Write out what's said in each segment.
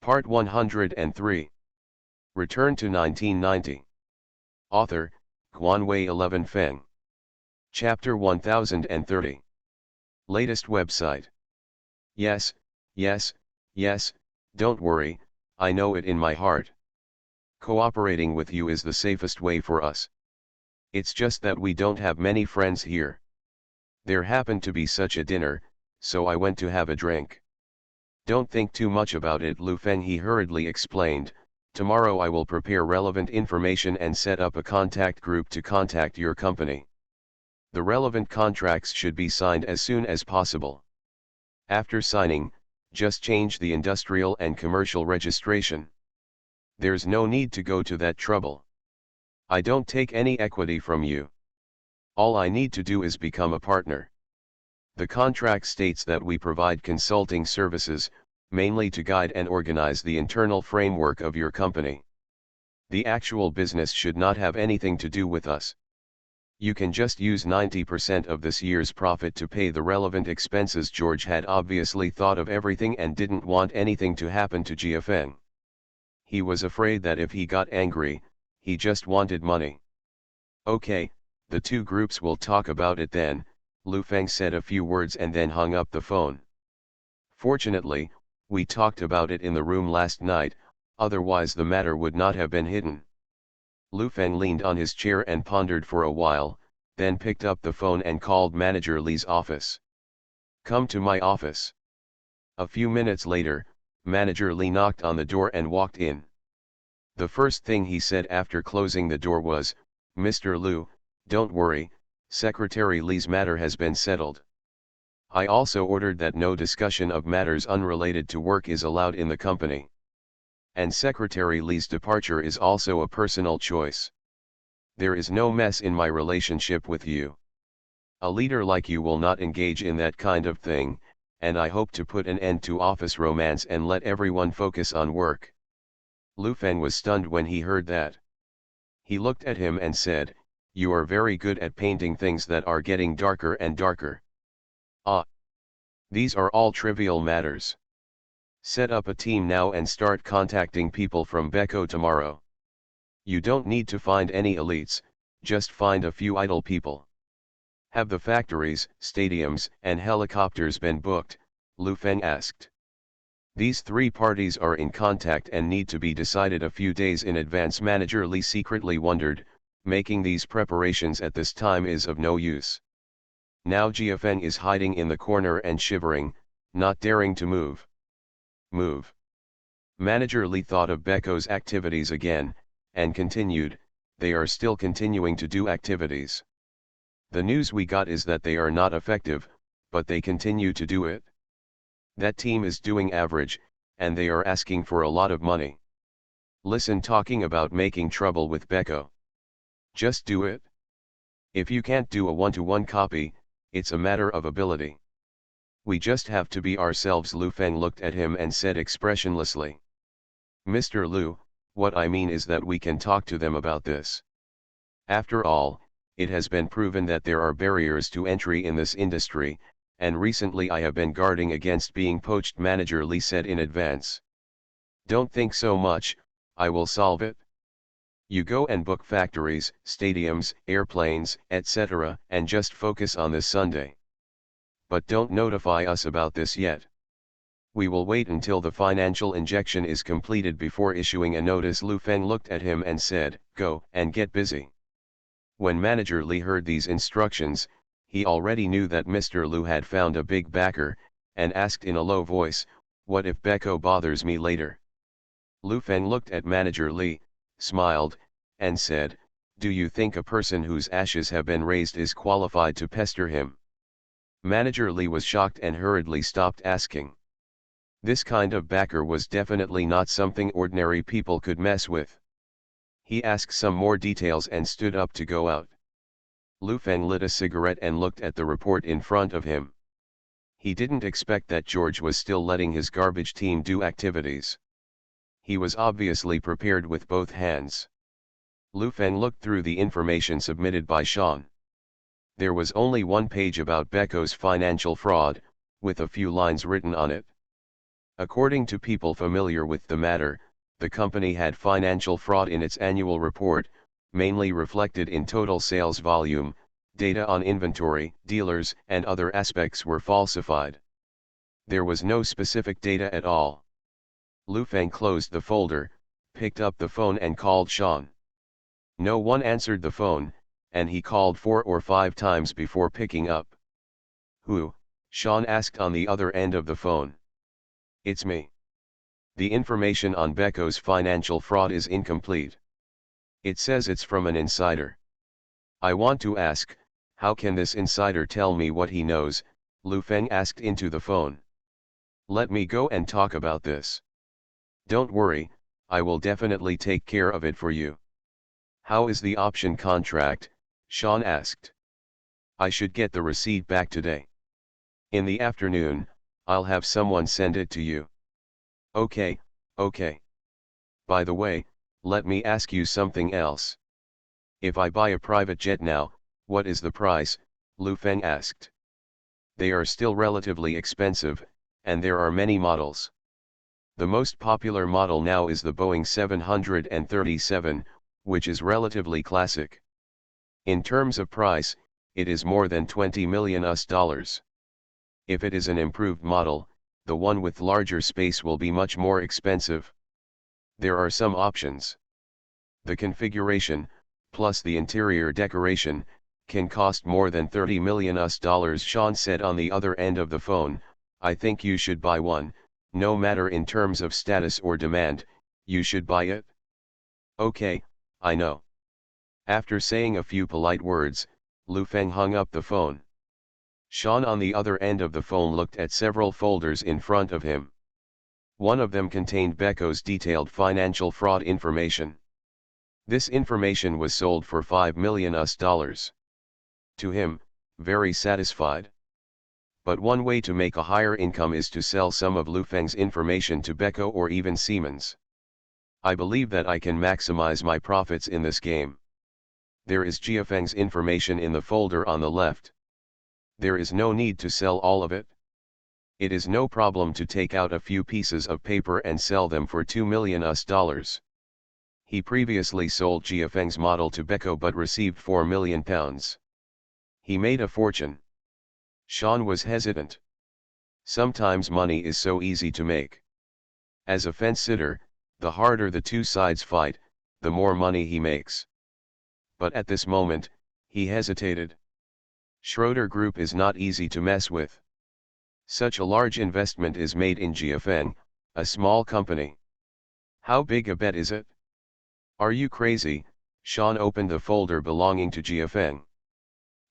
Part 103. Return to 1990. Author, Guanwei 11 Feng. Chapter 1030. Latest website. Yes, yes, yes, don't worry, I know it in my heart. Cooperating with you is the safest way for us. It's just that we don't have many friends here. There happened to be such a dinner, so I went to have a drink. Don't think too much about it, Lu Feng, he hurriedly explained. Tomorrow I will prepare relevant information and set up a contact group to contact your company. The relevant contracts should be signed as soon as possible. After signing, just change the industrial and commercial registration. There's no need to go to that trouble. I don't take any equity from you. All I need to do is become a partner. The contract states that we provide consulting services, mainly to guide and organize the internal framework of your company. The actual business should not have anything to do with us. You can just use 90% of this year's profit to pay the relevant expenses. George had obviously thought of everything and didn't want anything to happen to Jia Feng. He was afraid that if he got angry, he just wanted money. Okay, the two groups will talk about it then, Lu Feng said a few words and then hung up the phone. Fortunately, we talked about it in the room last night, otherwise the matter would not have been hidden. Lu Feng leaned on his chair and pondered for a while, then picked up the phone and called Manager Lee's office. Come to my office. A few minutes later, Manager Lee knocked on the door and walked in. The first thing he said after closing the door was, Mr. Lu, don't worry, Secretary Lee's matter has been settled. I also ordered that no discussion of matters unrelated to work is allowed in the company. And Secretary Lee's departure is also a personal choice. There is no mess in my relationship with you. A leader like you will not engage in that kind of thing, and I hope to put an end to office romance and let everyone focus on work. Lu Feng was stunned when he heard that. He looked at him and said, You are very good at painting things that are getting darker and darker. Ah. These are all trivial matters. Set up a team now and start contacting people from Beko tomorrow. You don't need to find any elites, just find a few idle people. Have the factories, stadiums, and helicopters been booked? Lu Feng asked. These three parties are in contact and need to be decided a few days in advance. Manager Lee secretly wondered, making these preparations at this time is of no use. Now Jia Feng is hiding in the corner and shivering, not daring to move. Move. Manager Lee thought of Beko's activities again, and continued, they are still continuing to do activities. The news we got is that they are not effective, but they continue to do it. That team is doing average, and they are asking for a lot of money. Listen, talking about making trouble with Beko. Just do it. If you can't do a one-to-one copy, it's a matter of ability. We just have to be ourselves. Lu Feng looked at him and said expressionlessly. Mr. Lu, what I mean is that we can talk to them about this. After all, it has been proven that there are barriers to entry in this industry, and recently I have been guarding against being poached, Manager Lee said in advance. Don't think so much, I will solve it. You go and book factories, stadiums, airplanes, etc., and just focus on this Sunday. But don't notify us about this yet. We will wait until the financial injection is completed before issuing a notice. Lu Feng looked at him and said, Go and get busy. When Manager Lee heard these instructions, he already knew that Mr. Lu had found a big backer, and asked in a low voice, What if Beko bothers me later? Lu Feng looked at Manager Lee, smiled, and said, Do you think a person whose ashes have been raised is qualified to pester him? Manager Lee was shocked and hurriedly stopped asking. This kind of backer was definitely not something ordinary people could mess with. He asked some more details and stood up to go out. Lu Feng lit a cigarette and looked at the report in front of him. He didn't expect that George was still letting his garbage team do activities. He was obviously prepared with both hands. Lu Feng looked through the information submitted by Sean. There was only one page about Beko's financial fraud, with a few lines written on it. According to people familiar with the matter, the company had financial fraud in its annual report, mainly reflected in total sales volume. Data on inventory, dealers, and other aspects were falsified. There was no specific data at all. Lu Feng closed the folder, picked up the phone and called Sean. No one answered the phone, and he called 4 or 5 times before picking up. "Who?" Sean asked on the other end of the phone. "It's me. The information on Becco's financial fraud is incomplete. It says it's from an insider. I want to ask, how can this insider tell me what he knows?" Lu Feng asked into the phone. "Let me go and talk about this." "Don't worry, I will definitely take care of it for you." "How is the option contract?" Sean asked. "I should get the receipt back today. In the afternoon, I'll have someone send it to you." Okay. By the way, let me ask you something else. If I buy a private jet now, what is the price?" Lu Feng asked. "They are still relatively expensive, and there are many models. The most popular model now is the Boeing 737, which is relatively classic. In terms of price, it is more than $20 million. If it is an improved model, the one with larger space will be much more expensive. There are some options. The configuration, plus the interior decoration, can cost more than $30 million. Sean said on the other end of the phone. "I think you should buy one, no matter in terms of status or demand, you should buy it." "Okay, I know." After saying a few polite words, Lu Feng hung up the phone. Sean on the other end of the phone looked at several folders in front of him. One of them contained Becco's detailed financial fraud information. This information was sold for $5 million. To him, very satisfied. But one way to make a higher income is to sell some of Lu Feng's information to Becco or even Siemens. "I believe that I can maximize my profits in this game." There is Jiafeng's information in the folder on the left. There is no need to sell all of it. It is no problem to take out a few pieces of paper and sell them for $2 million. He previously sold Jiafeng's model to Becco but received £4 million. He made a fortune. Sean was hesitant. Sometimes money is so easy to make. As a fence-sitter, the harder the two sides fight, the more money he makes. But at this moment, he hesitated. Schroeder Group is not easy to mess with. Such a large investment is made in Jiafeng, a small company. How big a bet is it? Are you crazy? Sean opened the folder belonging to Jiafeng.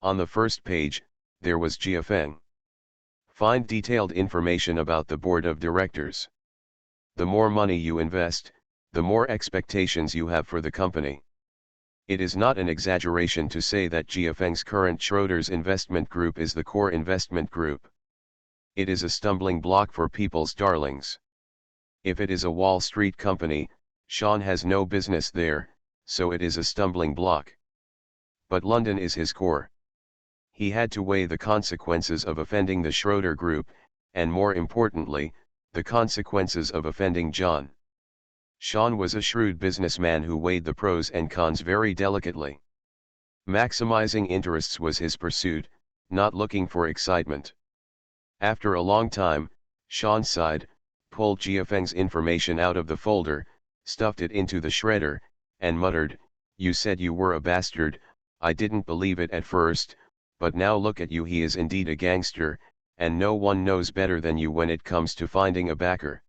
On the first page, there was Jiafeng. Find detailed information about the board of directors. The more money you invest, the more expectations you have for the company. It is not an exaggeration to say that Jiafeng's current Schroeder's investment group is the core investment group. It is a stumbling block for people's darlings. If it is a Wall Street company, Sean has no business there, so it is a stumbling block. But London is his core. He had to weigh the consequences of offending the Schroeder Group, and more importantly, the consequences of offending John. Sean was a shrewd businessman who weighed the pros and cons very delicately. Maximizing interests was his pursuit, not looking for excitement. After a long time, Sean sighed, pulled Jiafeng's information out of the folder, stuffed it into the shredder, and muttered, "You said you were a bastard. I didn't believe it at first, but now look at you. He is indeed a gangster, and no one knows better than you when it comes to finding a backer.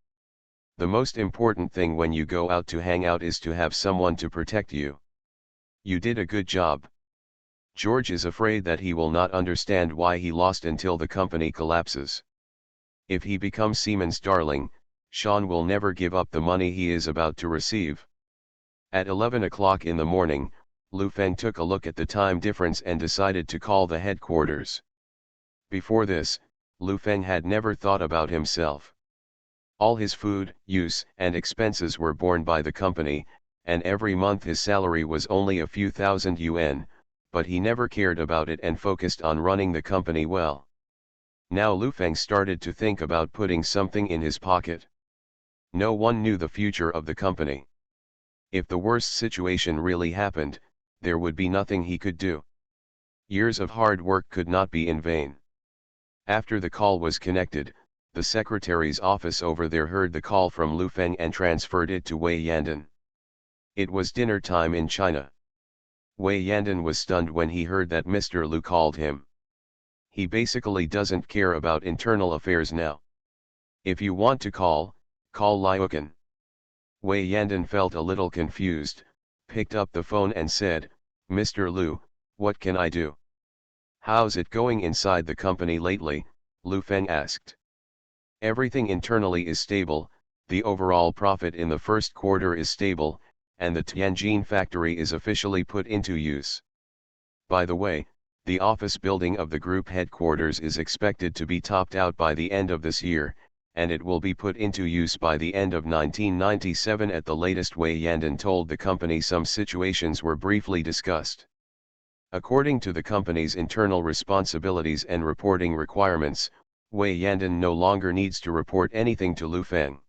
The most important thing when you go out to hang out is to have someone to protect you. You did a good job." George is afraid that he will not understand why he lost until the company collapses. If he becomes Siemens' darling, Sean will never give up the money he is about to receive. At 11 o'clock in the morning, Lu Feng took a look at the time difference and decided to call the headquarters. Before this, Lu Feng had never thought about himself. All his food, use, and expenses were borne by the company, and every month his salary was only a few thousand yuan, but he never cared about it and focused on running the company well. Now Lu Feng started to think about putting something in his pocket. No one knew the future of the company. If the worst situation really happened, there would be nothing he could do. Years of hard work could not be in vain. After the call was connected, the secretary's office over there heard the call from Lu Feng and transferred it to Wei Yandan. It was dinner time in China. Wei Yandan was stunned when he heard that Mr. Lu called him. He basically doesn't care about internal affairs now. If you want to call Liukan. Wei Yandan felt a little confused, picked up the phone and said, Mr. Lu, what can I do? How's it going inside the company lately? Lu Feng asked. Everything internally is stable, the overall profit in the first quarter is stable, and the Tianjin factory is officially put into use. By the way, the office building of the group headquarters is expected to be topped out by the end of this year, and it will be put into use by the end of 1997 at the latest. Wei Yandan told the company some situations were briefly discussed. According to the company's internal responsibilities and reporting requirements, Wei Yandan no longer needs to report anything to Lu Feng.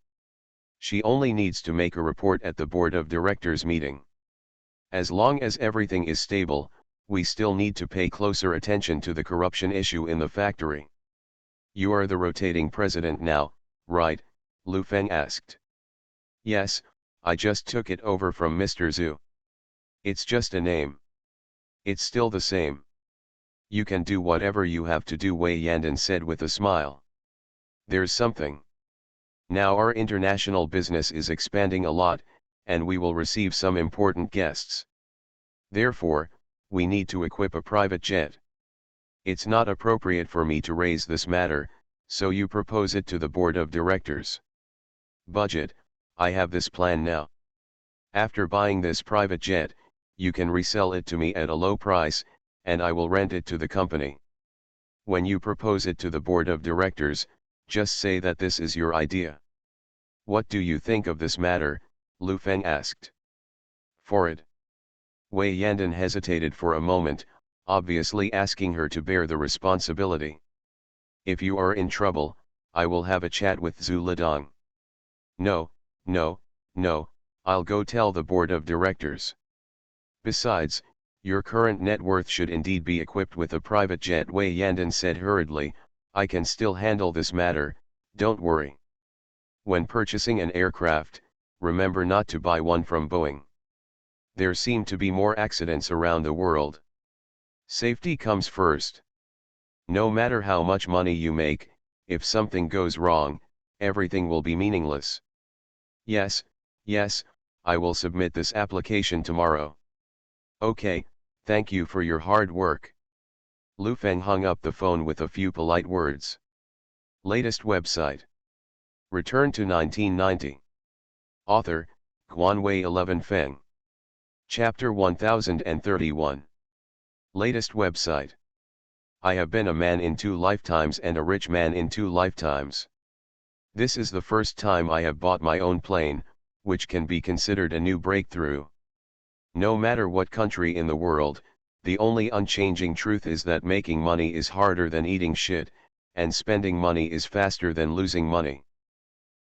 She only needs to make a report at the board of directors meeting. As long as everything is stable, we still need to pay closer attention to the corruption issue in the factory. You are the rotating president now, right? Lu Feng asked. Yes, I just took it over from Mr. Zhu. It's just a name. It's still the same. You can do whatever you have to do, Wei Yandan said with a smile. There's something. Now our international business is expanding a lot, and we will receive some important guests. Therefore, we need to equip a private jet. It's not appropriate for me to raise this matter, so you propose it to the board of directors. Budget, I have this plan now. After buying this private jet, you can resell it to me at a low price, and I will rent it to the company. When you propose it to the board of directors, just say that this is your idea. What do you think of this matter? Lu Feng asked. For it. Wei Yandan hesitated for a moment, obviously asking her to bear the responsibility. If you are in trouble, I will have a chat with Zhu Lidong. No, I'll go tell the board of directors. Besides, your current net worth should indeed be equipped with a private jet, Wei Yandan said hurriedly. I can still handle this matter, don't worry. When purchasing an aircraft, remember not to buy one from Boeing. There seem to be more accidents around the world. Safety comes first. No matter how much money you make, if something goes wrong, everything will be meaningless. Yes, I will submit this application tomorrow. Okay, thank you for your hard work. Lu Feng hung up the phone with a few polite words. Latest website. Return to 1990. Author, Guanwei 11 Feng. Chapter 1031. Latest website. I have been a man in 2 lifetimes and a rich man in 2 lifetimes. This is the first time I have bought my own plane, which can be considered a new breakthrough. No matter what country in the world, the only unchanging truth is that making money is harder than eating shit, and spending money is faster than losing money.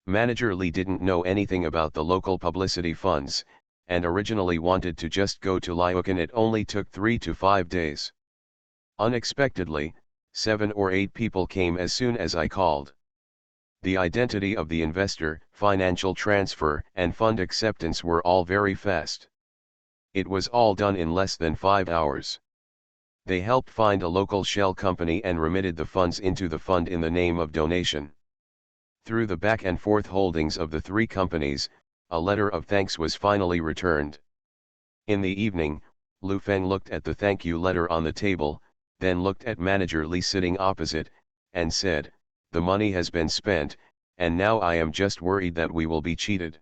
Manager Lee didn't know anything about the local publicity funds, and originally wanted to just go to Liukan. It only took 3 to 5 days. Unexpectedly, 7 or 8 people came as soon as I called. The identity of the investor, financial transfer, and fund acceptance were all very fast. It was all done in less than 5 hours. They helped find a local shell company and remitted the funds into the fund in the name of donation. Through the back and forth holdings of the 3 companies, a letter of thanks was finally returned. In the evening, Lu Feng looked at the thank you letter on the table, then looked at Manager Lee sitting opposite, and said, "The money has been spent, and now I am just worried that we will be cheated.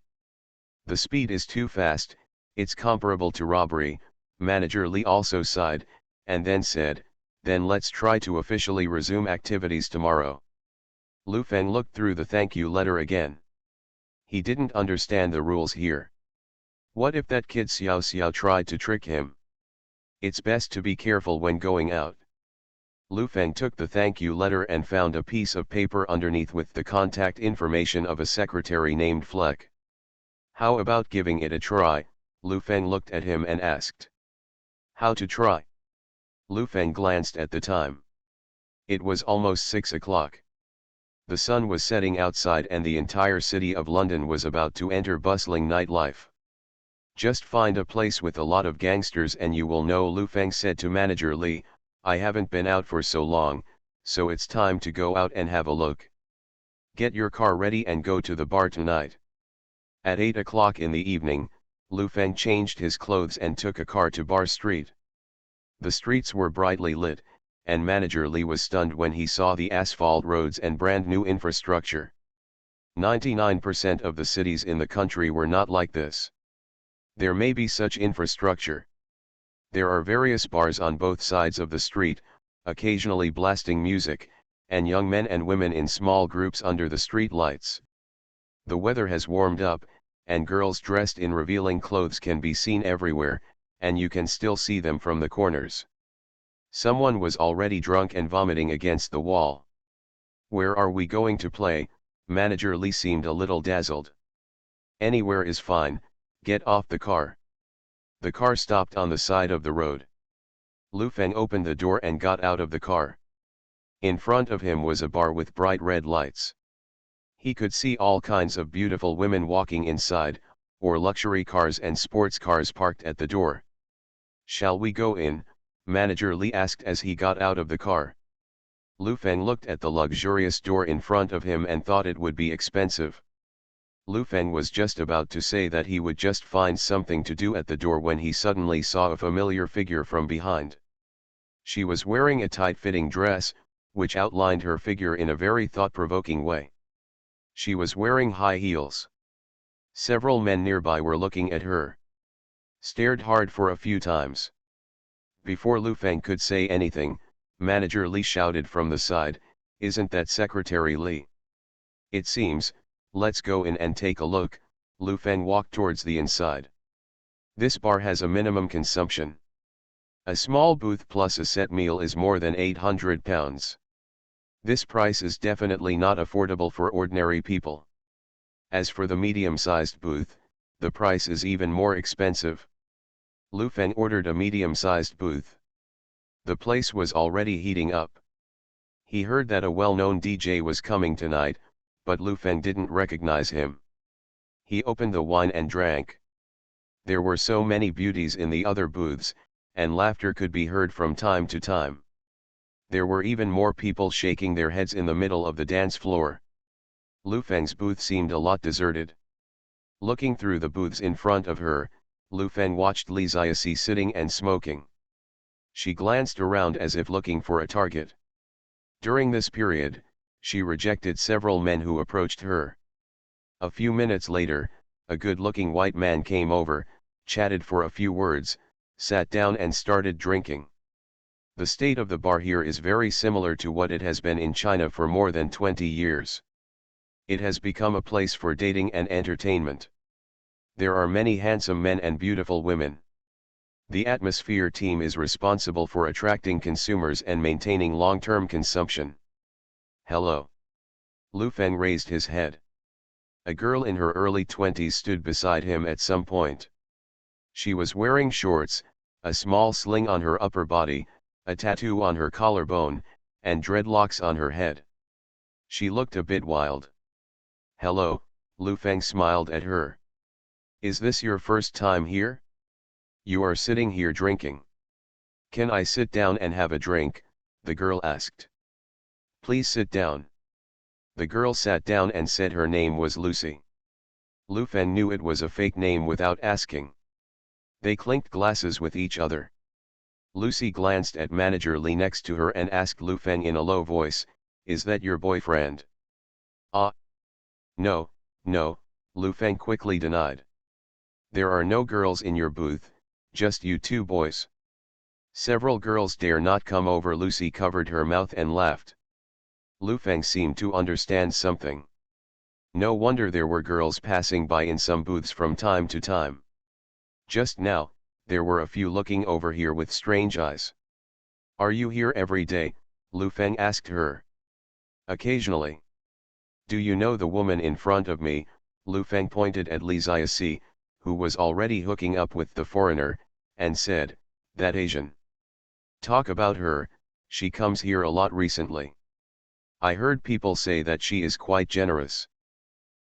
The speed is too fast, it's comparable to robbery." Manager Lee also sighed, and then said, "Then let's try to officially resume activities tomorrow." Lu Feng looked through the thank you letter again. He didn't understand the rules here. What if that kid Xiao Xiao tried to trick him? It's best to be careful when going out. Lu Feng took the thank you letter and found a piece of paper underneath with the contact information of a secretary named Fleck. How about giving it a try? Lu Feng looked at him and asked. How to try? Lu Feng glanced at the time. It was almost 6 o'clock. The sun was setting outside and the entire city of London was about to enter bustling nightlife. Just find a place with a lot of gangsters and you will know, Lu Feng said to Manager Li. I haven't been out for so long, so it's time to go out and have a look. Get your car ready and go to the bar tonight. At 8 o'clock in the evening, Lu Feng changed his clothes and took a car to Bar Street. The streets were brightly lit, and Manager Li was stunned when he saw the asphalt roads and brand new infrastructure. 99% of the cities in the country were not like this. There may be such infrastructure. There are various bars on both sides of the street, occasionally blasting music, and young men and women in small groups under the street lights. The weather has warmed up, and girls dressed in revealing clothes can be seen everywhere, and you can still see them from the corners. Someone was already drunk and vomiting against the wall. Where are we going to play? Manager Li seemed a little dazzled. Anywhere is fine, get off the car. The car stopped on the side of the road. Lu Feng opened the door and got out of the car. In front of him was a bar with bright red lights. He could see all kinds of beautiful women walking inside, or luxury cars and sports cars parked at the door. Shall we go in? Manager Li asked as he got out of the car. Lu Feng looked at the luxurious door in front of him and thought it would be expensive. Lu Feng was just about to say that he would just find something to do at the door when he suddenly saw a familiar figure from behind. She was wearing a tight-fitting dress, which outlined her figure in a very thought-provoking way. She was wearing high heels. Several men nearby were looking at her. Stared hard for a few times. Before Lu Feng could say anything, Manager Li shouted from the side, "Isn't that Secretary Li?" "It seems, let's go in and take a look." Lu Feng walked towards the inside. This bar has a minimum consumption. A small booth plus a set meal is more than £800. This price is definitely not affordable for ordinary people. As for the medium-sized booth, the price is even more expensive. Lu Feng ordered a medium-sized booth. The place was already heating up. He heard that a well-known DJ was coming tonight, but Lu Feng didn't recognize him. He opened the wine and drank. There were so many beauties in the other booths, and laughter could be heard from time to time. There were even more people shaking their heads in the middle of the dance floor. Lu Feng's booth seemed a lot deserted. Looking through the booths in front of her, Lu Feng watched Li Xiaoxi sitting and smoking. She glanced around as if looking for a target. During this period, she rejected several men who approached her. A few minutes later, a good-looking white man came over, chatted for a few words, sat down and started drinking. The state of the bar here is very similar to what it has been in China for more than 20 years. It has become a place for dating and entertainment. There are many handsome men and beautiful women. The atmosphere team is responsible for attracting consumers and maintaining long-term consumption. Hello. Lu Feng raised his head. A girl in her early 20s stood beside him at some point. She was wearing shorts, a small sling on her upper body, a tattoo on her collarbone, and dreadlocks on her head. She looked a bit wild. Hello, Lu Feng smiled at her. Is this your first time here? You are sitting here drinking. Can I sit down and have a drink? The girl asked. Please sit down. The girl sat down and said her name was Lucy. Lu Feng knew it was a fake name without asking. They clinked glasses with each other. Lucy glanced at Manager Li next to her and asked Lu Feng in a low voice, "Is that your boyfriend?" "Ah. No, no," Lu Feng quickly denied. "There are no girls in your booth, just you two boys." "Several girls dare not come over." Lucy covered her mouth and laughed. Lu Feng seemed to understand something. No wonder there were girls passing by in some booths from time to time. Just now, there were a few looking over here with strange eyes. "Are you here every day?" Lu Feng asked her. Occasionally. Do you know the woman in front of me? Lu Feng pointed at Li Ziasi, who was already hooking up with the foreigner, and said, that Asian. Talk about her, she comes here a lot recently. I heard people say that she is quite generous.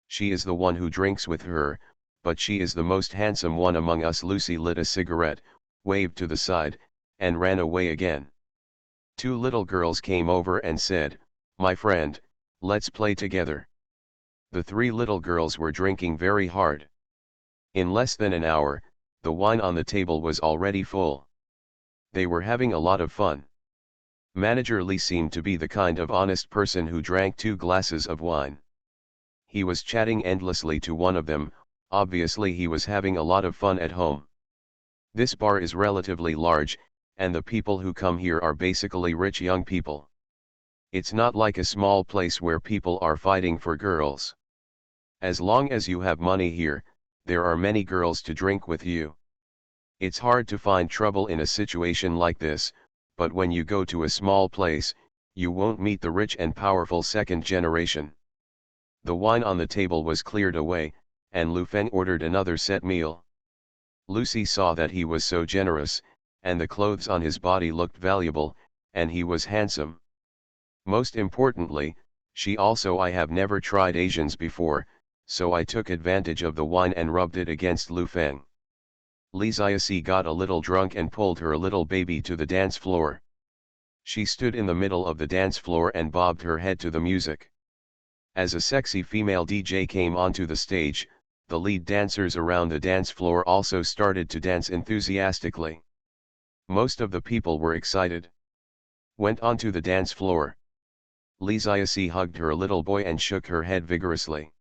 She is the one who drinks with her, but she is the most handsome one among us. Lucy lit a cigarette, waved to the side, and ran away again. Two little girls came over and said, my friend, let's play together. The three little girls were drinking very hard. In less than an hour, the wine on the table was already full. They were having a lot of fun. Manager Li seemed to be the kind of honest person who drank 2 glasses of wine. He was chatting endlessly to one of them. Obviously he was having a lot of fun at home. This bar is relatively large, and the people who come here are basically rich young people. It's not like a small place where people are fighting for girls. As long as you have money here, there are many girls to drink with you. It's hard to find trouble in a situation like this, but when you go to a small place, you won't meet the rich and powerful second generation. The wine on the table was cleared away, and Lu Feng ordered another set meal. Lucy saw that he was so generous, and the clothes on his body looked valuable, and he was handsome. Most importantly, I have never tried Asians before, so I took advantage of the wine and rubbed it against Lu Feng. Li Ziasi got a little drunk and pulled her little baby to the dance floor. She stood in the middle of the dance floor and bobbed her head to the music. As a sexy female DJ came onto the stage, the lead dancers around the dance floor also started to dance enthusiastically. Most of the people were excited. Went onto the dance floor. Li Ziasi hugged her little boy and shook her head vigorously.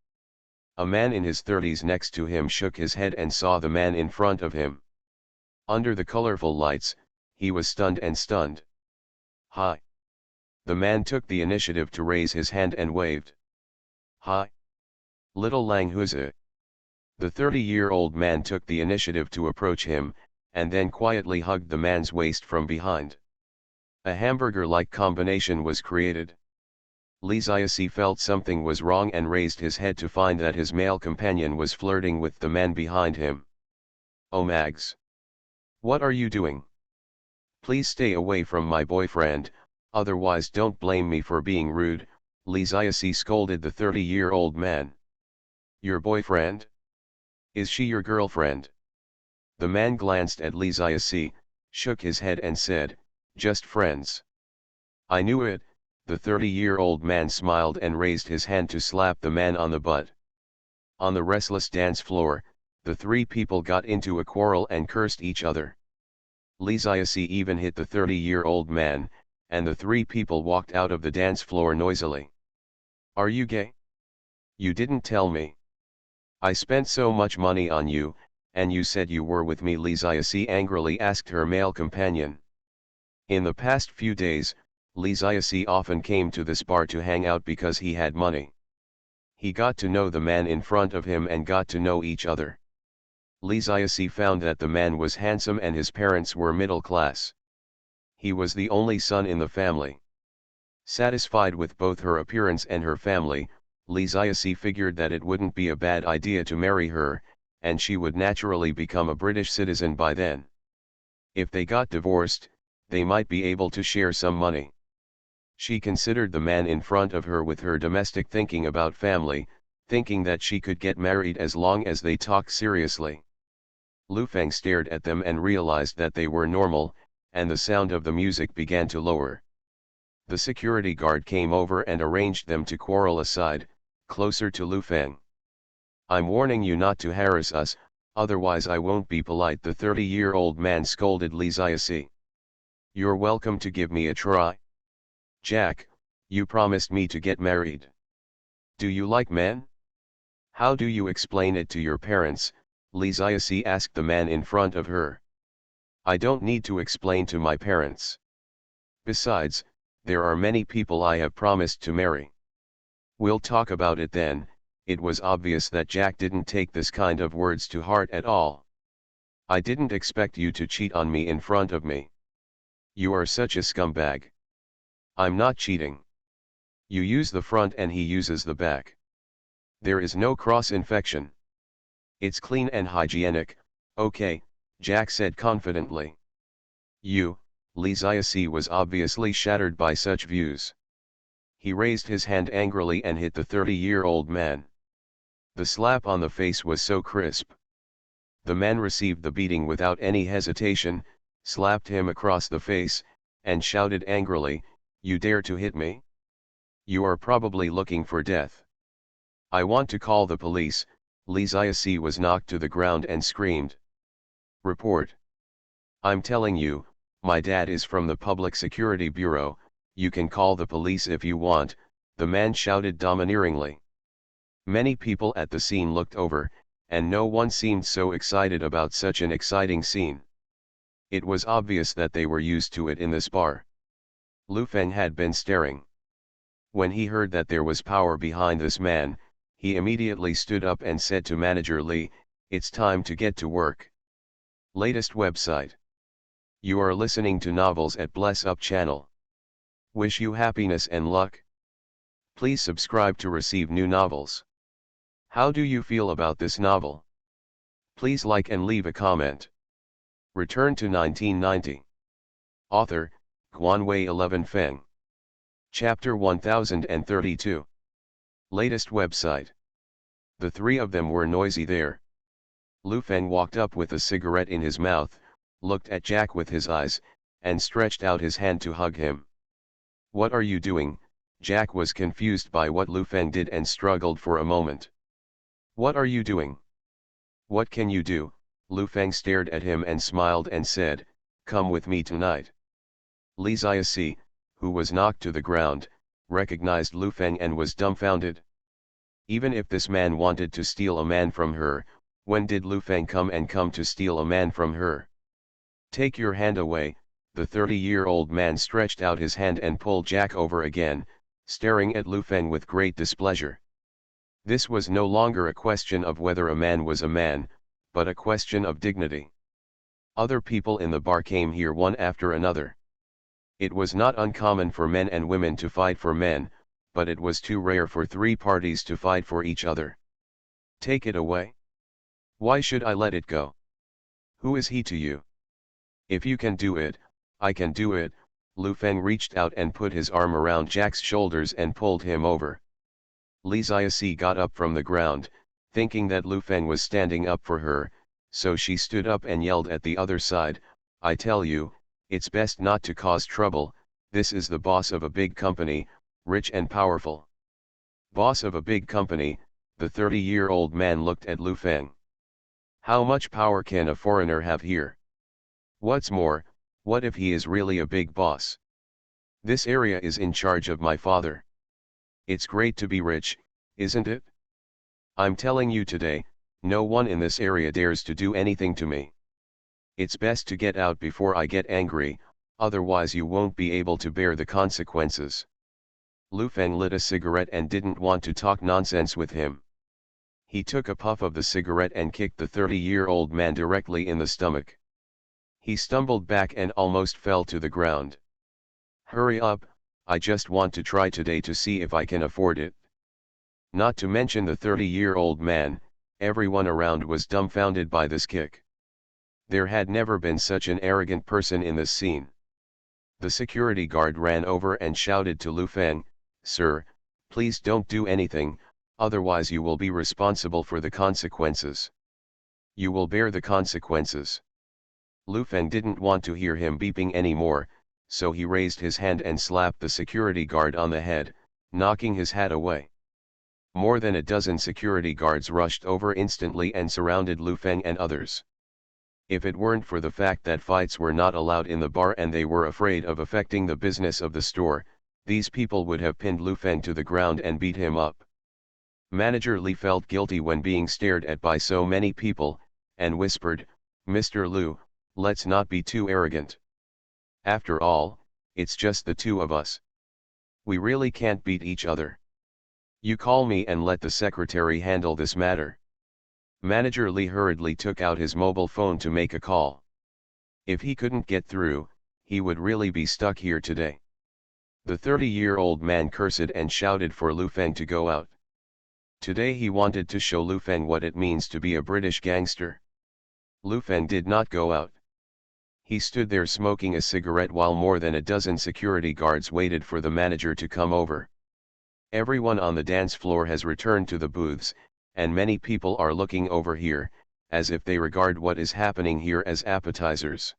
A man in his 30s next to him shook his head and saw the man in front of him. Under the colorful lights, he was stunned. Hi. The man took the initiative to raise his hand and waved. Hi. Little Lang Huzi. The 30-year-old man took the initiative to approach him, and then quietly hugged the man's waist from behind. A hamburger-like combination was created. Li Ziasi felt something was wrong and raised his head to find that his male companion was flirting with the man behind him. Oh Mags! What are you doing? Please stay away from my boyfriend, otherwise don't blame me for being rude, Li Ziasi scolded the 30-year-old man. Your boyfriend? Is she your girlfriend? The man glanced at Li Ziasi, shook his head and said, just friends. I knew it. The 30-year-old man smiled and raised his hand to slap the man on the butt. On the restless dance floor, the three people got into a quarrel and cursed each other. Li Ziasi even hit the 30-year-old man, and the three people walked out of the dance floor noisily. Are you gay? You didn't tell me. I spent so much money on you, and you said you were with me, Li Ziasi angrily asked her male companion. In the past few days, Li Ziasi often came to this bar to hang out because he had money. He got to know the man in front of him and got to know each other. Li Ziasi found that the man was handsome and his parents were middle class. He was the only son in the family. Satisfied with both her appearance and her family, Li Ziasi figured that it wouldn't be a bad idea to marry her, and she would naturally become a British citizen by then. If they got divorced, they might be able to share some money. She considered the man in front of her with her domestic thinking about family, thinking that she could get married as long as they talked seriously. Lu Feng stared at them and realized that they were normal, and the sound of the music began to lower. The security guard came over and arranged them to quarrel aside, closer to Lu Feng. I'm warning you not to harass us, otherwise I won't be polite, the 30-year-old man scolded Li Ziasi. You're welcome to give me a try. Jack, you promised me to get married. Do you like men? How do you explain it to your parents? Li Ziasi asked the man in front of her. I don't need to explain to my parents. Besides, there are many people I have promised to marry. We'll talk about it then. It was obvious that Jack didn't take this kind of words to heart at all. I didn't expect you to cheat on me in front of me. You are such a scumbag. I'm not cheating. You use the front and he uses the back. There is no cross-infection. It's clean and hygienic, okay, Jack said confidently. Lee Ziasi was obviously shattered by such views. He raised his hand angrily and hit the 30-year-old man. The slap on the face was so crisp. The man received the beating without any hesitation, slapped him across the face, and shouted angrily, "You dare to hit me? You are probably looking for death. I want to call the police." Lee Ziasi was knocked to the ground and screamed. Report. I'm telling you, my dad is from the Public Security Bureau, you can call the police if you want, the man shouted domineeringly. Many people at the scene looked over, and no one seemed so excited about such an exciting scene. It was obvious that they were used to it in this bar. Lu Feng had been staring. When he heard that there was power behind this man, he immediately stood up and said to Manager Lee, "It's time to get to work." Latest website. You are listening to novels at Bless Up channel. Wish you happiness and luck. Please subscribe to receive new novels. How do you feel about this novel? Please like and leave a comment. Return to 1990. Author, Guanwei 11 Feng. Chapter 1032. Latest website. The three of them were noisy there. Lu Feng walked up with a cigarette in his mouth, looked at Jack with his eyes, and stretched out his hand to hug him. What are you doing? Jack was confused by what Lu Feng did and struggled for a moment. What are you doing? What can you do? Lu Feng stared at him and smiled and said, "Come with me tonight." Li Ziasi, who was knocked to the ground, recognized Lu Feng and was dumbfounded. Even if this man wanted to steal a man from her, when did Lu Feng come to steal a man from her? Take your hand away. The 30-year-old man stretched out his hand and pulled Jack over again, staring at Lu Feng with great displeasure. This was no longer a question of whether a man was a man, but a question of dignity. Other people in the bar came here one after another. It was not uncommon for men and women to fight for men, but it was too rare for three parties to fight for each other. Take it away. Why should I let it go? Who is he to you? If you can do it, I can do it. Lu Feng reached out and put his arm around Jack's shoulders and pulled him over. Li Ziasi got up from the ground, thinking that Lu Feng was standing up for her, so she stood up and yelled at the other side, "I tell you, it's best not to cause trouble. This is the boss of a big company, rich and powerful." Boss of a big company, the 30-year-old man looked at Lu Feng. How much power can a foreigner have here? What's more, what if he is really a big boss? This area is in charge of my father. It's great to be rich, isn't it? I'm telling you today, no one in this area dares to do anything to me. It's best to get out before I get angry, otherwise you won't be able to bear the consequences. Lu Feng lit a cigarette and didn't want to talk nonsense with him. He took a puff of the cigarette and kicked the 30-year-old man directly in the stomach. He stumbled back and almost fell to the ground. Hurry up, I just want to try today to see if I can afford it. Not to mention the 30-year-old man, everyone around was dumbfounded by this kick. There had never been such an arrogant person in this scene. The security guard ran over and shouted to Lu Feng, "Sir, please don't do anything, otherwise you will be responsible for the consequences. You will bear the consequences." Lu Feng didn't want to hear him beeping anymore, so he raised his hand and slapped the security guard on the head, knocking his hat away. More than a dozen security guards rushed over instantly and surrounded Lu Feng and others. If it weren't for the fact that fights were not allowed in the bar and they were afraid of affecting the business of the store, these people would have pinned Lu Feng to the ground and beat him up. Manager Li felt guilty when being stared at by so many people, and whispered, "Mr. Lu, let's not be too arrogant. After all, it's just the two of us. We really can't beat each other. You call me and let the secretary handle this matter." Manager Li hurriedly took out his mobile phone to make a call. If he couldn't get through, he would really be stuck here today. The 30-year-old man cursed and shouted for Lu Feng to go out. Today he wanted to show Lu Feng what it means to be a British gangster. Lu Feng did not go out. He stood there smoking a cigarette while more than a dozen security guards waited for the manager to come over. Everyone on the dance floor has returned to the booths, and many people are looking over here, as if they regard what is happening here as appetizers.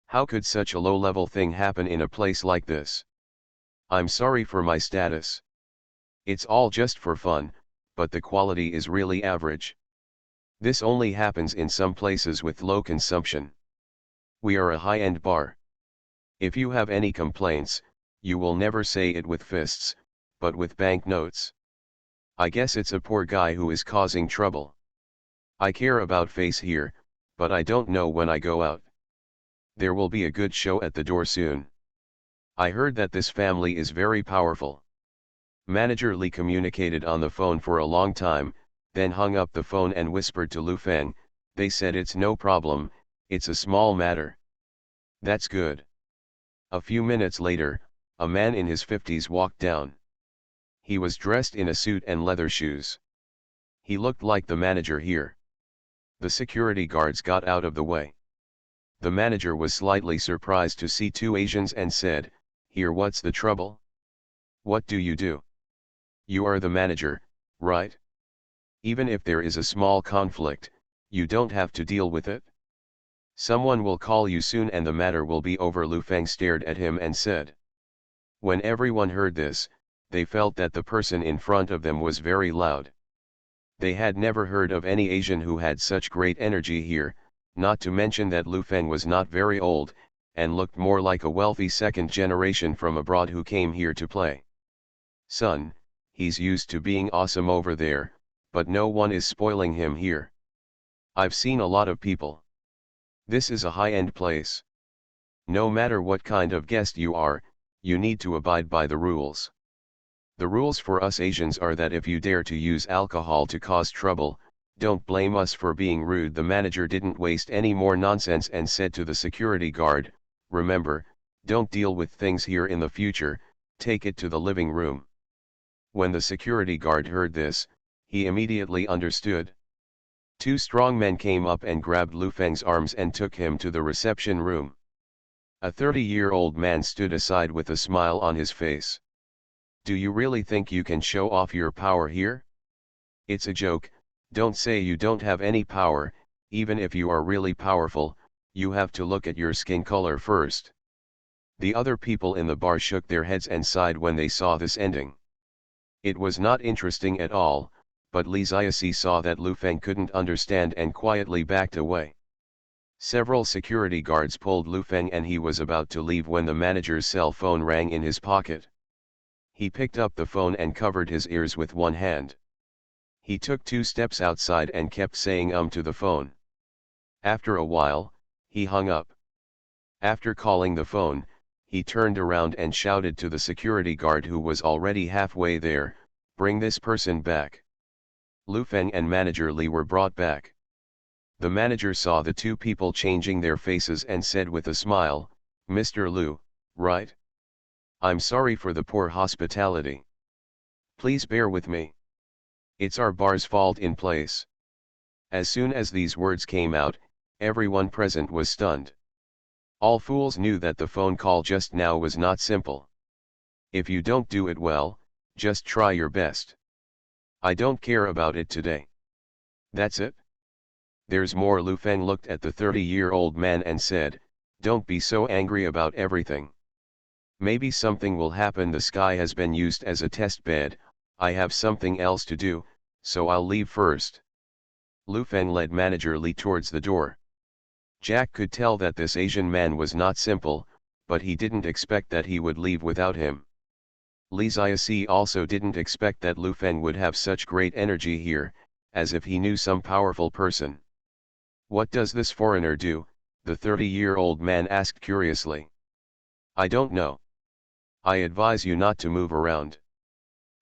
How could such a low-level thing happen in a place like this? I'm sorry for my status. It's all just for fun, but the quality is really average. This only happens in some places with low consumption. We are a high-end bar. If you have any complaints, you will never say it with fists, but with banknotes. I guess it's a poor guy who is causing trouble. I care about face here, but I don't know when I go out. There will be a good show at the door soon. I heard that this family is very powerful. Manager Lee communicated on the phone for a long time, then hung up the phone and whispered to Lu Feng, "They said it's no problem, it's a small matter." That's good. A few minutes later, a man in his 50s walked down. He was dressed in a suit and leather shoes. He looked like the manager here. The security guards got out of the way. The manager was slightly surprised to see two Asians and said, "Here, what's the trouble? What do you do? You are the manager, right? Even if there is a small conflict, you don't have to deal with it. Someone will call you soon and the matter will be over." Lu Feng stared at him and said. When everyone heard this, they felt that the person in front of them was very loud. They had never heard of any Asian who had such great energy here, not to mention that Lu Feng was not very old, and looked more like a wealthy second generation from abroad who came here to play. "Son, he's used to being awesome over there, but no one is spoiling him here. I've seen a lot of people. This is a high-end place. No matter what kind of guest you are, you need to abide by the rules. The rules for us Asians are that if you dare to use alcohol to cause trouble, don't blame us for being rude." The manager didn't waste any more nonsense and said to the security guard, "Remember, don't deal with things here in the future, take it to the living room." When the security guard heard this, he immediately understood. Two strong men came up and grabbed Lu Feng's arms and took him to the reception room. A 30-year-old man stood aside with a smile on his face. "Do you really think you can show off your power here? It's a joke. Don't say you don't have any power. Even if you are really powerful, you have to look at your skin color first." The other people in the bar shook their heads and sighed when they saw this ending. It was not interesting at all, but Li Ziasi saw that Lu Feng couldn't understand and quietly backed away. Several security guards pulled Lu Feng and he was about to leave when the manager's cell phone rang in his pocket. He picked up the phone and covered his ears with one hand. He took 2 steps outside and kept saying to the phone. After a while, he hung up. After calling the phone, he turned around and shouted to the security guard who was already halfway there, "Bring this person back." Lu Feng and manager Li were brought back. The manager saw the two people changing their faces and said with a smile, "Mr. Lu, right? I'm sorry for the poor hospitality. Please bear with me. It's our bar's fault in place." As soon as these words came out, everyone present was stunned. All fools knew that the phone call just now was not simple. If you don't do it well, just try your best. I don't care about it today. That's it? There's more. Lu Feng looked at the 30-year-old man and said, "Don't be so angry about everything. Maybe something will happen. The sky has been used as a test bed. I have something else to do, so I'll leave first." Lu Feng led manager Li towards the door. Jack could tell that this Asian man was not simple, but he didn't expect that he would leave without him. Li Ziasi also didn't expect that Lu Feng would have such great energy here, as if he knew some powerful person. "What does this foreigner do?" the 30-year-old man asked curiously. "I don't know. I advise you not to move around.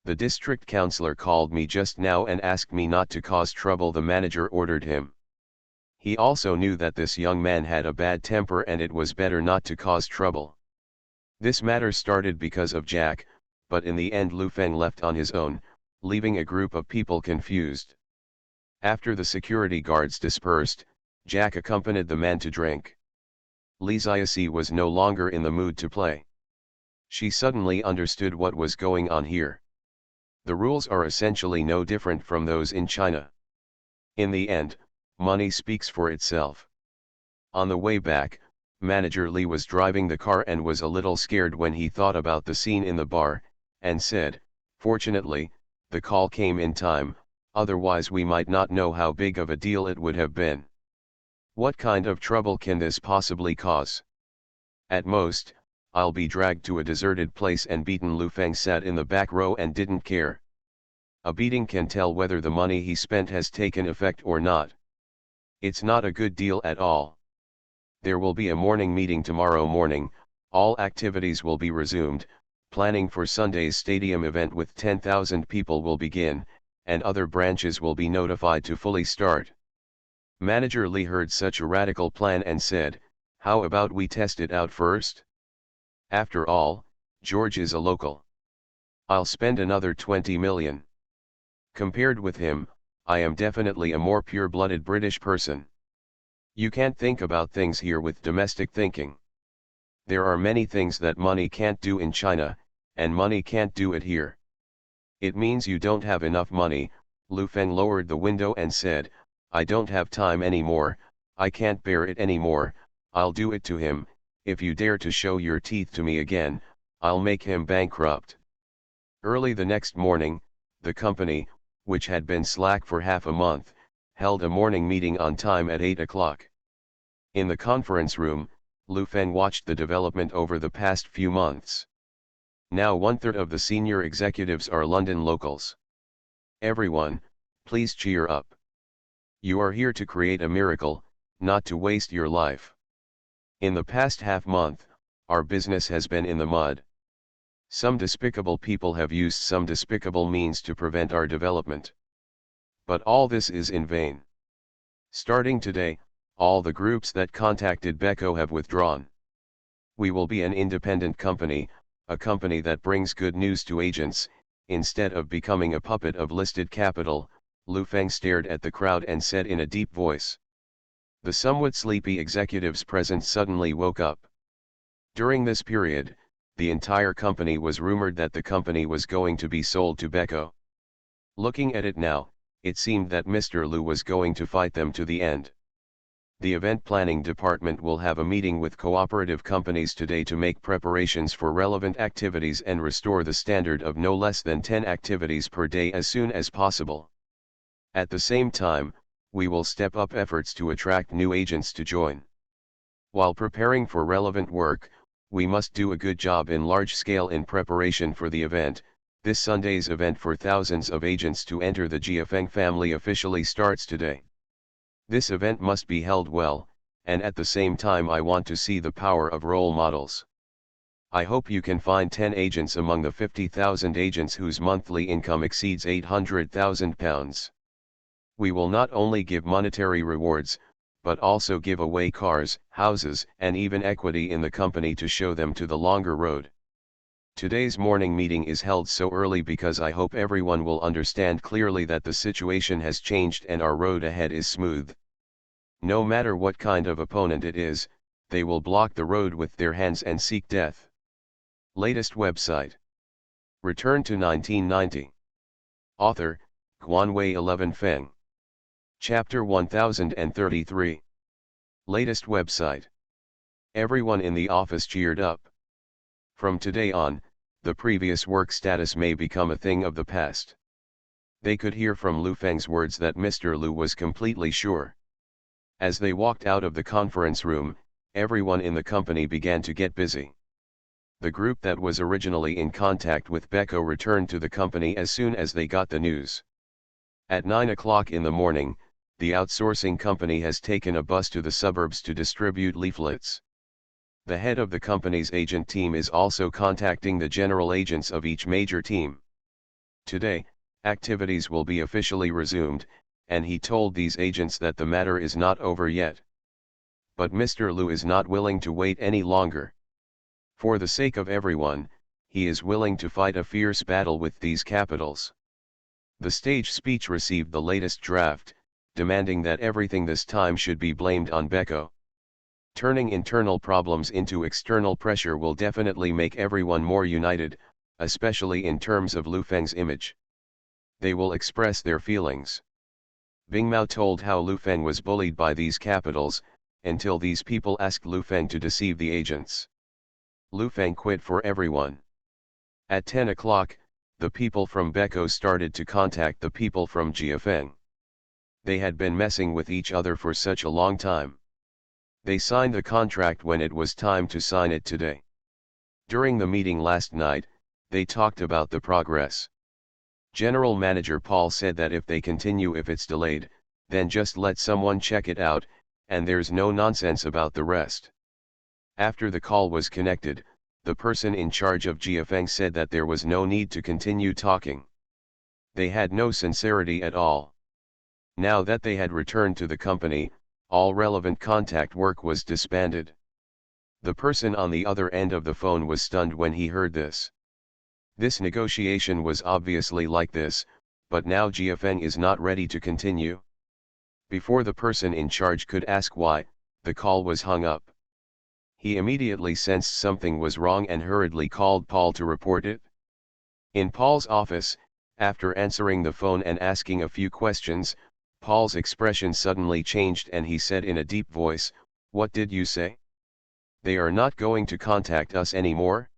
The district councillor called me just now and asked me not to cause trouble," the manager ordered him. He also knew that this young man had a bad temper and it was better not to cause trouble. This matter started because of Jack, but in the end Lu Feng left on his own, leaving a group of people confused. After the security guards dispersed, Jack accompanied the man to drink. Li Ziasi was no longer in the mood to play. She suddenly understood what was going on here. The rules are essentially no different from those in China. In the end, money speaks for itself. On the way back, Manager Li was driving the car and was a little scared when he thought about the scene in the bar, and said, "Fortunately, the call came in time, otherwise we might not know how big of a deal it would have been. What kind of trouble can this possibly cause? At most, I'll be dragged to a deserted place and beaten." Lu Feng sat in the back row and didn't care. A beating can tell whether the money he spent has taken effect or not. It's not a good deal at all. There will be a morning meeting tomorrow morning, all activities will be resumed, planning for Sunday's stadium event with 10,000 people will begin, and other branches will be notified to fully start. Manager Li heard such a radical plan and said, "How about we test it out first? After all, George is a local. I'll spend another 20 million. Compared with him, I am definitely a more pure-blooded British person. You can't think about things here with domestic thinking. There are many things that money can't do in China, and money can't do it here. It means you don't have enough money." Lu Feng lowered the window and said, "I don't have time anymore, I can't bear it anymore, I'll do it to him. If you dare to show your teeth to me again, I'll make him bankrupt." Early the next morning, the company, which had been slack for half a month, held a morning meeting on time at 8 o'clock. In the conference room, Lu Feng watched the development over the past few months. Now 1/3 of the senior executives are London locals. Everyone, please cheer up. You are here to create a miracle, not to waste your life. In the past half-month, our business has been in the mud. Some despicable people have used some despicable means to prevent our development. But all this is in vain. Starting today, all the groups that contacted Beko have withdrawn. We will be an independent company, a company that brings good news to agents, instead of becoming a puppet of listed capital." Lu Feng stared at the crowd and said in a deep voice. The somewhat sleepy executives present suddenly woke up. During this period, the entire company was rumored that the company was going to be sold to Beko. Looking at it now, it seemed that Mr. Lu was going to fight them to the end. The event planning department will have a meeting with cooperative companies today to make preparations for relevant activities and restore the standard of no less than 10 activities per day as soon as possible. At the same time, we will step up efforts to attract new agents to join. While preparing for relevant work, we must do a good job in large scale in preparation for the event. This Sunday's event for thousands of agents to enter the Jiafeng family officially starts today. This event must be held well, and at the same time I want to see the power of role models. I hope you can find 10 agents among the 50,000 agents whose monthly income exceeds £800,000. We will not only give monetary rewards, but also give away cars, houses, and even equity in the company to show them to the longer road. Today's morning meeting is held so early because I hope everyone will understand clearly that the situation has changed and our road ahead is smooth. No matter what kind of opponent it is, they will block the road with their hands and seek death. Latest website. Return to 1990. Author, Guanwei 11 Feng. Chapter 1033. Latest website. Everyone in the office cheered up. From today on, the previous work status may become a thing of the past. They could hear from Lu Feng's words that Mr. Lu was completely sure. As they walked out of the conference room, everyone in the company began to get busy. The group that was originally in contact with Beko returned to the company as soon as they got the news. At 9 o'clock in the morning, the outsourcing company has taken a bus to the suburbs to distribute leaflets. The head of the company's agent team is also contacting the general agents of each major team. Today, activities will be officially resumed, and he told these agents that the matter is not over yet. But Mr. Lu is not willing to wait any longer. For the sake of everyone, he is willing to fight a fierce battle with these capitals. The stage speech received the latest draft, demanding that everything this time should be blamed on Beko. Turning internal problems into external pressure will definitely make everyone more united, especially in terms of Lu Feng's image. They will express their feelings. Bing Mao told how Lu Feng was bullied by these capitals, until these people asked Lu Feng to deceive the agents. Lu Feng quit for everyone. At 10 o'clock, the people from Beko started to contact the people from Jiafeng. They had been messing with each other for such a long time. They signed the contract when it was time to sign it today. During the meeting last night, they talked about the progress. General Manager Paul said that if they continue, if it's delayed, then just let someone check it out, and there's no nonsense about the rest. After the call was connected, the person in charge of Jiafeng said that there was no need to continue talking. They had no sincerity at all. Now that they had returned to the company, all relevant contact work was disbanded. The person on the other end of the phone was stunned when he heard this. This negotiation was obviously like this, but now Jiafeng is not ready to continue. Before the person in charge could ask why, the call was hung up. He immediately sensed something was wrong and hurriedly called Paul to report it. In Paul's office, after answering the phone and asking a few questions, Paul's expression suddenly changed and he said in a deep voice, "What did you say? They are not going to contact us anymore?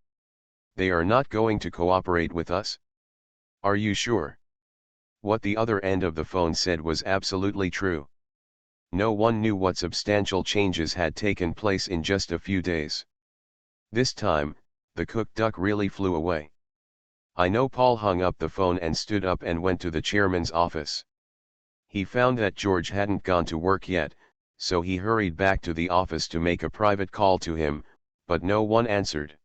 They are not going to cooperate with us? Are you sure?" What the other end of the phone said was absolutely true. No one knew what substantial changes had taken place in just a few days. This time, the cook duck really flew away. I know. Paul hung up the phone and stood up and went to the chairman's office. He found that George hadn't gone to work yet, so he hurried back to the office to make a private call to him, but no one answered.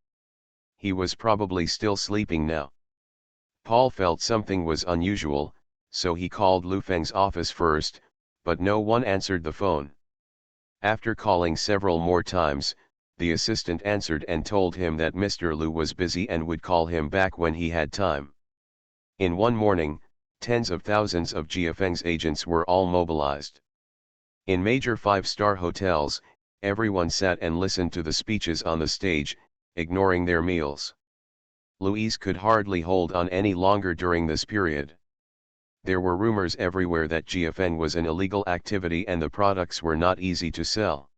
He was probably still sleeping now. Paul felt something was unusual, so he called Lu Feng's office first, but no one answered the phone. After calling several more times, the assistant answered and told him that Mr. Lu was busy and would call him back when he had time. In one morning, tens of thousands of Jiafeng's agents were all mobilized. In major five-star hotels, everyone sat and listened to the speeches on the stage, ignoring their meals. Louise could hardly hold on any longer during this period. There were rumors everywhere that Jiafeng was an illegal activity and the products were not easy to sell.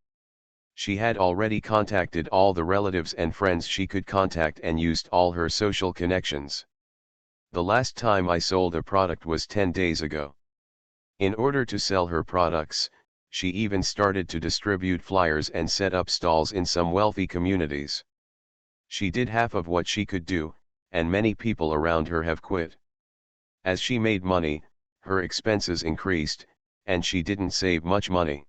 She had already contacted all the relatives and friends she could contact and used all her social connections. The last time I sold a product was 10 days ago. In order to sell her products, she even started to distribute flyers and set up stalls in some wealthy communities. She did half of what she could do, and many people around her have quit. As she made money, her expenses increased, and she didn't save much money.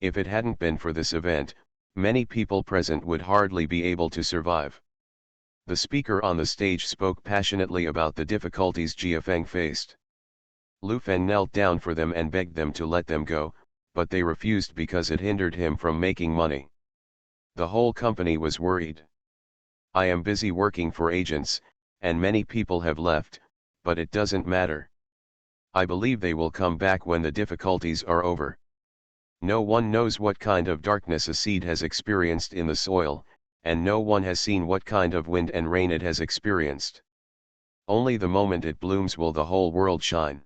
If it hadn't been for this event, many people present would hardly be able to survive. The speaker on the stage spoke passionately about the difficulties Jiafeng faced. Lu Feng knelt down for them and begged them to let them go, but they refused because it hindered him from making money. The whole company was worried. "I am busy working for agents, and many people have left, but it doesn't matter. I believe they will come back when the difficulties are over. No one knows what kind of darkness a seed has experienced in the soil, and no one has seen what kind of wind and rain it has experienced. Only the moment it blooms will the whole world shine.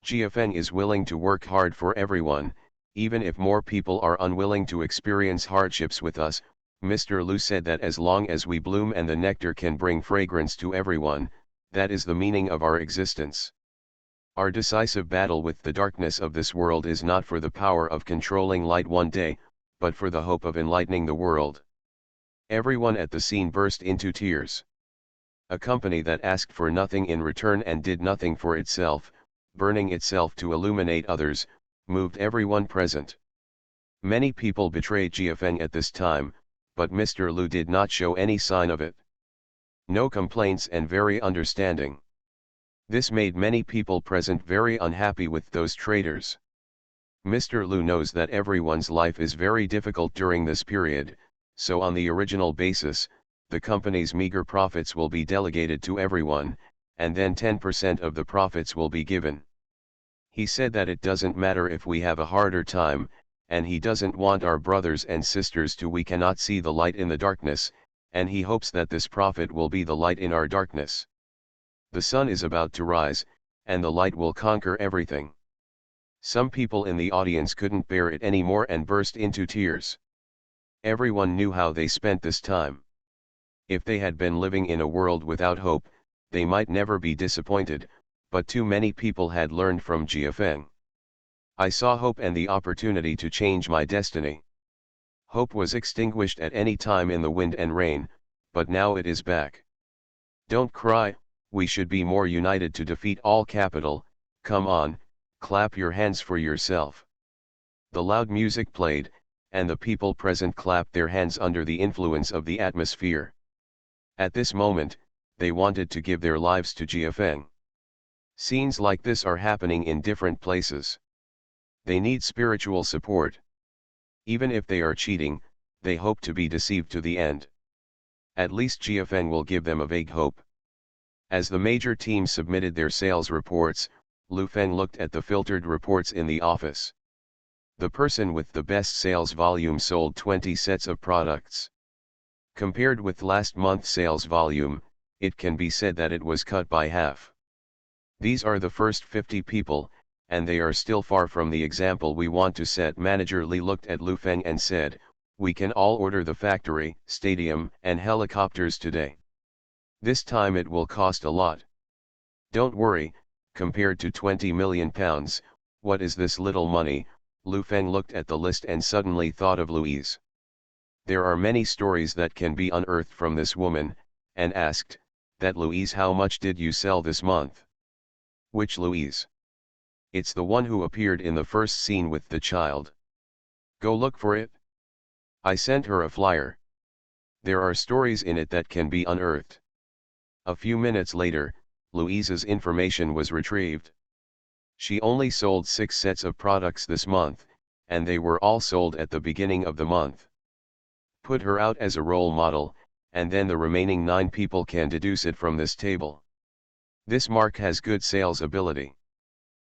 Jiafeng is willing to work hard for everyone, even if more people are unwilling to experience hardships with us." Mr. Lu said that as long as we bloom and the nectar can bring fragrance to everyone, that is the meaning of our existence. Our decisive battle with the darkness of this world is not for the power of controlling light one day, but for the hope of enlightening the world. Everyone at the scene burst into tears. A company that asked for nothing in return and did nothing for itself, burning itself to illuminate others, moved everyone present. Many people betrayed Jiafeng at this time, but Mr. Lu did not show any sign of it. No complaints and very understanding. This made many people present very unhappy with those traitors. Mr. Lu knows that everyone's life is very difficult during this period, so on the original basis, the company's meager profits will be delegated to everyone, and then 10% of the profits will be given. He said that it doesn't matter if we have a harder time, and he doesn't want our brothers and sisters to we cannot see the light in the darkness, and he hopes that this profit will be the light in our darkness. The sun is about to rise, and the light will conquer everything. Some people in the audience couldn't bear it anymore and burst into tears. Everyone knew how they spent this time. If they had been living in a world without hope, they might never be disappointed, but too many people had learned from Jiafeng. I saw hope and the opportunity to change my destiny. Hope was extinguished at any time in the wind and rain, but now it is back. Don't cry, we should be more united to defeat all capital. Come on, clap your hands for yourself. The loud music played, and the people present clapped their hands under the influence of the atmosphere. At this moment, they wanted to give their lives to Jiafeng. Scenes like this are happening in different places. They need spiritual support. Even if they are cheating, they hope to be deceived to the end. At least Jiafeng will give them a vague hope. As the major team submitted their sales reports, Lu Feng looked at the filtered reports in the office. The person with the best sales volume sold 20 sets of products. Compared with last month's sales volume, it can be said that it was cut by half. These are the first 50 people, and they are still far from the example we want to set. Manager Li looked at Lu Feng and said, "We can all order the factory, stadium, and helicopters today. This time it will cost a lot. Don't worry, compared to 20 million pounds, what is this little money?" Lu Feng looked at the list and suddenly thought of Louise. There are many stories that can be unearthed from this woman, and asked, "That Louise, how much did you sell this month?" "Which Louise?" "It's the one who appeared in the first scene with the child. Go look for it. I sent her a flyer. There are stories in it that can be unearthed." A few minutes later, Louise's information was retrieved. She only sold 6 sets of products this month, and they were all sold at the beginning of the month. Put her out as a role model, and then the remaining 9 people can deduce it from this table. This Mark has good sales ability.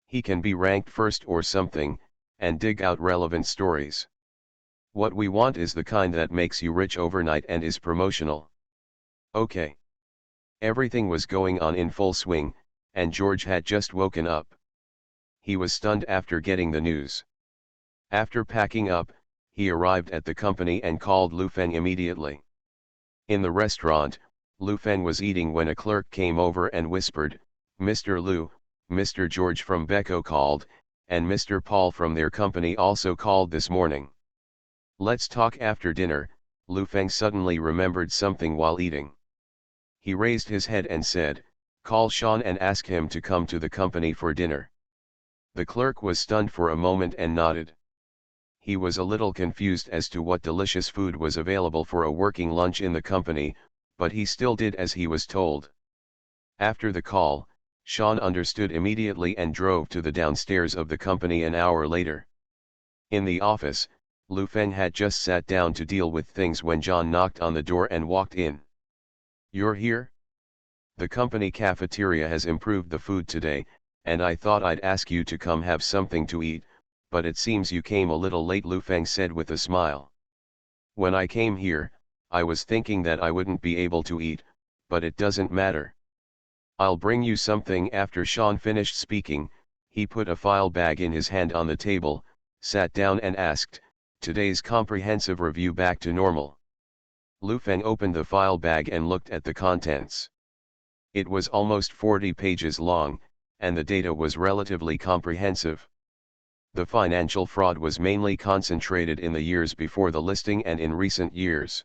He can be ranked first or something, and dig out relevant stories. What we want is the kind that makes you rich overnight and is promotional. Okay. Everything was going on in full swing, and George had just woken up. He was stunned after getting the news. After packing up, he arrived at the company and called Lu Feng immediately. In the restaurant, Lu Feng was eating when a clerk came over and whispered, "Mr. Lu, Mr. George from Beko called, and Mr. Paul from their company also called this morning. Let's talk after dinner." Lu Feng suddenly remembered something while eating. He raised his head and said, "Call Sean and ask him to come to the company for dinner." The clerk was stunned for a moment and nodded. He was a little confused as to what delicious food was available for a working lunch in the company, but he still did as he was told. After the call, Sean understood immediately and drove to the downstairs of the company an hour later. In the office, Lu Feng had just sat down to deal with things when John knocked on the door and walked in. "You're here? The company cafeteria has improved the food today, and I thought I'd ask you to come have something to eat, but it seems you came a little late," Lu Feng said with a smile. "When I came here, I was thinking that I wouldn't be able to eat, but it doesn't matter. I'll bring you something." After Sean finished speaking, he put a file bag in his hand on the table, sat down and asked, "Today's comprehensive review back to normal?" Lu Feng opened the file bag and looked at the contents. It was almost 40 pages long, and the data was relatively comprehensive. The financial fraud was mainly concentrated in the years before the listing and in recent years.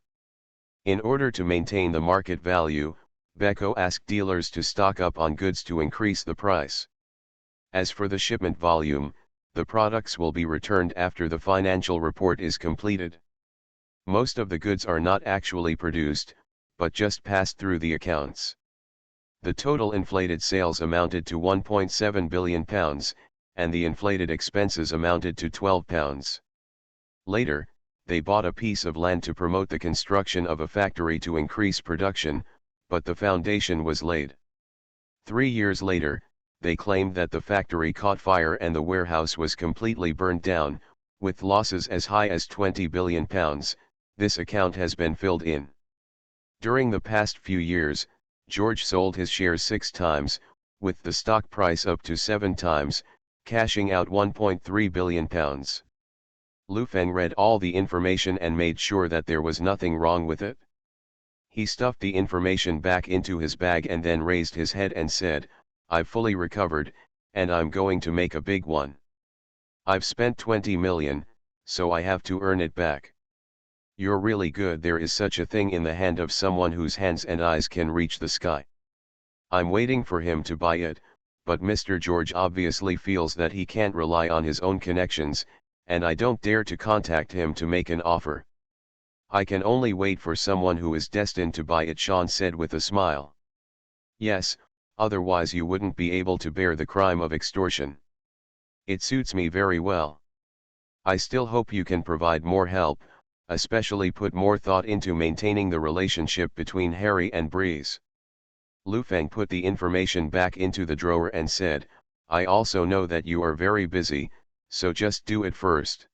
In order to maintain the market value, Beko asked dealers to stock up on goods to increase the price. As for the shipment volume, the products will be returned after the financial report is completed. Most of the goods are not actually produced, but just passed through the accounts. The total inflated sales amounted to £1.7 billion, and the inflated expenses amounted to £12. Later, they bought a piece of land to promote the construction of a factory to increase production, but the foundation was laid. 3 years later, they claimed that the factory caught fire and the warehouse was completely burned down, with losses as high as £20 billion. This account has been filled in. During the past few years, George sold his shares 6 times, with the stock price up to 7 times, cashing out £1.3 billion. Lu Feng read all the information and made sure that there was nothing wrong with it. He stuffed the information back into his bag and then raised his head and said, "I've fully recovered, and I'm going to make a big one. I've spent 20 million, so I have to earn it back." "You're really good. There is such a thing in the hand of someone whose hands and eyes can reach the sky. I'm waiting for him to buy it, but Mr. George obviously feels that he can't rely on his own connections, and I don't dare to contact him to make an offer. I can only wait for someone who is destined to buy it," Sean said with a smile. "Yes, otherwise you wouldn't be able to bear the crime of extortion. It suits me very well. I still hope you can provide more help, especially put more thought into maintaining the relationship between Harry and Breeze." Lu Feng put the information back into the drawer and said, "I also know that you are very busy, so just do it first.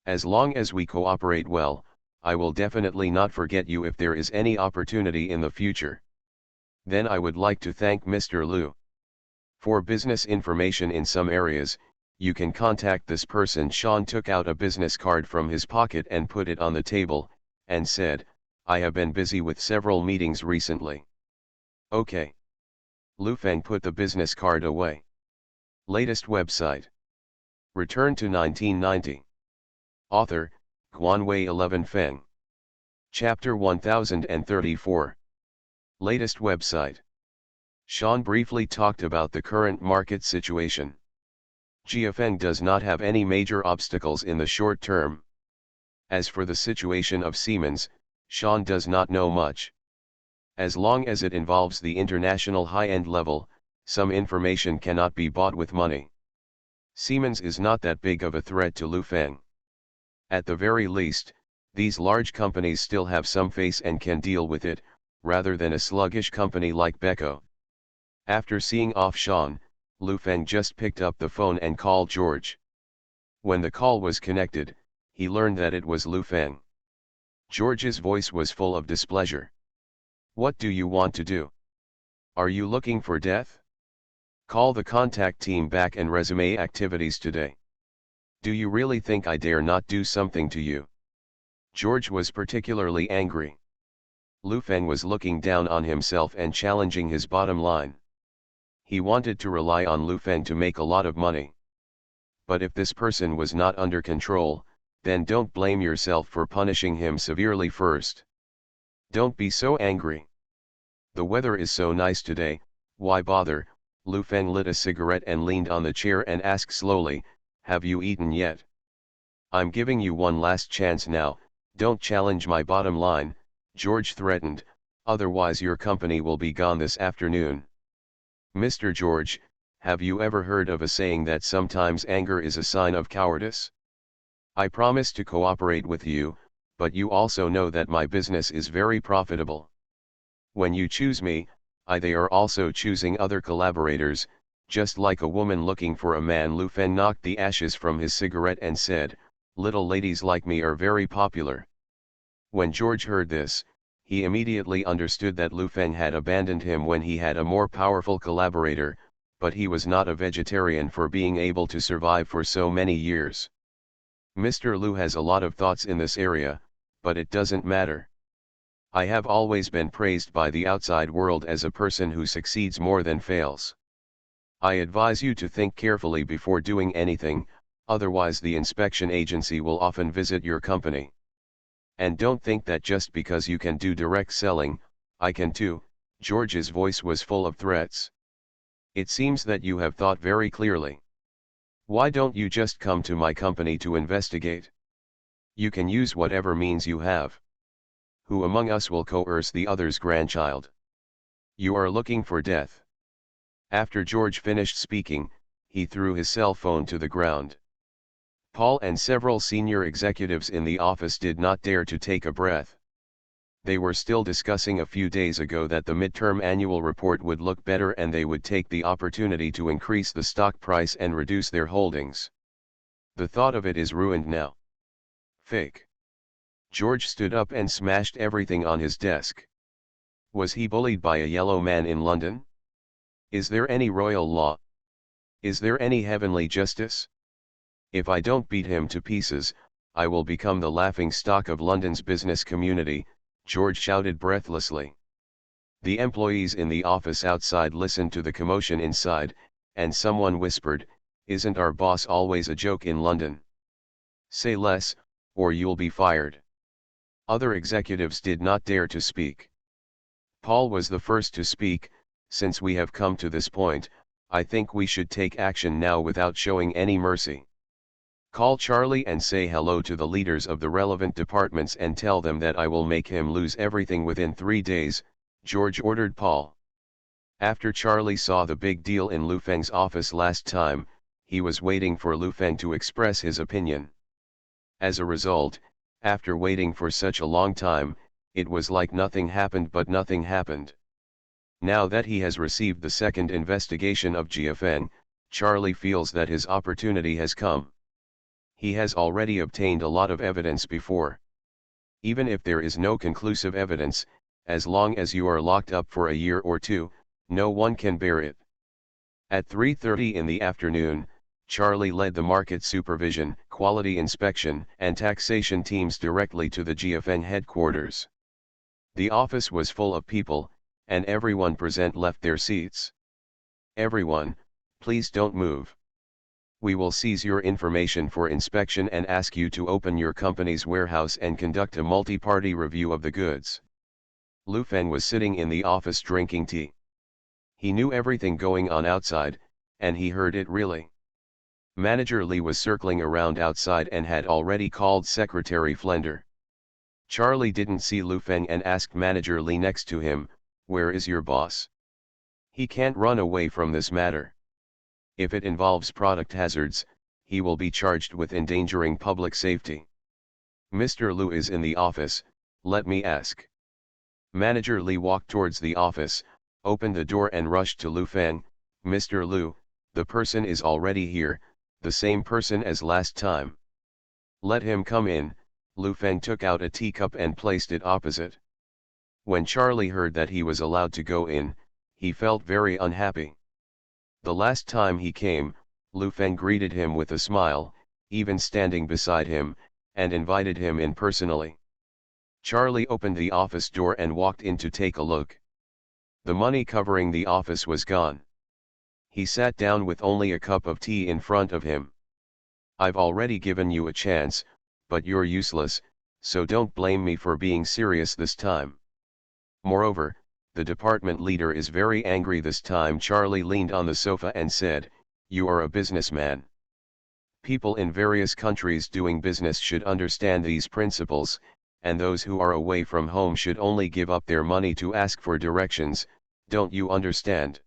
As long as we cooperate well, I will definitely not forget you if there is any opportunity in the future. Then I would like to thank Mr. Lu. For business information in some areas, you can contact this person." Sean took out a business card from his pocket and put it on the table, and said, "I have been busy with several meetings recently." "Okay." Lu Feng put the business card away. Latest website. Return to 1990. Author, Guanwei 11 Feng. Chapter 1034. Latest website. Sean briefly talked about the current market situation. Jiafeng does not have any major obstacles in the short term. As for the situation of Siemens, Sean does not know much. As long as it involves the international high-end level, some information cannot be bought with money. Siemens is not that big of a threat to Lu Feng. At the very least, these large companies still have some face and can deal with it, rather than a sluggish company like Beko. After seeing off Sean, Lu Feng just picked up the phone and called George. When the call was connected, he learned that it was Lu Feng. George's voice was full of displeasure. "What do you want to do? Are you looking for death? Call the contact team back and resume activities today. Do you really think I dare not do something to you?" George was particularly angry. Lu Feng was looking down on himself and challenging his bottom line. He wanted to rely on Lu Feng to make a lot of money. But if this person was not under control, then don't blame yourself for punishing him severely first. Don't be so angry. The weather is so nice today, why bother? Lu Feng lit a cigarette and leaned on the chair and asked slowly, "Have you eaten yet? I'm giving you one last chance now, don't challenge my bottom line," George threatened, "otherwise your company will be gone this afternoon." "Mr. George, have you ever heard of a saying that sometimes anger is a sign of cowardice? I promise to cooperate with you, but you also know that my business is very profitable. When you choose me, they are also choosing other collaborators, just like a woman looking for a man." Lu Feng knocked the ashes from his cigarette and said, "Little ladies like me are very popular." When George heard this, he immediately understood that Lu Feng had abandoned him when he had a more powerful collaborator, but he was not a vegetarian for being able to survive for so many years. "Mr. Lu has a lot of thoughts in this area, but it doesn't matter. I have always been praised by the outside world as a person who succeeds more than fails. I advise you to think carefully before doing anything, otherwise the inspection agency will often visit your company. And don't think that just because you can do direct selling, I can too." George's voice was full of threats. "It seems that you have thought very clearly. Why don't you just come to my company to investigate? You can use whatever means you have. Who among us will coerce the other's grandchild? You are looking for death." After George finished speaking, he threw his cell phone to the ground. Paul and several senior executives in the office did not dare to take a breath. They were still discussing a few days ago that the midterm annual report would look better and they would take the opportunity to increase the stock price and reduce their holdings. The thought of it is ruined now. Fake. George stood up and smashed everything on his desk. Was he bullied by a yellow man in London? Is there any royal law? Is there any heavenly justice? If I don't beat him to pieces, I will become the laughing stock of London's business community, George shouted breathlessly. The employees in the office outside listened to the commotion inside, and someone whispered, "Isn't our boss always a joke in London? Say less, or you'll be fired." Other executives did not dare to speak. Paul was the first to speak. "Since we have come to this point, I think we should take action now without showing any mercy. Call Charlie and say hello to the leaders of the relevant departments and tell them that I will make him lose everything within 3 days, George ordered Paul. After Charlie saw the big deal in Lu Feng's office last time, he was waiting for Lu Feng to express his opinion. As a result, after waiting for such a long time, it was like nothing happened, but nothing happened. Now that he has received the second investigation of GFN, Charlie feels that his opportunity has come. He has already obtained a lot of evidence before. Even if there is no conclusive evidence, as long as you are locked up for a year or two, no one can bear it. At 3:30 in the afternoon, Charlie led the market supervision, quality inspection, and taxation teams directly to the GFN headquarters. The office was full of people, and everyone present left their seats. "Everyone, please don't move. We will seize your information for inspection and ask you to open your company's warehouse and conduct a multi-party review of the goods." Lu Feng was sitting in the office drinking tea. He knew everything going on outside, and he heard it really. Manager Li was circling around outside and had already called Secretary Flender. Charlie didn't see Lu Feng and asked Manager Li next to him, "Where is your boss? He can't run away from this matter. If it involves product hazards, he will be charged with endangering public safety." "Mr. Lu is in the office, let me ask." Manager Li walked towards the office, opened the door and rushed to Lu Feng. "Mr. Lu, the person is already here, the same person as last time." "Let him come in." Lu Feng took out a teacup and placed it opposite. When Charlie heard that he was allowed to go in, he felt very unhappy. The last time he came, Lu Feng greeted him with a smile, even standing beside him, and invited him in personally. Charlie opened the office door and walked in to take a look. The money covering the office was gone. He sat down with only a cup of tea in front of him. "I've already given you a chance, but you're useless, so don't blame me for being serious this time. Moreover, the department leader is very angry this time." Charlie leaned on the sofa and said, "You are a businessman. People in various countries doing business should understand these principles, and those who are away from home should only give up their money to ask for directions, don't you understand?"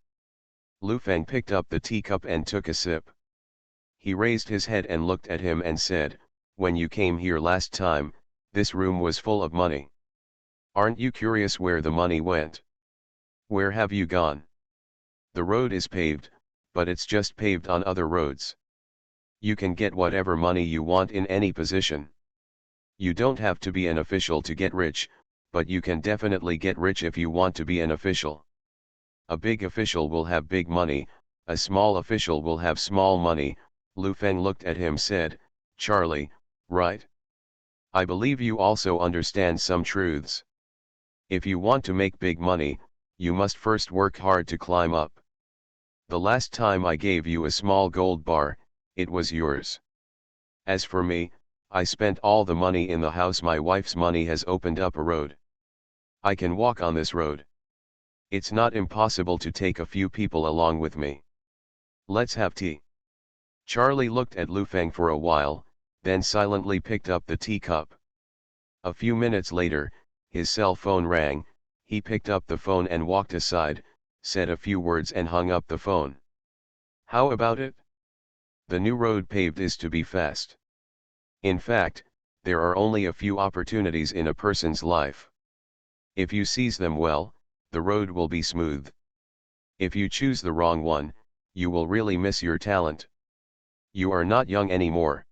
Lu Feng picked up the teacup and took a sip. He raised his head and looked at him and said, "When you came here last time, this room was full of money. Aren't you curious where the money went? Where have you gone? The road is paved, but it's just paved on other roads. You can get whatever money you want in any position. You don't have to be an official to get rich, but you can definitely get rich if you want to be an official. A big official will have big money, a small official will have small money." Lu Feng looked at him said, "Charlie, right? I believe you also understand some truths. If you want to make big money, you must first work hard to climb up. The last time I gave you a small gold bar, it was yours. As for me, I spent all the money in the house. My wife's money has opened up a road. I can walk on this road. It's not impossible to take a few people along with me. Let's have tea." Charlie looked at Lu Feng for a while, then silently picked up the teacup. A few minutes later, his cell phone rang. He picked up the phone and walked aside, said a few words and hung up the phone. "How about it? The new road paved is to be fast. In fact, there are only a few opportunities in a person's life. If you seize them well, the road will be smooth. If you choose the wrong one, you will really miss your talent. You are not young anymore.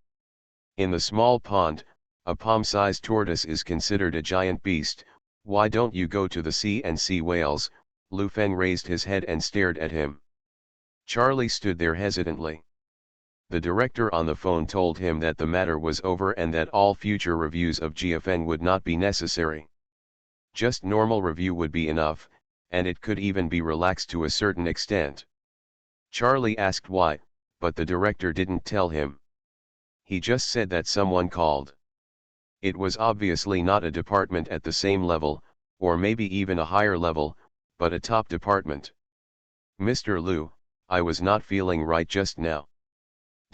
In the small pond, a palm-sized tortoise is considered a giant beast. Why don't you go to the sea and see whales? Lu Feng raised his head and stared at him. Charlie stood there hesitantly. The director on the phone told him that the matter was over and that all future reviews of GFN would not be necessary. Just normal review would be enough, and it could even be relaxed to a certain extent. Charlie asked why, but the director didn't tell him. He just said that someone called. It was obviously not a department at the same level, or maybe even a higher level, but a top department. Mr. Liu, I was not feeling right just now.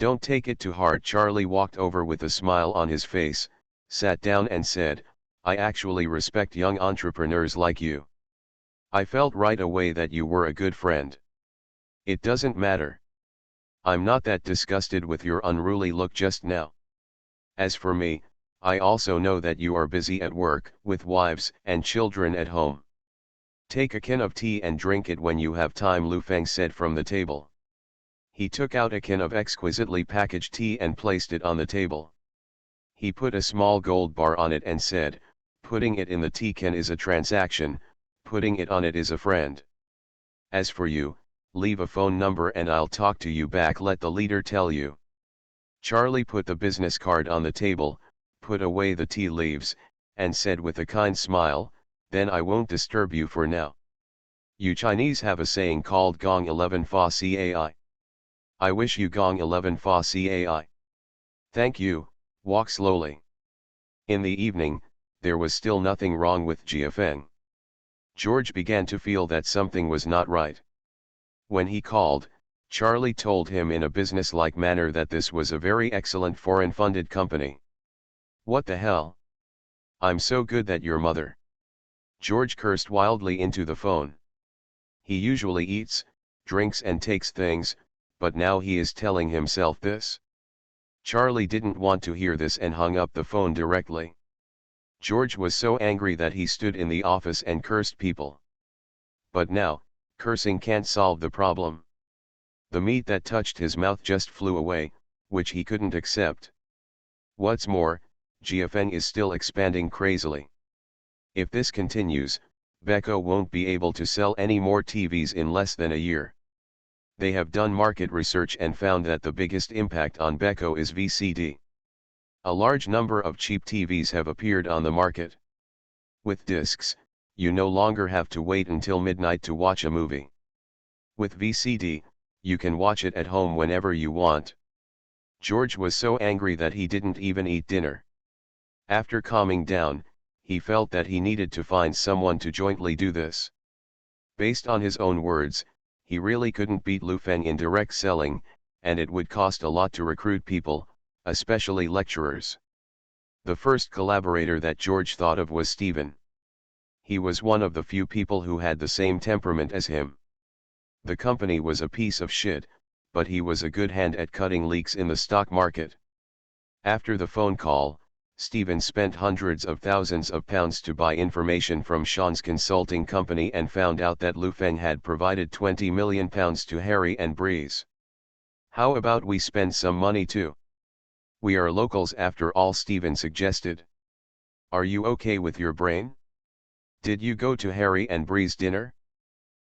Don't take it to heart. Charlie walked over with a smile on his face, sat down and said, I actually respect young entrepreneurs like you. I felt right away that you were a good friend. It doesn't matter. I'm not that disgusted with your unruly look just now. As for me, I also know that you are busy at work, with wives and children at home. Take a can of tea and drink it when you have time, Lu Feng said from the table. He took out a can of exquisitely packaged tea and placed it on the table. He put a small gold bar on it and said, putting it in the tea can is a transaction, putting it on it is a friend. As for you, leave a phone number and I'll talk to you back. Let the leader tell you. Charlie put the business card on the table, put away the tea leaves, and said with a kind smile, then I won't disturb you for now. You Chinese have a saying called Gong 11 Fa Cai. I wish you Gong 11 Fa Cai. Thank you, walk slowly. In the evening, there was still nothing wrong with GFN. George began to feel that something was not right. When he called, Charlie told him in a business-like manner that this was a very excellent foreign-funded company. What the hell? I'm so good that your mother. George cursed wildly into the phone. He usually eats, drinks and takes things, but now he is telling himself this. Charlie didn't want to hear this and hung up the phone directly. George was so angry that he stood in the office and cursed people. But now, cursing can't solve the problem. The meat that touched his mouth just flew away, which he couldn't accept. What's more, GFN is still expanding crazily. If this continues, Beko won't be able to sell any more TVs in less than a year. They have done market research and found that the biggest impact on Beko is VCD. A large number of cheap TVs have appeared on the market. With discs, you no longer have to wait until midnight to watch a movie. With VCD, you can watch it at home whenever you want. George was so angry that he didn't even eat dinner. After calming down, he felt that he needed to find someone to jointly do this. Based on his own words, he really couldn't beat Lu Feng in direct selling, and it would cost a lot to recruit people, especially lecturers. The first collaborator that George thought of was Stephen. He was one of the few people who had the same temperament as him. The company was a piece of shit, but he was a good hand at cutting leaks in the stock market. After the phone call, Stephen spent hundreds of thousands of pounds to buy information from Sean's consulting company and found out that Lu Feng had provided £20 million to Harry and Breeze. How about we spend some money too? We are locals after all, Stephen suggested. Are you okay with your brain? Did you go to Harry and Breeze dinner?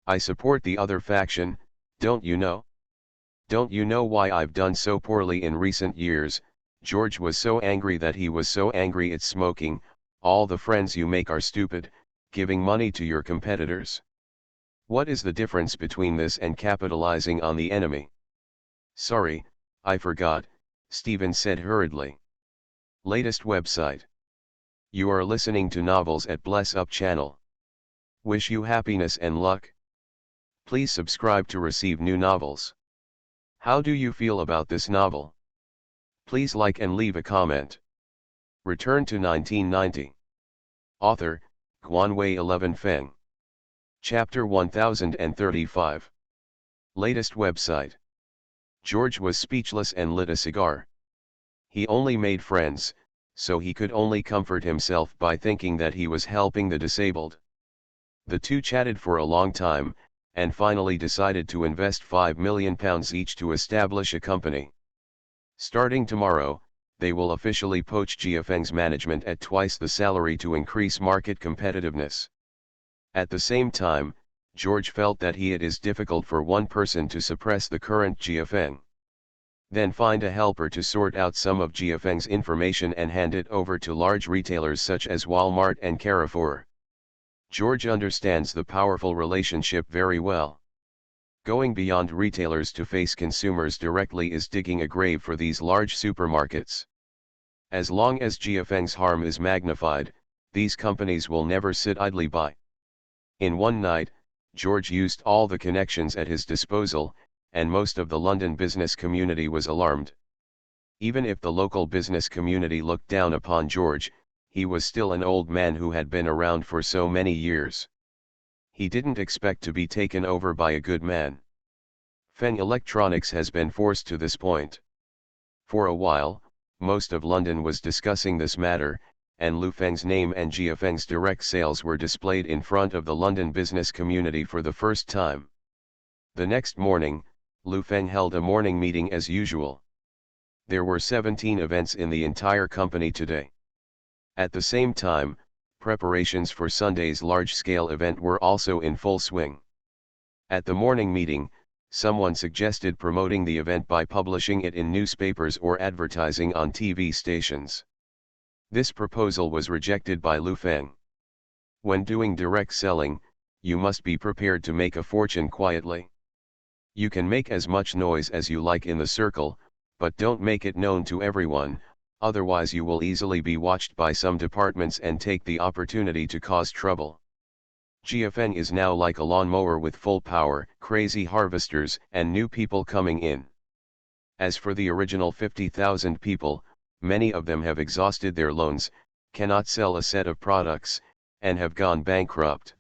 I support the other faction, don't you know? Don't you know why I've done so poorly in recent years? George was so angry that he was so angry it's smoking. All the friends you make are stupid, giving money to your competitors. What is the difference between this and capitalizing on the enemy? Sorry, I forgot, Stephen said hurriedly. Latest website. You are listening to novels at Bless Up channel. Wish you happiness and luck. Please subscribe to receive new novels. How do you feel about this novel? Please like and leave a comment. Return to 1990. Author, Guanwei 11 Feng. Chapter 1035. Latest website. George was speechless and lit a cigar. He only made friends, so he could only comfort himself by thinking that he was helping the disabled. The two chatted for a long time, and finally decided to invest £5 million each to establish a company. Starting tomorrow, they will officially poach GFN's management at twice the salary to increase market competitiveness. At the same time, George felt that it is difficult for one person to suppress the current GFN. Then find a helper to sort out some of GFN's information and hand it over to large retailers such as Walmart and Carrefour. George understands the powerful relationship very well. Going beyond retailers to face consumers directly is digging a grave for these large supermarkets. As long as GFN's harm is magnified, these companies will never sit idly by. In one night, George used all the connections at his disposal, and most of the London business community was alarmed. Even if the local business community looked down upon George, he was still an old man who had been around for so many years. He didn't expect to be taken over by a good man. Feng Electronics has been forced to this point. For a while, most of London was discussing this matter, and Lu Feng's name and GFN's direct sales were displayed in front of the London business community for the first time. The next morning, Lu Feng held a morning meeting as usual. There were 17 events in the entire company today. At the same time, preparations for Sunday's large-scale event were also in full swing. At the morning meeting, someone suggested promoting the event by publishing it in newspapers or advertising on TV stations. This proposal was rejected by Lu Feng. When doing direct selling, you must be prepared to make a fortune quietly. You can make as much noise as you like in the circle, but don't make it known to everyone, otherwise you will easily be watched by some departments and take the opportunity to cause trouble. GFN is now like a lawnmower with full power, crazy harvesters, and new people coming in. As for the original 50,000 people, many of them have exhausted their loans, cannot sell a set of products, and have gone bankrupt.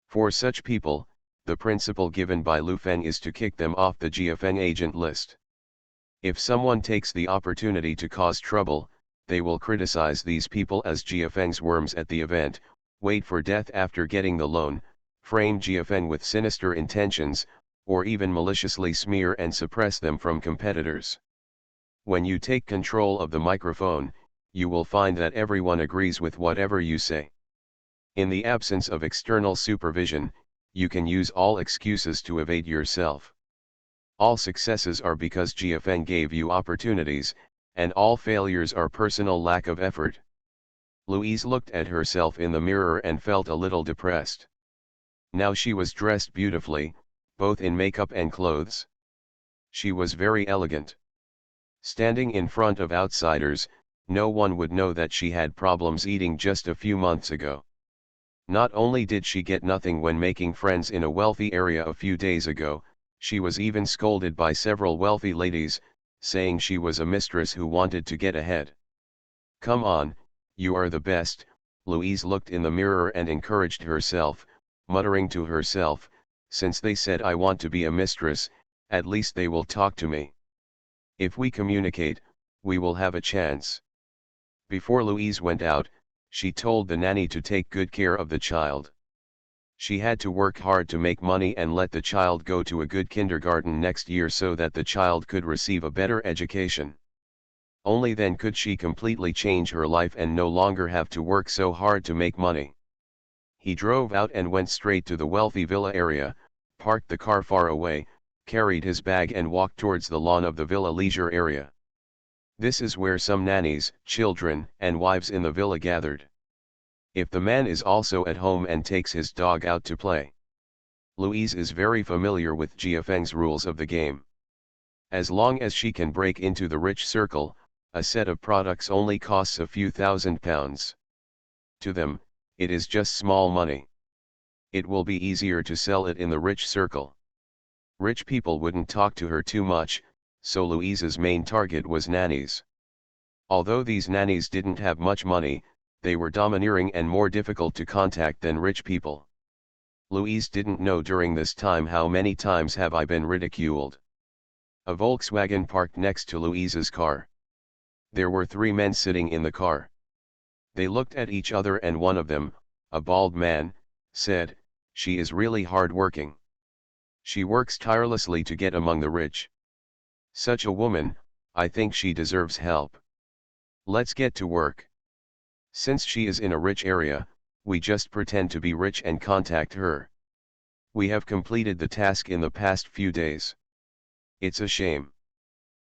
For such people, the principle given by Lu Feng is to kick them off the GFN agent list. If someone takes the opportunity to cause trouble, they will criticize these people as GFN's worms at the event, wait for death after getting the loan, frame GFN with sinister intentions, or even maliciously smear and suppress them from competitors. When you take control of the microphone, you will find that everyone agrees with whatever you say. In the absence of external supervision, you can use all excuses to evade yourself. All successes are because GFN gave you opportunities, and all failures are personal lack of effort. Louise looked at herself in the mirror and felt a little depressed. Now she was dressed beautifully, both in makeup and clothes. She was very elegant. Standing in front of outsiders, no one would know that she had problems eating just a few months ago. Not only did she get nothing when making friends in a wealthy area a few days ago, she was even scolded by several wealthy ladies, saying she was a mistress who wanted to get ahead. Come on, you are the best. Louise looked in the mirror and encouraged herself, muttering to herself, since they said I want to be a mistress, at least they will talk to me. If we communicate, we will have a chance. Before Louise went out, she told the nanny to take good care of the child. She had to work hard to make money and let the child go to a good kindergarten next year so that the child could receive a better education. Only then could she completely change her life and no longer have to work so hard to make money. He drove out and went straight to the wealthy villa area, parked the car far away, carried his bag and walked towards the lawn of the villa leisure area. This is where some nannies, children, and wives in the villa gathered. If the man is also at home and takes his dog out to play. Louise is very familiar with GFN's rules of the game. As long as she can break into the rich circle, a set of products only costs a few £1,000s. To them, it is just small money. It will be easier to sell it in the rich circle. Rich people wouldn't talk to her too much, so Louise's main target was nannies. Although these nannies didn't have much money, they were domineering and more difficult to contact than rich people. Louise didn't know during this time how many times have I been ridiculed. A Volkswagen parked next to Louise's car. There were 3 men sitting in the car. They looked at each other and one of them, a bald man, said, "She is really hard-working. She works tirelessly to get among the rich. Such a woman, I think she deserves help. Let's get to work. Since she is in a rich area, we just pretend to be rich and contact her. We have completed the task in the past few days. It's a shame."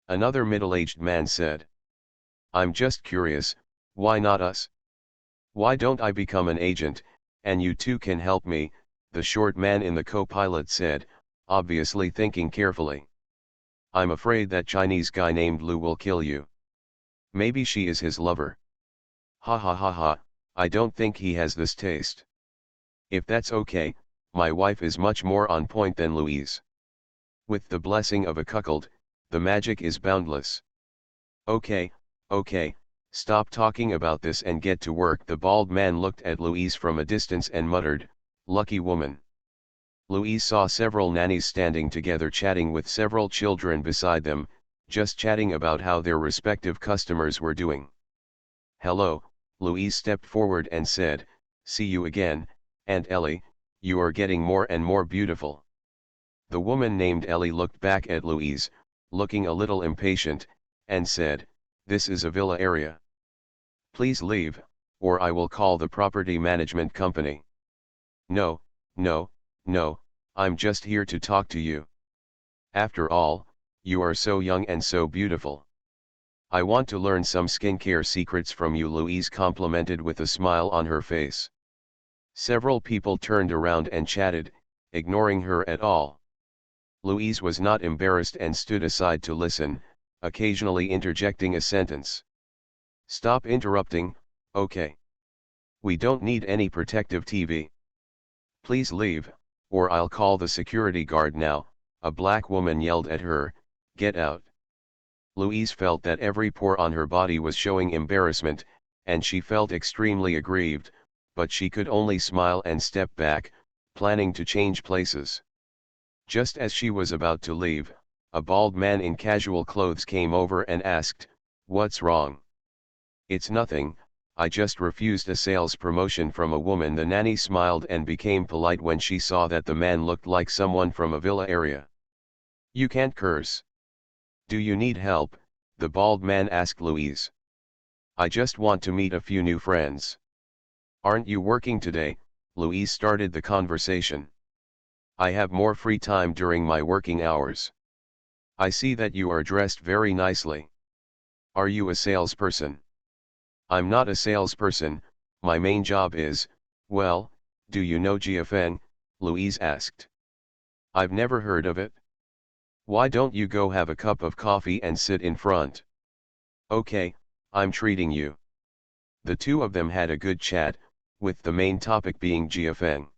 Another middle-aged man said, "I'm just curious, why not us? Why don't I become an agent, and you two can help me?" The short man in the co-pilot said, obviously thinking carefully. "I'm afraid that Chinese guy named Lu will kill you. Maybe she is his lover. Ha ha ha ha, I don't think he has this taste. If that's okay, my wife is much more on point than Louise. With the blessing of a cuckold, the magic is boundless. Okay, stop talking about this and get to work." The bald man looked at Louise from a distance and muttered, "Lucky woman." Louise saw several nannies standing together chatting with several children beside them, just chatting about how their respective customers were doing. "Hello," Louise stepped forward and said, "See you again, Aunt Ellie, you are getting more and more beautiful." The woman named Ellie looked back at Louise, looking a little impatient, and said, "This is a villa area. Please leave, or I will call the property management company." No, I'm just here to talk to you. After all, you are so young and so beautiful. I want to learn some skincare secrets from you," Louise complimented with a smile on her face. Several people turned around and chatted, ignoring her at all. Louise was not embarrassed and stood aside to listen, occasionally interjecting a sentence. "Stop interrupting, okay? We don't need any protective TV. Please leave, or I'll call the security guard now," a black woman yelled at her. "Get out." Louise felt that every pore on her body was showing embarrassment, and she felt extremely aggrieved, but she could only smile and step back, planning to change places. Just as she was about to leave, a bald man in casual clothes came over and asked, "What's wrong?" "It's nothing, I just refused a sales promotion from a woman." The nanny smiled and became polite when she saw that the man looked like someone from a villa area. "You can't curse. Do you need help?" the bald man asked Louise. "I just want to meet a few new friends." "Aren't you working today?" Louise started the conversation. "I have more free time during my working hours. I see that you are dressed very nicely. Are you a salesperson?" "I'm not a salesperson, my main job is, well, do you know GFN?" Louise asked. "I've never heard of it." "Why don't you go have a cup of coffee and sit in front?" "Okay, I'm treating you." The two of them had a good chat, with the main topic being GFN.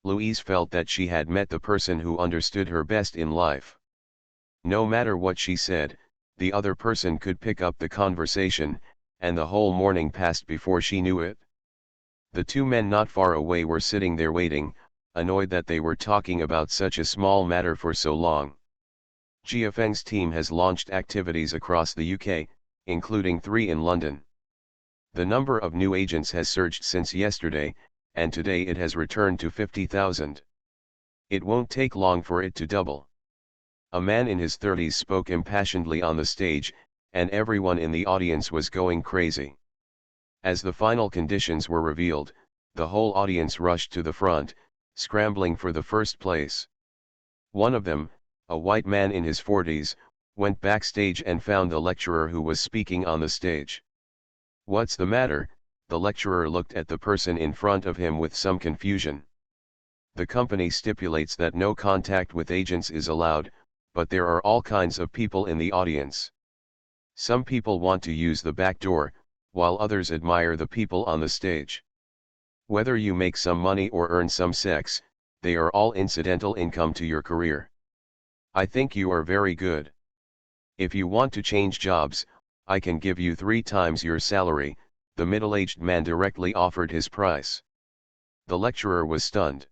Louise felt that she had met the person who understood her best in life. No matter what she said, the other person could pick up the conversation, and the whole morning passed before she knew it. The 2 men not far away were sitting there waiting, annoyed that they were talking about such a small matter for so long. GFN's team has launched activities across the UK, including 3 in London. The number of new agents has surged since yesterday, and today it has returned to 50,000. It won't take long for it to double. A man in his 30s spoke impassionedly on the stage, and everyone in the audience was going crazy. As the final conditions were revealed, the whole audience rushed to the front, scrambling for the first place. One of them, a white man in his 40s, went backstage and found the lecturer who was speaking on the stage. "What's the matter?" The lecturer looked at the person in front of him with some confusion. "The company stipulates that no contact with agents is allowed, but there are all kinds of people in the audience. Some people want to use the back door, while others admire the people on the stage. Whether you make some money or earn some sex, they are all incidental income to your career. I think you are very good. If you want to change jobs, I can give you 3 times your salary." The middle-aged man directly offered his price. The lecturer was stunned.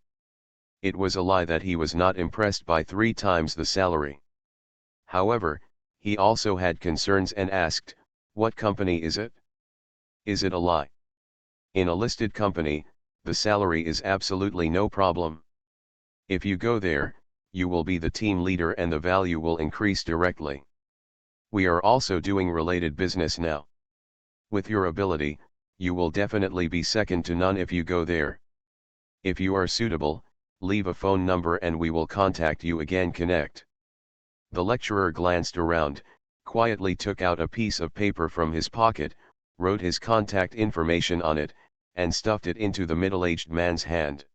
It was a lie that he was not impressed by 3 times the salary. However, he also had concerns and asked, What company is it? Is it a lie? In a listed company, the salary is absolutely no problem. If you go there, you will be the team leader and the value will increase directly. We are also doing related business now. With your ability, you will definitely be second to none if you go there. If you are suitable, leave a phone number and we will contact you again. Connect. The lecturer glanced around, quietly took out a piece of paper from his pocket, wrote his contact information on it, and stuffed it into the middle-aged man's hand.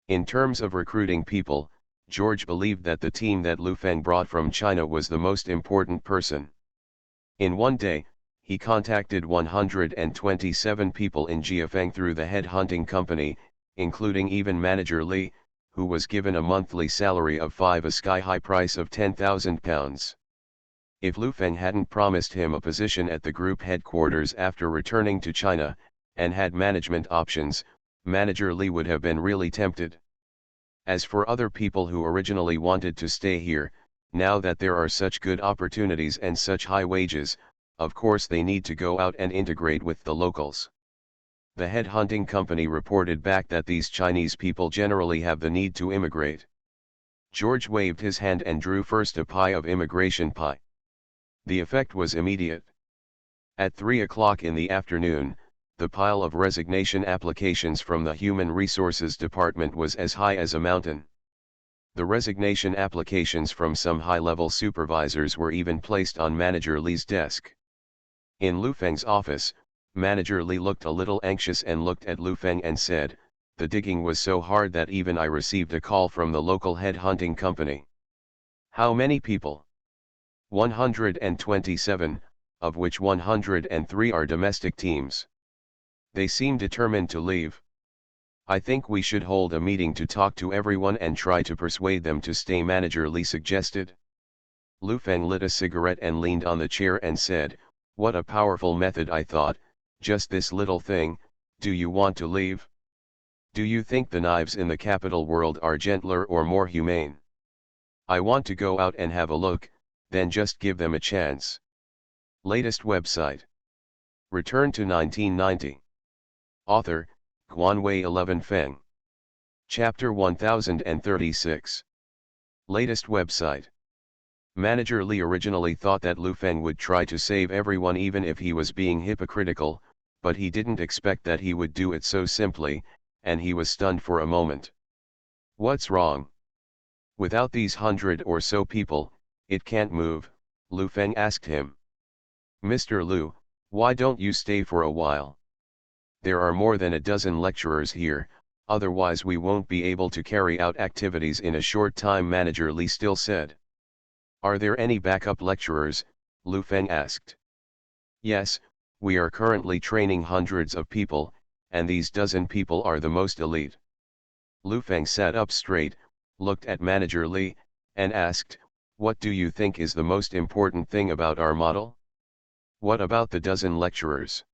In terms of recruiting people, George believed that the team that Lu Feng brought from China was the most important person. In one day, he contacted 127 people in Jiafeng through the headhunting company, including even manager Li, who was given a monthly salary of 5, a sky-high price of 10,000 pounds. If Lu Feng hadn't promised him a position at the group headquarters after returning to China, and had management options, manager Li would have been really tempted. As for other people who originally wanted to stay here, now that there are such good opportunities and such high wages, of course they need to go out and integrate with the locals. The headhunting company reported back that these Chinese people generally have the need to immigrate. George waved his hand and drew first a pie of immigration pie. The effect was immediate. At 3 o'clock in the afternoon, the pile of resignation applications from the Human Resources Department was as high as a mountain. The resignation applications from some high-level supervisors were even placed on Manager Li's desk. In Lu Feng's office, Manager Li looked a little anxious and looked at Lu Feng and said, "The digging was so hard that even I received a call from the local headhunting company." "How many people?" 127, of which 103 are domestic teams. "They seem determined to leave. I think we should hold a meeting to talk to everyone and try to persuade them to stay," Manager Li suggested. Lu Feng lit a cigarette and leaned on the chair and said, "What a powerful method," I thought, "just this little thing. Do you want to leave? Do you think the knives in the capital world are gentler or more humane? I want to go out and have a look, then just give them a chance." Latest website. Return to 1990. Author, Guanwei 11 Feng. Chapter 1036. Latest website. Manager Li originally thought that Lu Feng would try to save everyone even if he was being hypocritical, but he didn't expect that he would do it so simply, and he was stunned for a moment. "What's wrong? Without these 100 or so people, it can't move," Lu Feng asked him. "Mr. Lu, why don't you stay for a while? There are more than a dozen lecturers here, otherwise we won't be able to carry out activities in a short time," Manager Li still said. "Are there any backup lecturers?" Lu Feng asked. "Yes, we are currently training hundreds of people, and these dozen people are the most elite." Lu Feng sat up straight, looked at Manager Li, and asked, "What do you think is the most important thing about our model? What about the dozen lecturers?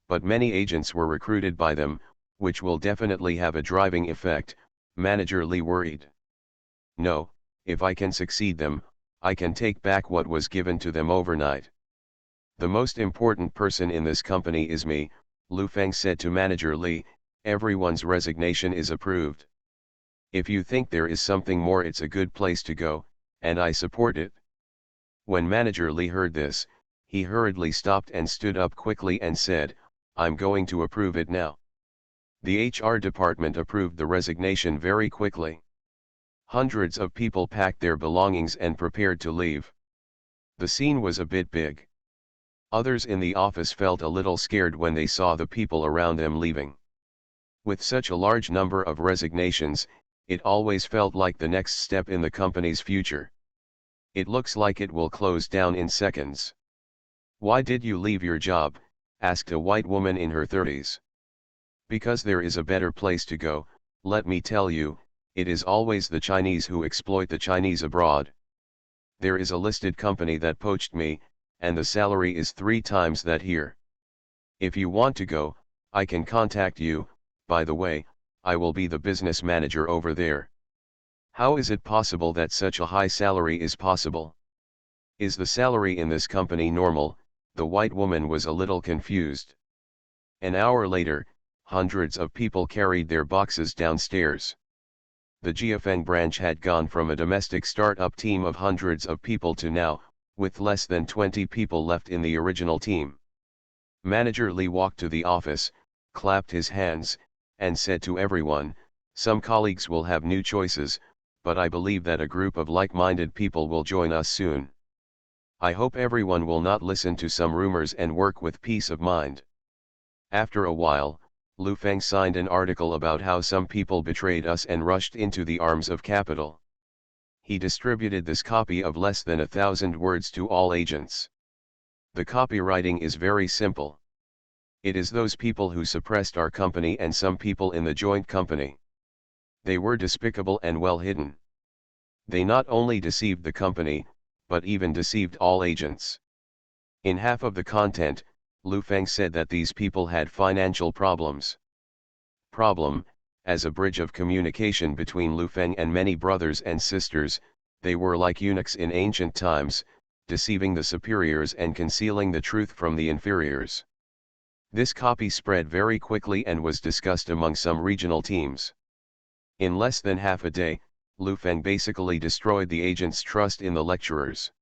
But many agents were recruited by them, which will definitely have a driving effect," Manager Li worried. "No, if I can succeed them, I can take back what was given to them overnight. The most important person in this company is me," Lu Feng said to Manager Li. "Everyone's resignation is approved. If you think there is something more, it's a good place to go, and I support it." When Manager Li heard this, he hurriedly stopped and stood up quickly and said, "I'm going to approve it now." The HR department approved the resignation very quickly. Hundreds of people packed their belongings and prepared to leave. The scene was a bit big. Others in the office felt a little scared when they saw the people around them leaving. With such a large number of resignations, it always felt like the next step in the company's future. "It looks like it will close down in seconds." "Why did you leave your job?" asked a white woman in her 30s. "Because there is a better place to go, let me tell you. It is always the Chinese who exploit the Chinese abroad. There is a listed company that poached me, and the salary is 3 times that here. If you want to go, I can contact you. By the way, I will be the business manager over there." "How is it possible that such a high salary is possible? Is the salary in this company normal?" The white woman was a little confused. An hour later, hundreds of people carried their boxes downstairs. The Jiafeng branch had gone from a domestic startup team of hundreds of people to now, with less than 20 people left in the original team. Manager Li walked to the office, clapped his hands, and said to everyone, "Some colleagues will have new choices, but I believe that a group of like-minded people will join us soon. I hope everyone will not listen to some rumors and work with peace of mind." After a while, Lu Feng signed an article about how some people betrayed us and rushed into the arms of capital. He distributed this copy of less than 1,000 words to all agents. The copywriting is very simple. It is those people who suppressed our company and some people in the joint company. They were despicable and well hidden. They not only deceived the company, but even deceived all agents. In half of the content, Lu Feng said that these people had financial problems. Problem, as a bridge of communication between Lu Feng and many brothers and sisters, they were like eunuchs in ancient times, deceiving the superiors and concealing the truth from the inferiors. This copy spread very quickly and was discussed among some regional teams. In less than half a day, Lu Feng basically destroyed the agents' trust in the lecturers.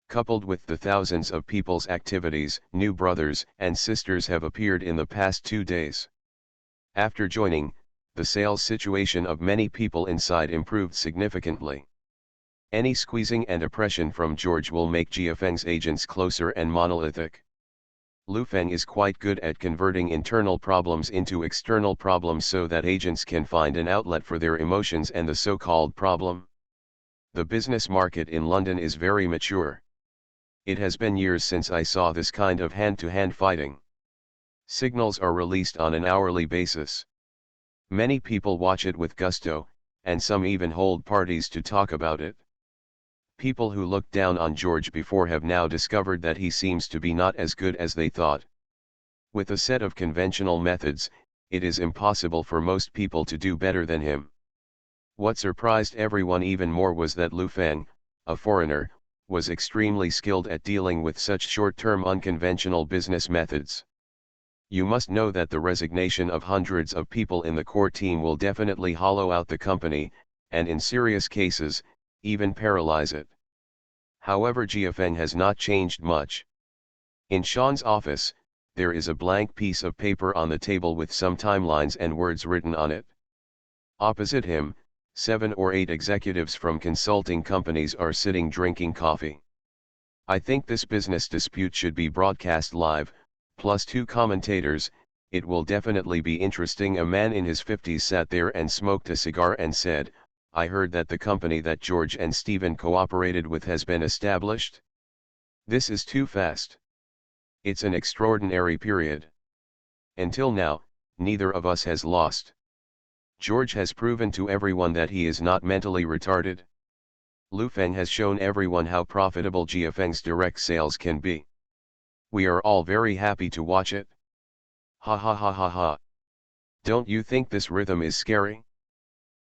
Coupled with the thousands of people's activities, new brothers and sisters have appeared in the past 2 days. After joining, the sales situation of many people inside improved significantly. Any squeezing and oppression from George will make Jiafeng's agents closer and monolithic. Lu Feng is quite good at converting internal problems into external problems so that agents can find an outlet for their emotions and the so-called problem. The business market in London is very mature. It has been years since I saw this kind of hand-to-hand fighting. Signals are released on an hourly basis. Many people watch it with gusto, and some even hold parties to talk about it. People who looked down on George before have now discovered that he seems to be not as good as they thought. With a set of conventional methods, it is impossible for most people to do better than him. What surprised everyone even more was that Lu Feng, a foreigner, was extremely skilled at dealing with such short-term unconventional business methods. You must know that the resignation of hundreds of people in the core team will definitely hollow out the company, and in serious cases, even paralyze it. However, Jiafeng has not changed much. In Sean's office, there is a blank piece of paper on the table with some timelines and words written on it. Opposite him, 7 or 8 executives from consulting companies are sitting drinking coffee. I think this business dispute should be broadcast live, plus 2 commentators. It will definitely be interesting. A man in his 50s sat there and smoked a cigar and said, "I heard that the company that George and Stephen cooperated with has been established. This is too fast. It's an extraordinary period. Until now, neither of us has lost. George has proven to everyone that he is not mentally retarded. Lu Feng has shown everyone how profitable Jiafeng's direct sales can be. We are all very happy to watch it. Ha ha ha ha ha. Don't you think this rhythm is scary?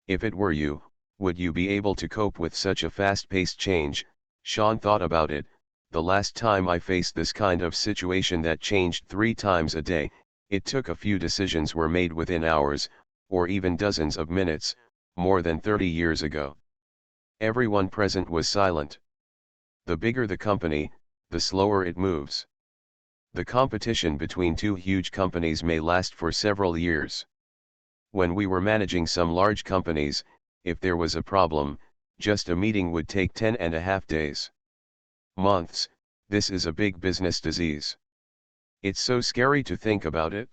If it were you, would you be able to cope with such a fast-paced change?" Sean thought about it. "The last time I faced this kind of situation that changed 3 times a day, it took a few decisions were made within hours, or even dozens of minutes, more than 30 years ago." Everyone present was silent. The bigger the company, the slower it moves. The competition between 2 huge companies may last for several years. When we were managing some large companies, if there was a problem, just a meeting would take 10.5 days. Months. This is a big business disease. It's so scary to think about it.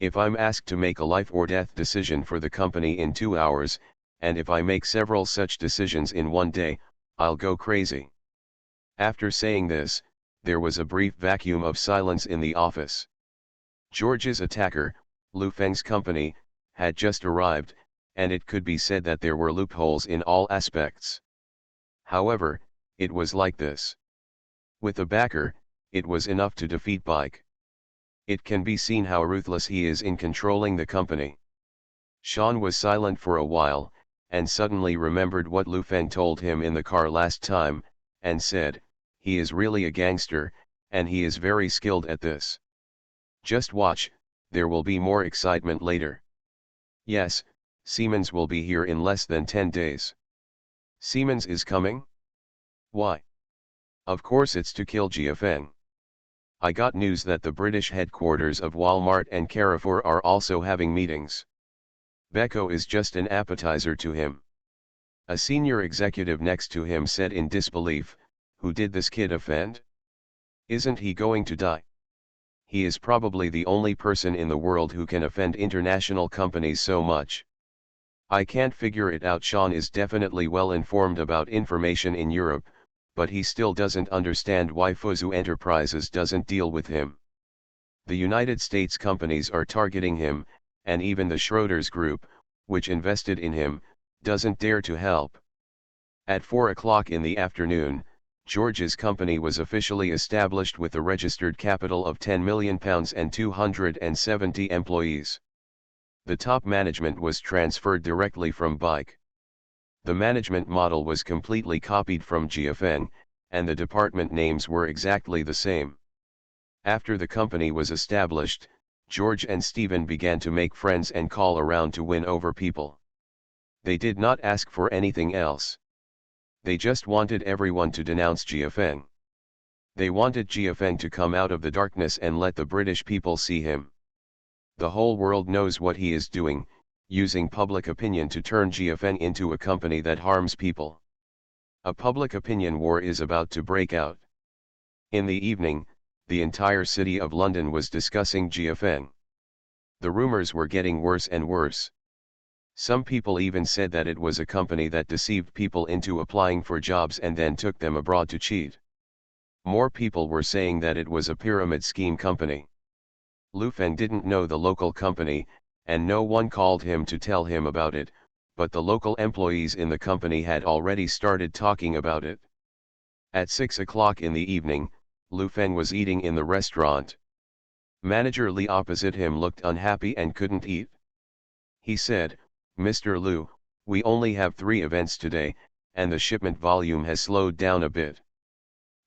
If I'm asked to make a life or death decision for the company in 2 hours, and if I make several such decisions in 1 day, I'll go crazy. After saying this, there was a brief vacuum of silence in the office. George's attacker, Lu Feng's company, had just arrived, and it could be said that there were loopholes in all aspects. However, it was like this. With a backer, it was enough to defeat Bike. It can be seen how ruthless he is in controlling the company. Sean was silent for a while, and suddenly remembered what Lu Feng told him in the car last time, and said, "He is really a gangster, and he is very skilled at this. Just watch, there will be more excitement later. Yes, Siemens will be here in less than 10 days. Siemens is coming? Why? Of course it's to kill GFN. I got news that the British headquarters of Walmart and Carrefour are also having meetings. Beko is just an appetizer to him. A senior executive next to him said in disbelief, "Who did this kid offend? Isn't he going to die? He is probably the only person in the world who can offend international companies so much. I can't figure it out." Sean is definitely well informed about information in Europe, but he still doesn't understand why Fuzu Enterprises doesn't deal with him. The United States companies are targeting him, and even the Schroders Group, which invested in him, doesn't dare to help. At 4 o'clock in the afternoon, George's company was officially established with a registered capital of £10 million and 270 employees. The top management was transferred directly from Bike. The management model was completely copied from GFN, and the department names were exactly the same. After the company was established, George and Stephen began to make friends and call around to win over people. They did not ask for anything else. They just wanted everyone to denounce GFN. They wanted GFN to come out of the darkness and let the British people see him. The whole world knows what he is doing, using public opinion to turn GFN into a company that harms people. A public opinion war is about to break out. In the evening, the entire city of London was discussing GFN. The rumors were getting worse and worse. Some people even said that it was a company that deceived people into applying for jobs and then took them abroad to cheat. More people were saying that it was a pyramid scheme company. Lu Feng didn't know the local company, and no one called him to tell him about it, but the local employees in the company had already started talking about it. At 6 o'clock in the evening, Lu Feng was eating in the restaurant. Manager Li opposite him looked unhappy and couldn't eat. He said, "Mr. Lu, we only have 3 events today, and the shipment volume has slowed down a bit.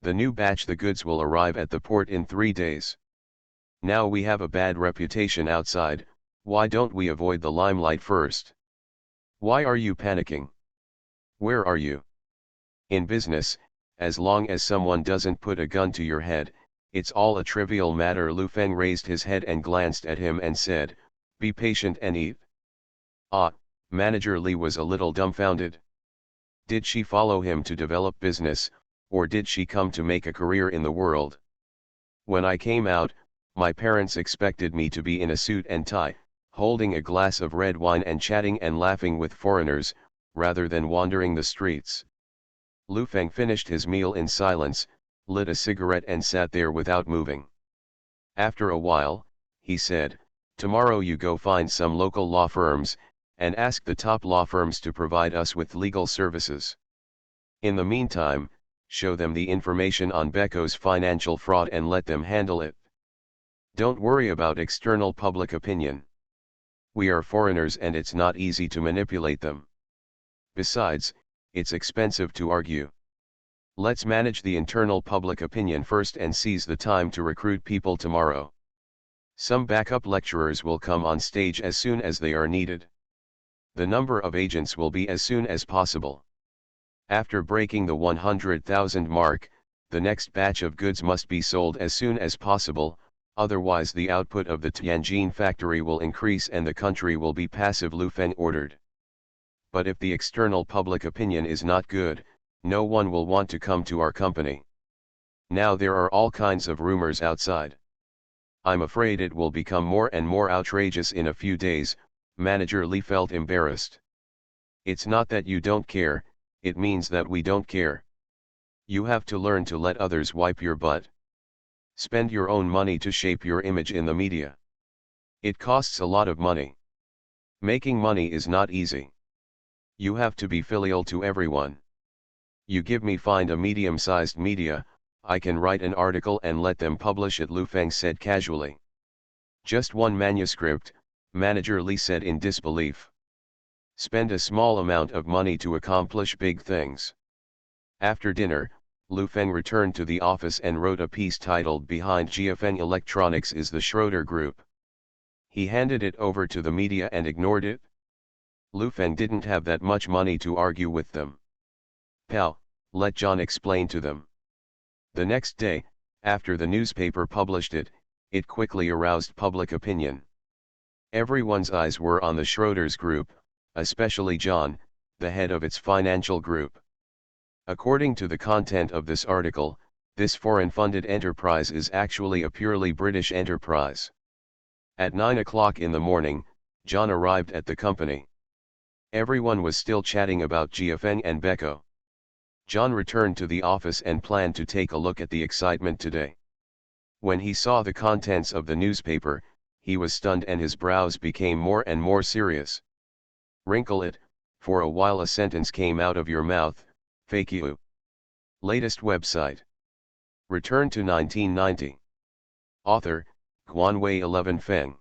The new batch the goods will arrive at the port in 3 days. Now we have a bad reputation outside, why don't we avoid the limelight first? Why are you panicking? Where are you? In business, as long as someone doesn't put a gun to your head, it's all a trivial matter." Lu Feng raised his head and glanced at him and said, "Be patient and eat." Ah, Manager Li was a little dumbfounded. Did she follow him to develop business, or did she come to make a career in the world? When I came out, my parents expected me to be in a suit and tie, holding a glass of red wine and chatting and laughing with foreigners, rather than wandering the streets. Lu Feng finished his meal in silence, lit a cigarette and sat there without moving. After a while, he said, "Tomorrow you go find some local law firms, and ask the top law firms to provide us with legal services. In the meantime, show them the information on Beko's financial fraud and let them handle it. Don't worry about external public opinion. We are foreigners and it's not easy to manipulate them. Besides, it's expensive to argue. Let's manage the internal public opinion first and seize the time to recruit people tomorrow. Some backup lecturers will come on stage as soon as they are needed. The number of agents will be as soon as possible. After breaking the 100,000 mark, the next batch of goods must be sold as soon as possible, otherwise the output of the Tianjin factory will increase and the country will be passive," Lu Feng ordered. "But if the external public opinion is not good, no one will want to come to our company. Now there are all kinds of rumors outside. I'm afraid it will become more and more outrageous in a few days." Manager Li felt embarrassed. "It's not that you don't care, it means that we don't care. You have to learn to let others wipe your butt. Spend your own money to shape your image in the media. It costs a lot of money. Making money is not easy. You have to be filial to everyone. You give me find a medium-sized media, I can write an article and let them publish it," Lu Feng said casually. "Just one manuscript," Manager Li said in disbelief. "Spend a small amount of money to accomplish big things." After dinner, Lu Feng returned to the office and wrote a piece titled "Behind GFN Electronics is the Schroeder Group." He handed it over to the media and ignored it. Lu Feng didn't have that much money to argue with them. "Pal, let John explain to them." The next day, after the newspaper published it, it quickly aroused public opinion. Everyone's eyes were on the Schroeder's group, especially John, the head of its financial group. According to the content of this article, this foreign-funded enterprise is actually a purely British enterprise. At 9 o'clock in the morning, John arrived at the company. Everyone was still chatting about GFN and Beko. John returned to the office and planned to take a look at the excitement today. When he saw the contents of the newspaper, he was stunned and his brows became more and more serious. "Wrinkle it, for a while a sentence came out of your mouth, fake you." Latest website. Return to 1990. Author, Guanwei 11 Feng.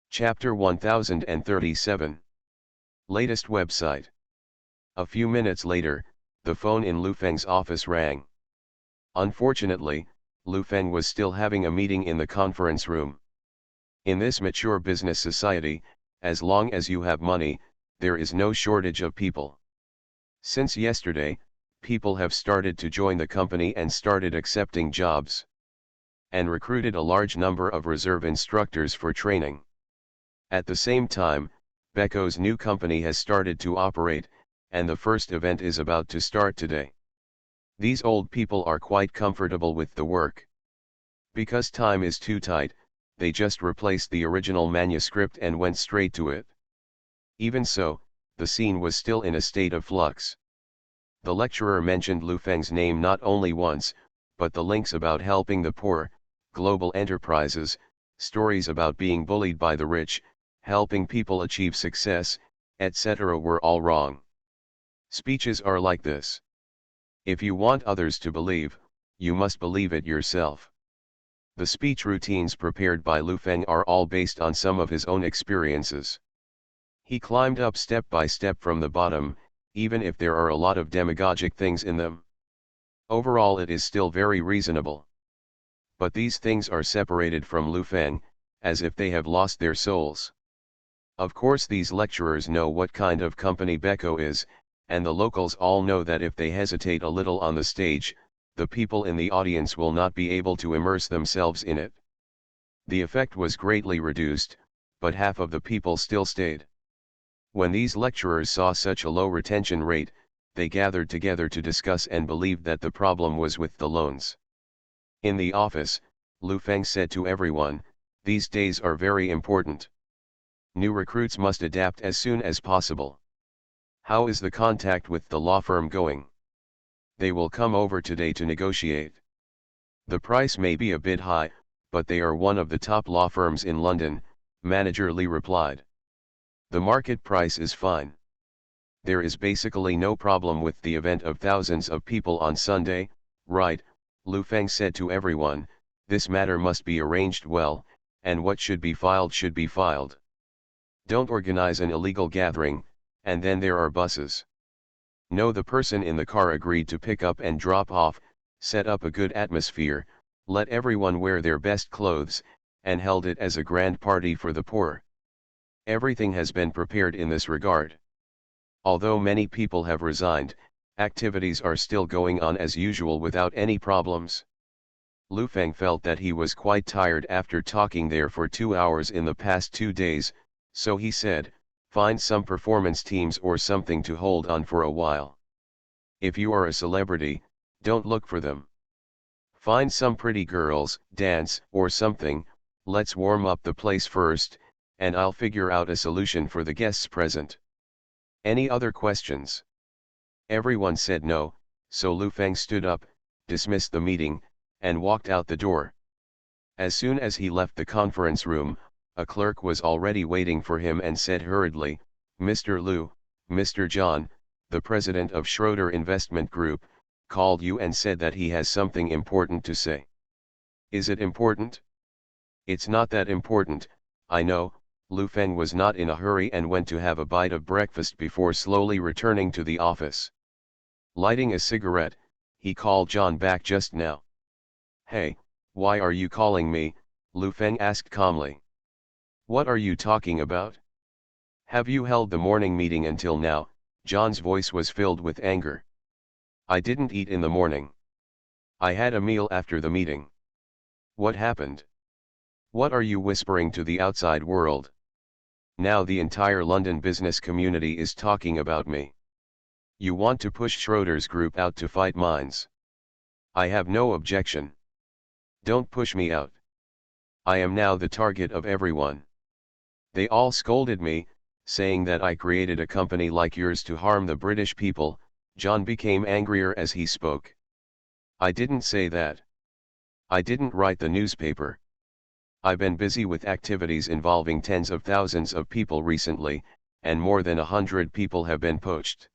Chapter 1037. Latest website. A few minutes later, the phone in Lu Feng's office rang. Unfortunately, Lu Feng was still having a meeting in the conference room. In this mature business society, as long as you have money, there is no shortage of people. Since yesterday, people have started to join the company and started accepting jobs. And recruited a large number of reserve instructors for training. At the same time, Beko's new company has started to operate, and the first event is about to start today. These old people are quite comfortable with the work. Because time is too tight, they just replaced the original manuscript and went straight to it. Even so, the scene was still in a state of flux. The lecturer mentioned Lu Feng's name not only once, but the links about helping the poor, global enterprises, stories about being bullied by the rich, helping people achieve success, etc. were all wrong. Speeches are like this. If you want others to believe, you must believe it yourself. The speech routines prepared by Lu Feng are all based on some of his own experiences. He climbed up step by step from the bottom, even if there are a lot of demagogic things in them. Overall it is still very reasonable. But these things are separated from Lu Feng, as if they have lost their souls. Of course these lecturers know what kind of company Beko is, and the locals all know that if they hesitate a little on the stage, the people in the audience will not be able to immerse themselves in it. The effect was greatly reduced, but half of the people still stayed. When these lecturers saw such a low retention rate, they gathered together to discuss and believed that the problem was with the loans. In the office, Lu Feng said to everyone, "These days are very important. New recruits must adapt as soon as possible. How is the contact with the law firm going? They will come over today to negotiate. The price may be a bit high, but they are one of the top law firms in London," Manager Lee replied. "The market price is fine. There is basically no problem with the event of thousands of people on Sunday, right?" Lu Feng said to everyone, "This matter must be arranged well, and what should be filed should be filed. Don't organize an illegal gathering, and then there are buses. No, the person in the car agreed to pick up and drop off, set up a good atmosphere, let everyone wear their best clothes, and held it as a grand party for the poor. Everything has been prepared in this regard. Although many people have resigned, activities are still going on as usual without any problems." Lu Feng felt that he was quite tired after talking there for 2 hours in the past 2 days, so he said, "Find some performance teams or something to hold on for a while. If you are a celebrity, don't look for them. Find some pretty girls, dance, or something, let's warm up the place first, and I'll figure out a solution for the guests present. Any other questions?" Everyone said no, so Lu Feng stood up, dismissed the meeting, and walked out the door. As soon as he left the conference room, a clerk was already waiting for him and said hurriedly, "Mr. Lu, Mr. John, the president of Schroeder Investment Group, called you and said that he has something important to say." "Is it important?" "It's not that important, I know." Lu Feng was not in a hurry and went to have a bite of breakfast before slowly returning to the office. Lighting a cigarette, he called John back just now. Hey, why are you calling me? Lu Feng asked calmly. What are you talking about? Have you held the morning meeting until now? John's voice was filled with anger. I didn't eat in the morning. I had a meal after the meeting. What happened? What are you whispering to the outside world? Now the entire London business community is talking about me. You want to push Schroeder's group out to fight mines. I have no objection. Don't push me out. I am now the target of everyone. They all scolded me, saying that I created a company like yours to harm the British people. John became angrier as he spoke. I didn't say that. I didn't write the newspaper. I've been busy with activities involving tens of thousands of people recently, and more than 100 people have been poached.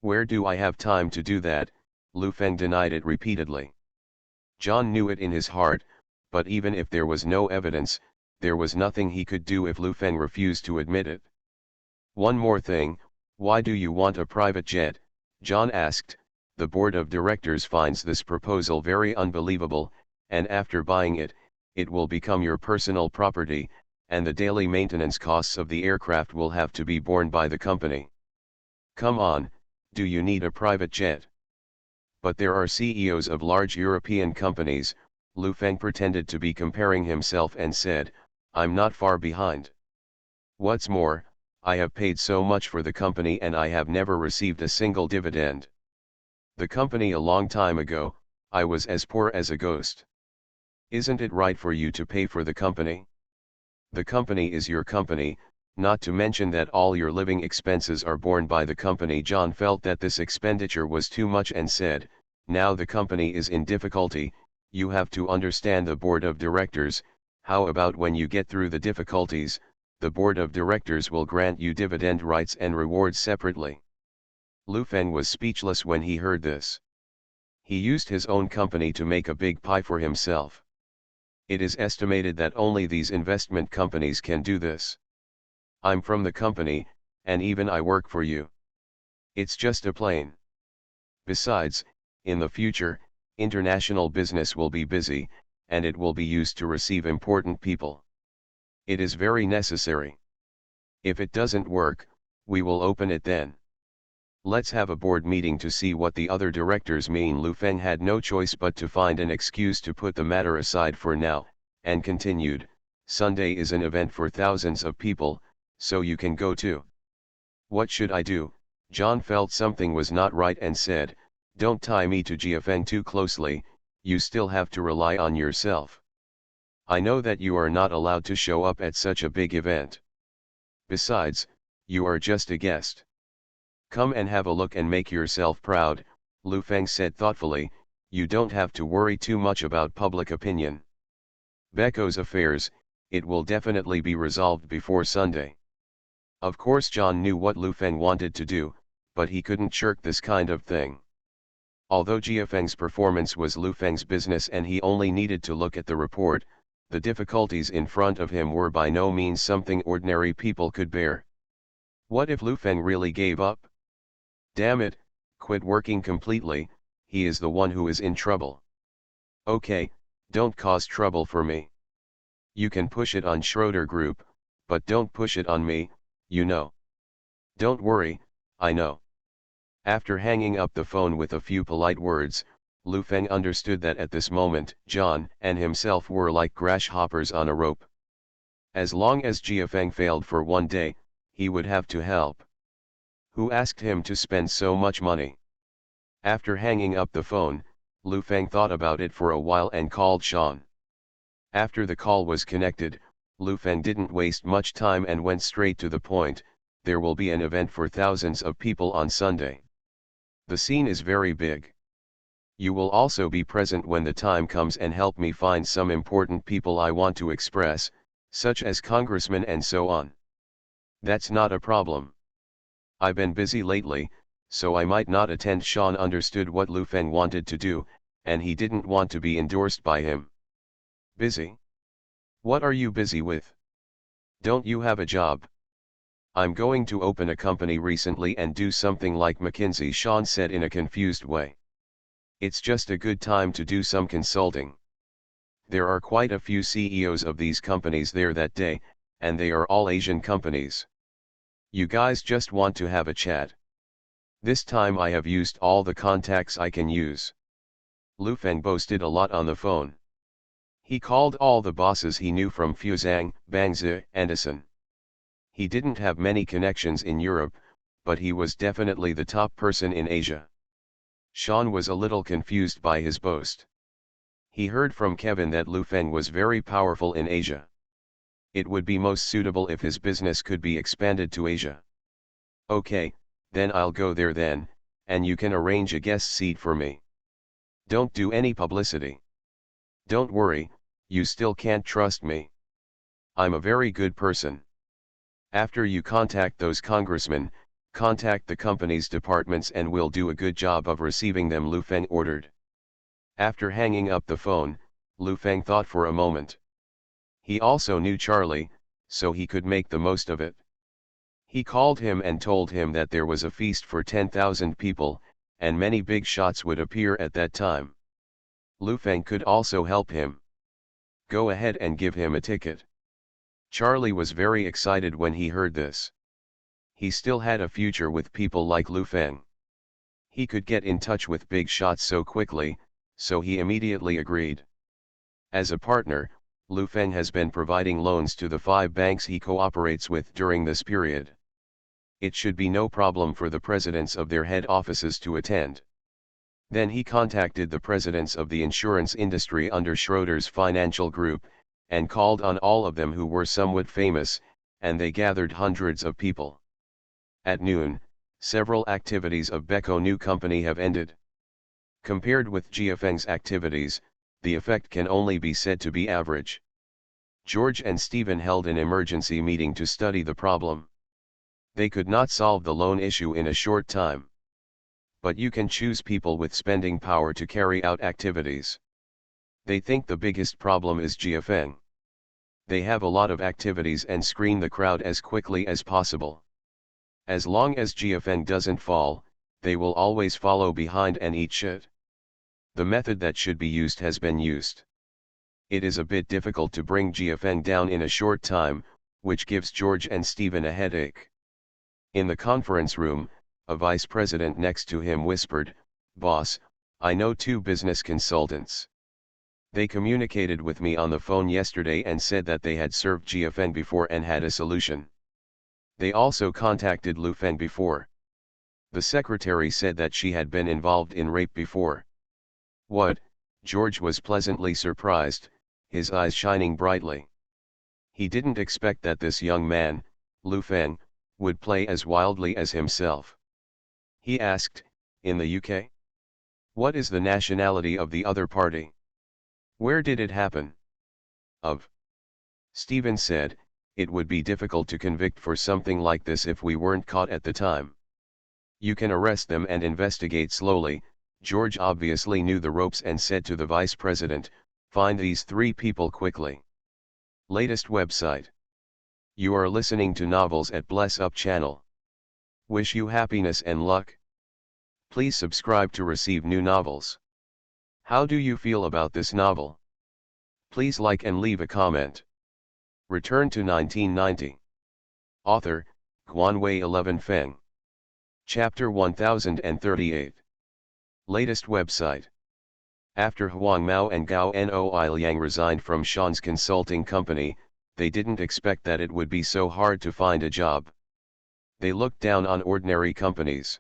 Where do I have time to do that? Lu Feng denied it repeatedly. John knew it in his heart, but even if there was no evidence, there was nothing he could do if Lu Feng refused to admit it. One more thing, why do you want a private jet? John asked. The board of directors finds this proposal very unbelievable, and after buying it, it will become your personal property, and the daily maintenance costs of the aircraft will have to be borne by the company. Come on, do you need a private jet? But there are CEOs of large European companies. Lu Feng pretended to be comparing himself and said, I'm not far behind. What's more, I have paid so much for the company and I have never received a single dividend. The company a long time ago, I was as poor as a ghost. Isn't it right for you to pay for the company? The company is your company, not to mention that all your living expenses are borne by the company. John felt that this expenditure was too much and said, now the company is in difficulty, you have to understand the board of directors. How about when you get through the difficulties, the board of directors will grant you dividend rights and rewards separately. Lu Feng was speechless when he heard this. He used his own company to make a big pie for himself. It is estimated that only these investment companies can do this. I'm from the company, and even I work for you. It's just a plane. Besides, in the future, international business will be busy, and it will be used to receive important people. It is very necessary. If it doesn't work, we will open it then. Let's have a board meeting to see what the other directors mean. Lu Feng had no choice but to find an excuse to put the matter aside for now, and continued, Sunday is an event for thousands of people, so you can go too. What should I do? John felt something was not right and said, don't tie me to Jiafeng too closely, you still have to rely on yourself. I know that you are not allowed to show up at such a big event. Besides, you are just a guest. Come and have a look and make yourself proud, Lu Feng said thoughtfully, you don't have to worry too much about public opinion. Beko's affairs, it will definitely be resolved before Sunday. Of course John knew what Lu Feng wanted to do, but he couldn't shirk this kind of thing. Although Jiafeng's performance was Lu Feng's business and he only needed to look at the report, the difficulties in front of him were by no means something ordinary people could bear. What if Lu Feng really gave up? Damn it, quit working completely, he is the one who is in trouble. Okay, don't cause trouble for me. You can push it on Schroeder Group, but don't push it on me, you know. Don't worry, I know. After hanging up the phone with a few polite words, Lu Feng understood that at this moment John and himself were like grasshoppers on a rope. As long as Jiafeng failed for one day, he would have to help. Who asked him to spend so much money? After hanging up the phone, Lu Feng thought about it for a while and called Sean. After the call was connected, Lu Feng didn't waste much time and went straight to the point. There will be an event for thousands of people on Sunday. The scene is very big. You will also be present when the time comes and help me find some important people I want to express, such as congressmen and so on. That's not a problem. I've been busy lately, so I might not attend. Sean understood what Lu Feng wanted to do, and he didn't want to be endorsed by him. Busy? What are you busy with? Don't you have a job? I'm going to open a company recently and do something like McKinsey, Sean said in a confused way. It's just a good time to do some consulting. There are quite a few CEOs of these companies there that day, and they are all Asian companies. You guys just want to have a chat. This time I have used all the contacts I can use. Lu Feng boasted a lot on the phone. He called all the bosses he knew from Fuzhang, Bangzhou, and Asan. He didn't have many connections in Europe, but he was definitely the top person in Asia. Sean was a little confused by his boast. He heard from Kevin that Lu Feng was very powerful in Asia. It would be most suitable if his business could be expanded to Asia. Okay, then I'll go there then, and you can arrange a guest seat for me. Don't do any publicity. Don't worry, you still can't trust me. I'm a very good person. After you contact those congressmen, contact the company's departments and we'll do a good job of receiving them, Lu Feng ordered. After hanging up the phone, Lu Feng thought for a moment. He also knew Charlie, so he could make the most of it. He called him and told him that there was a feast for 10,000 people, and many big shots would appear at that time. Lu Feng could also help him. Go ahead and give him a ticket. Charlie was very excited when he heard this. He still had a future with people like Lu Feng. He could get in touch with big shots so quickly, so he immediately agreed. As a partner, Lu Feng has been providing loans to the 5 banks he cooperates with during this period. It should be no problem for the presidents of their head offices to attend. Then he contacted the presidents of the insurance industry under Schroeder's financial group, and called on all of them who were somewhat famous, and they gathered hundreds of people. At noon, several activities of Beko new company have ended. Compared with Jiafeng's activities, the effect can only be said to be average. George and Stephen held an emergency meeting to study the problem. They could not solve the loan issue in a short time. But you can choose people with spending power to carry out activities. They think the biggest problem is Jiafeng. They have a lot of activities and screen the crowd as quickly as possible. As long as Jiafeng doesn't fall, they will always follow behind and eat shit. The method that should be used has been used. It is a bit difficult to bring Jiafeng down in a short time, which gives George and Stephen a headache. In the conference room, a vice president next to him whispered, "Boss, I know 2 business consultants. They communicated with me on the phone yesterday and said that they had served Jiafeng before and had a solution. They also contacted Lu Feng before. The secretary said that she had been involved in rape before." What? George was pleasantly surprised, his eyes shining brightly. He didn't expect that this young man, Lu Feng, would play as wildly as himself. He asked, "In the UK? What is the nationality of the other party? Where did it happen?" "Of." Stephen said, "It would be difficult to convict for something like this if we weren't caught at the time. You can arrest them and investigate slowly." George obviously knew the ropes and said to the vice president, "Find these 3 people quickly." Latest website. You are listening to novels at Bless Up channel. Wish you happiness and luck. Please subscribe to receive new novels. How do you feel about this novel? Please like and leave a comment. Return to 1990. Author, Guanwei 11 Feng. Chapter 1038. Latest website. After Huang Mao and Gao Noi Liang resigned from Sean's consulting company, they didn't expect that it would be so hard to find a job. They looked down on ordinary companies.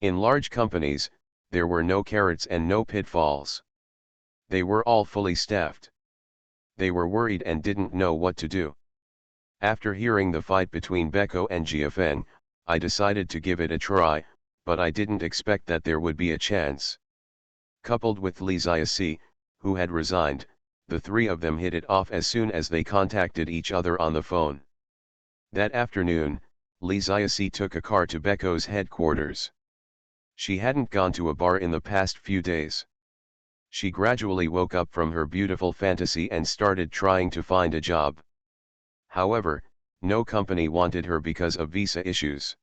In large companies, there were no carrots and no pitfalls. They were all fully staffed. They were worried and didn't know what to do. After hearing the fight between Beko and Jiafeng, I decided to give it a try, but I didn't expect that there would be a chance. Coupled with Li Ziasi, who had resigned, the 3 of them hit it off as soon as they contacted each other on the phone. That afternoon, Li Ziasi took a car to Beko's headquarters. She hadn't gone to a bar in the past few days. She gradually woke up from her beautiful fantasy and started trying to find a job. However, no company wanted her because of visa issues.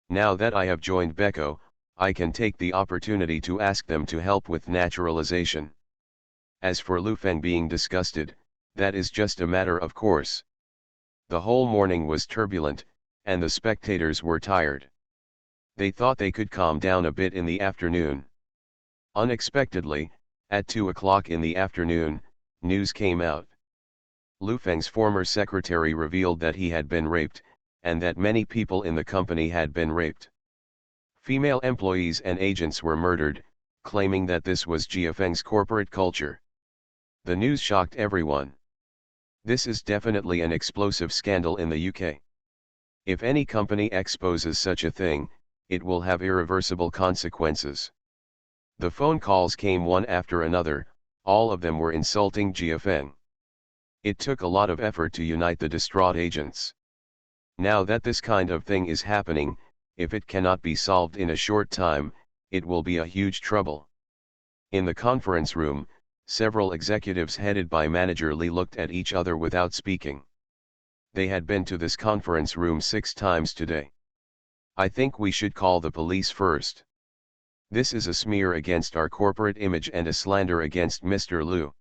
"Now that I have joined Beko, I can take the opportunity to ask them to help with naturalization. As for Lu Feng being disgusted, that is just a matter of course. The whole morning was turbulent, and the spectators were tired. They thought they could calm down a bit in the afternoon. Unexpectedly, at 2 o'clock in the afternoon, news came out. Lu Feng's former secretary revealed that he had been raped, and that many people in the company had been raped. Female employees and agents were murdered, claiming that this was Jia Feng's corporate culture. The news shocked everyone. This is definitely an explosive scandal in the UK. If any company exposes such a thing, it will have irreversible consequences. The phone calls came one after another, all of them were insulting Jia Feng. It took a lot of effort to unite the distraught agents. Now that this kind of thing is happening, if it cannot be solved in a short time, it will be a huge trouble. In the conference room, several executives headed by Manager Li looked at each other without speaking. They had been to this conference room 6 times today. I think we should call the police first. This is a smear against our corporate image and a slander against Mr. Liu.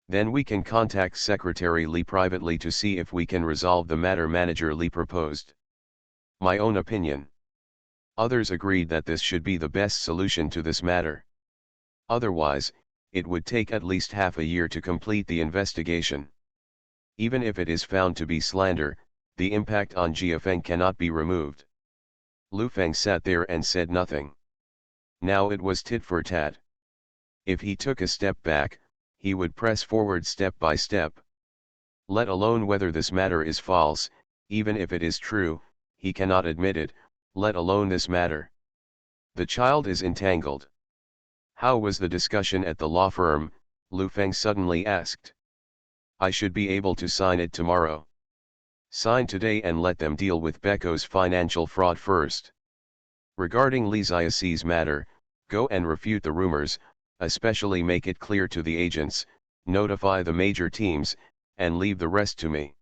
Then we can contact Secretary Li privately to see if we can resolve the matter, Manager Li proposed. My own opinion. Others agreed that this should be the best solution to this matter. Otherwise, it would take at least half a year to complete the investigation. Even if it is found to be slander, the impact on Jia Feng cannot be removed. Lu Feng sat there and said nothing. Now it was tit for tat. If he took a step back, he would press forward step by step. Let alone whether this matter is false, even if it is true, he cannot admit it, let alone this matter. The child is entangled. How was the discussion at the law firm? Lu Feng suddenly asked. I should be able to sign it tomorrow. Sign today and let them deal with Beko's financial fraud first. Regarding Li Xiaoxi's matter, go and refute the rumors, especially make it clear to the agents, notify the major teams, and leave the rest to me.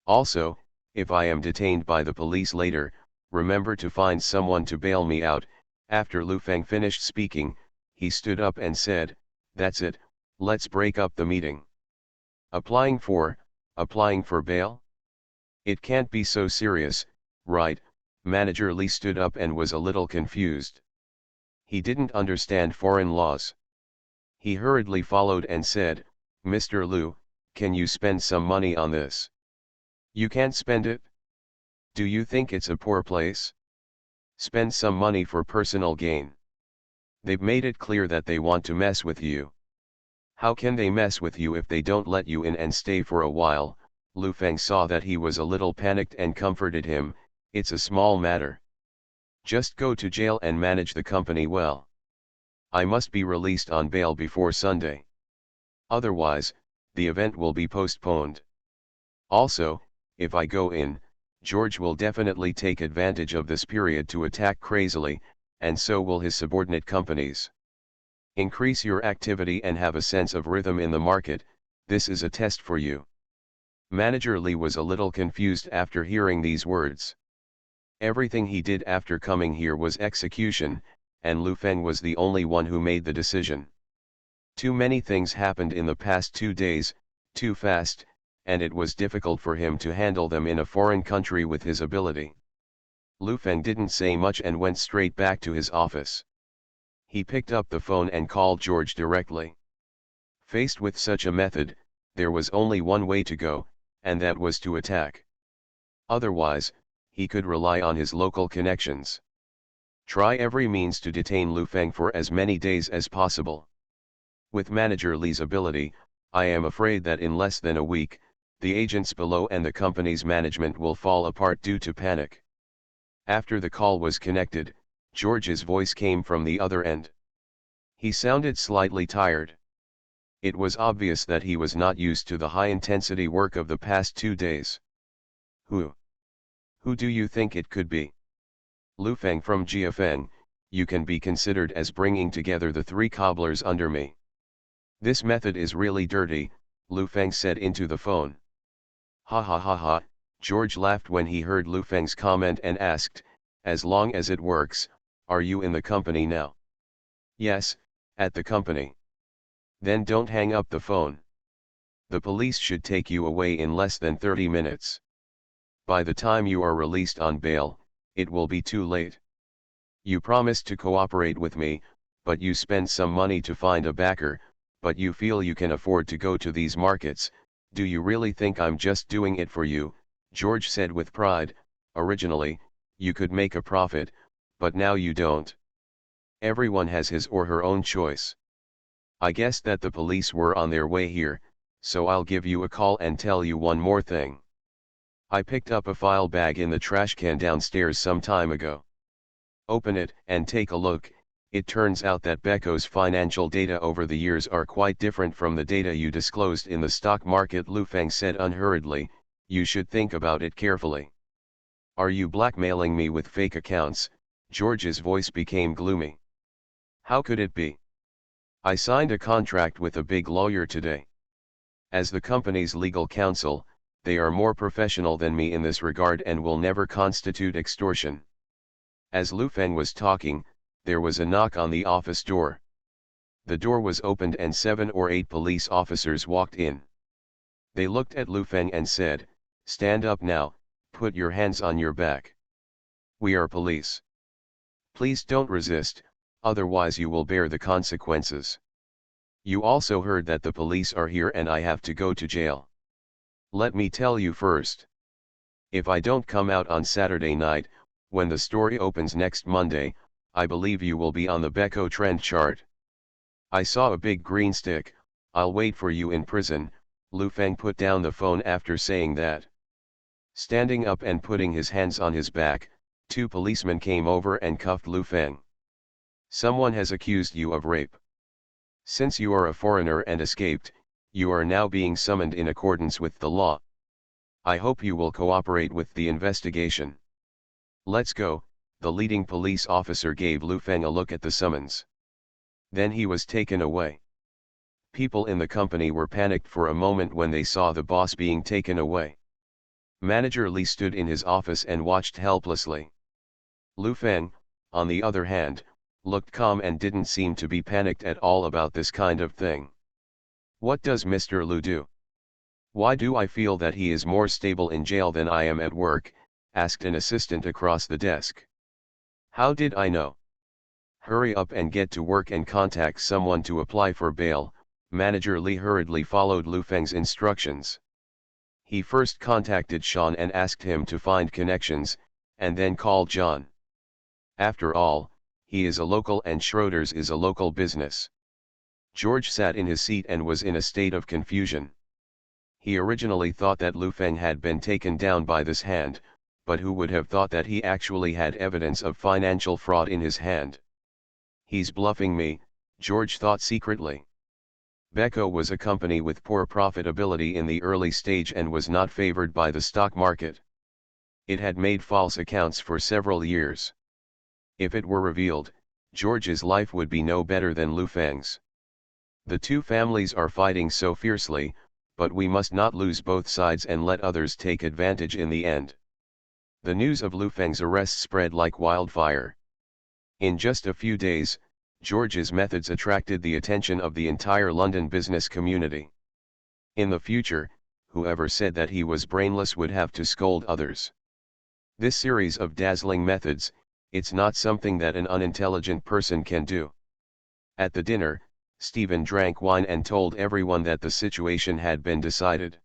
Also, if I am detained by the police later, remember to find someone to bail me out. After Lu Feng finished speaking, he stood up and said, that's it, let's break up the meeting. Applying for bail? It can't be so serious, right? Manager Li stood up and was a little confused. He didn't understand foreign laws. He hurriedly followed and said, Mr. Liu, can you spend some money on this? You can't spend it? Do you think it's a poor place? Spend some money for personal gain. They've made it clear that they want to mess with you. How can they mess with you if they don't let you in and stay for a while? Lu Feng saw that he was a little panicked and comforted him, it's a small matter. Just go to jail and manage the company well. I must be released on bail before Sunday. Otherwise, the event will be postponed. Also, if I go in, George will definitely take advantage of this period to attack crazily, and so will his subordinate companies. Increase your activity and have a sense of rhythm in the market, this is a test for you. Manager Li was a little confused after hearing these words. Everything he did after coming here was execution, and Lu Feng was the only one who made the decision. Too many things happened in the past 2 days, too fast, and it was difficult for him to handle them in a foreign country with his ability. Lu Feng didn't say much and went straight back to his office. He picked up the phone and called George directly. Faced with such a method, there was only one way to go, and that was to attack. Otherwise, he could rely on his local connections. Try every means to detain Lu Feng for as many days as possible. With Manager Li's ability, I am afraid that in less than a week, the agents below and the company's management will fall apart due to panic. After the call was connected, George's voice came from the other end. He sounded slightly tired. It was obvious that he was not used to the high-intensity work of the past 2 days. Who do you think it could be? Lu Feng from Jia Feng, you can be considered as bringing together the 3 cobblers under me. This method is really dirty, Lu Feng said into the phone. Ha ha ha ha, George laughed when he heard Lu Feng's comment and asked, as long as it works, Are you in the company now? Yes, at the company. Then don't hang up the phone. The police should take you away in less than 30 minutes. By the time you are released on bail, it will be too late. You promised to cooperate with me, but you spend some money to find a backer, but you feel you can afford to go to these markets. Do you really think I'm just doing it for you? George said with pride. Originally, you could make a profit, but now you don't. Everyone has his or her own choice. I guessed that the police were on their way here, so I'll give you a call and tell you one more thing. I picked up a file bag in the trash can downstairs some time ago. Open it and take a look. It turns out that Becco's financial data over the years are quite different from the data you disclosed in the stock market. Lu Feng said unhurriedly. You should think about it carefully. Are you blackmailing me with fake accounts? George's voice became gloomy. How could it be? I signed a contract with a big lawyer today. As the company's legal counsel, they are more professional than me in this regard and will never constitute extortion. As Lu Feng was talking, there was a knock on the office door. The door was opened and 7 or 8 police officers walked in. They looked at Lu Feng and said, "Stand up now, put your hands on your back. We are police. Please don't resist, otherwise you will bear the consequences. You also heard that the police are here and I have to go to jail. Let me tell you first. If I don't come out on Saturday night, when the story opens next Monday, I believe you will be on the Becco trend chart. I saw a big green stick. I'll wait for you in prison." Lu Feng put down the phone after saying that. Standing up and putting his hands on his back, 2 policemen came over and cuffed Lu Feng. "Someone has accused you of rape. Since you are a foreigner and escaped, you are now being summoned in accordance with the law. I hope you will cooperate with the investigation. Let's go." The leading police officer gave Lu Feng a look at the summons. Then he was taken away. People in the company were panicked for a moment when they saw the boss being taken away. Manager Li stood in his office and watched helplessly. Lu Feng, on the other hand, looked calm and didn't seem to be panicked at all about this kind of thing. "What does Mr. Lu do? Why do I feel that he is more stable in jail than I am at work?" asked an assistant across the desk. "How did I know? Hurry up and get to work and contact someone to apply for bail." Manager Li hurriedly followed Lu Feng's instructions. He first contacted Sean and asked him to find connections, and then called John. After all, he is a local and Schroeder's is a local business. George sat in his seat and was in a state of confusion. He originally thought that Lu Feng had been taken down by this hand, but who would have thought that he actually had evidence of financial fraud in his hand? He's bluffing me, George thought secretly. Becco was a company with poor profitability in the early stage and was not favored by the stock market. It had made false accounts for several years. If it were revealed, George's life would be no better than Lu Feng's. The two families are fighting so fiercely, but we must not lose both sides and let others take advantage in the end. The news of Lu Feng's arrest spread like wildfire. In just a few days, George's methods attracted the attention of the entire London business community. In the future, whoever said that he was brainless would have to scold others. This series of dazzling methods, it's not something that an unintelligent person can do. At the dinner, Stephen drank wine and told everyone that the situation had been decided.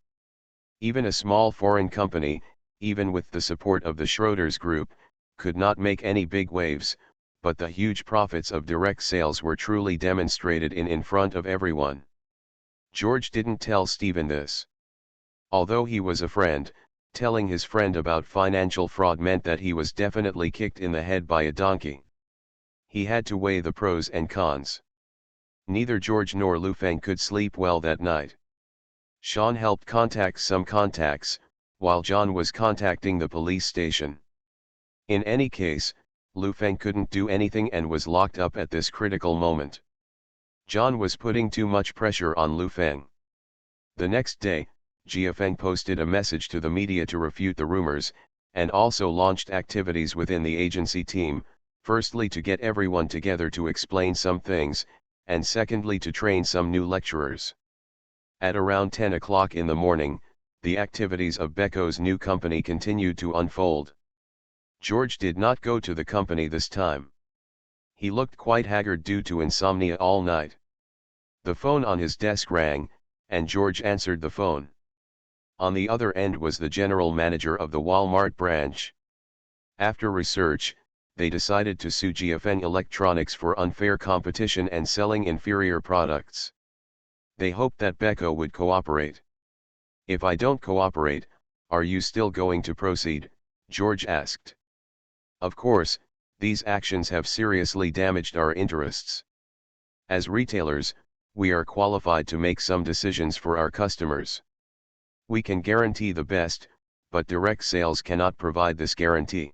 Even a small foreign company, even with the support of the Schroders Group, could not make any big waves, but the huge profits of direct sales were truly demonstrated in front of everyone. George didn't tell Stephen this. Although he was a friend, telling his friend about financial fraud meant that he was definitely kicked in the head by a donkey. He had to weigh the pros and cons. Neither George nor Lu Feng could sleep well that night. Sean helped contact some contacts, while John was contacting the police station. In any case, Lu Feng couldn't do anything and was locked up at this critical moment. John was putting too much pressure on Lu Feng. The next day, Jia Feng posted a message to the media to refute the rumors, and also launched activities within the agency team, Firstly, to get everyone together to explain some things, and secondly, to train some new lecturers. At around 10 o'clock in the morning, the activities of Becco's new company continued to unfold. George did not go to the company this time. He looked quite haggard due to insomnia all night. The phone on his desk rang, and George answered the phone. On the other end was the general manager of the Walmart branch. After research, they decided to sue GFN Electronics for unfair competition and selling inferior products. They hoped that Becco would cooperate. "If I don't cooperate, are you still going to proceed?" George asked. "Of course, these actions have seriously damaged our interests. As retailers, we are qualified to make some decisions for our customers. We can guarantee the best, but direct sales cannot provide this guarantee.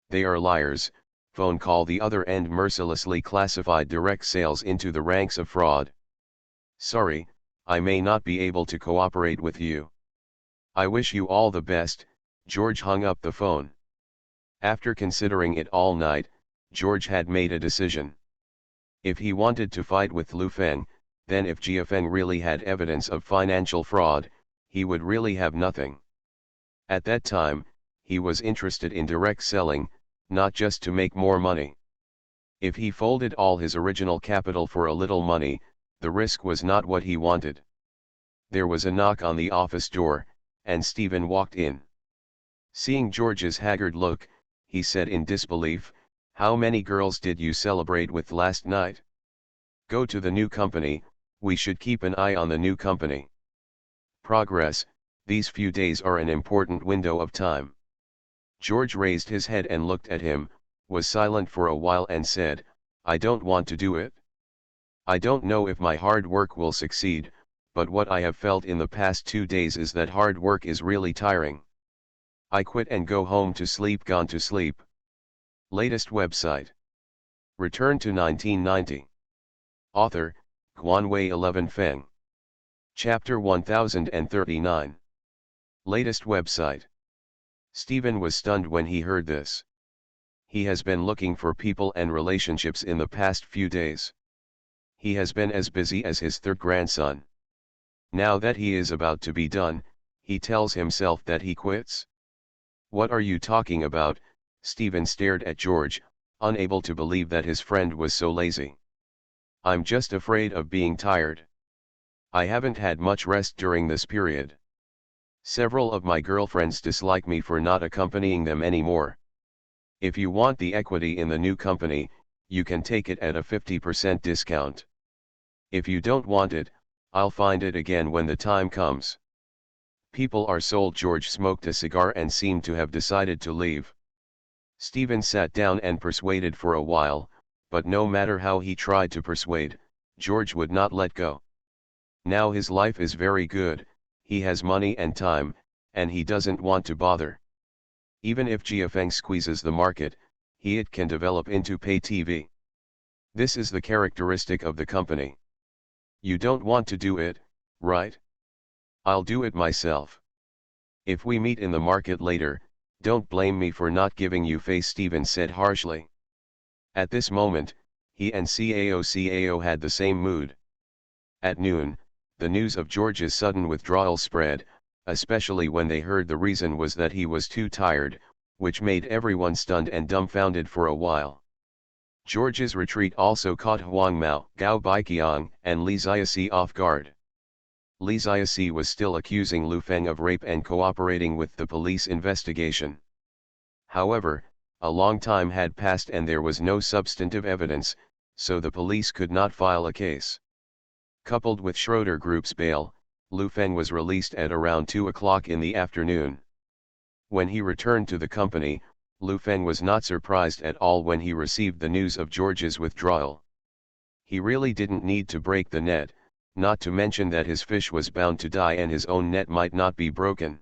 They are liars." Phone call the other end mercilessly classified direct sales into the ranks of fraud. "Sorry, I may not be able to cooperate with you. I wish you all the best." George hung up the phone. After considering it all night, George had made a decision. If he wanted to fight with Lu Feng, then if GFN really had evidence of financial fraud, he would really have nothing. At that time, he was interested in direct selling, not just to make more money. If he folded all his original capital for a little money, the risk was not what he wanted. There was a knock on the office door, and Stephen walked in. Seeing George's haggard look, he said in disbelief, "How many girls did you celebrate with last night? Go to the new company, we should keep an eye on the new company. Progress, these few days are an important window of time." George raised his head and looked at him, was silent for a while and said, "I don't want to do it. I don't know if my hard work will succeed, but what I have felt in the past 2 days is that hard work is really tiring. I quit and go home to sleep." Gone to sleep. Latest website. Return to 1990. Author, Guanwei 11 Feng. Chapter 1039. Latest website. Stephen was stunned when he heard this. He has been looking for people and relationships in the past few days. He has been as busy as his third grandson. Now that he is about to be done, he tells himself that he quits. "What are you talking about?" Stephen stared at George, unable to believe that his friend was so lazy. "I'm just afraid of being tired. I haven't had much rest during this period. Several of my girlfriends dislike me for not accompanying them anymore. If you want the equity in the new company, you can take it at a 50% discount. If you don't want it, I'll find it again when the time comes. People are sold." George smoked a cigar and seemed to have decided to leave. Stephen sat down and persuaded for a while, but no matter how he tried to persuade, George would not let go. Now his life is very good, he has money and time, and he doesn't want to bother. Even if GFN squeezes the market, it can develop into pay TV. This is the characteristic of the company. You don't want to do it, right? I'll do it myself. If we meet in the market later, don't blame me for not giving you face," Stephen said harshly. At this moment, he and CAO had the same mood. At noon, the news of George's sudden withdrawal spread, especially when they heard the reason was that he was too tired, which made everyone stunned and dumbfounded for a while. George's retreat also caught Huang Mao, Gao Baiqiang, and Li Ziaxi off guard. Li Ziaxi was still accusing Lu Feng of rape and cooperating with the police investigation. However, a long time had passed and there was no substantive evidence, so the police could not file a case. Coupled with Schroeder Group's bail, Lu Feng was released at around 2 o'clock in the afternoon. When he returned to the company, Lu Feng was not surprised at all when he received the news of George's withdrawal. He really didn't need to break the net, not to mention that his fish was bound to die and his own net might not be broken.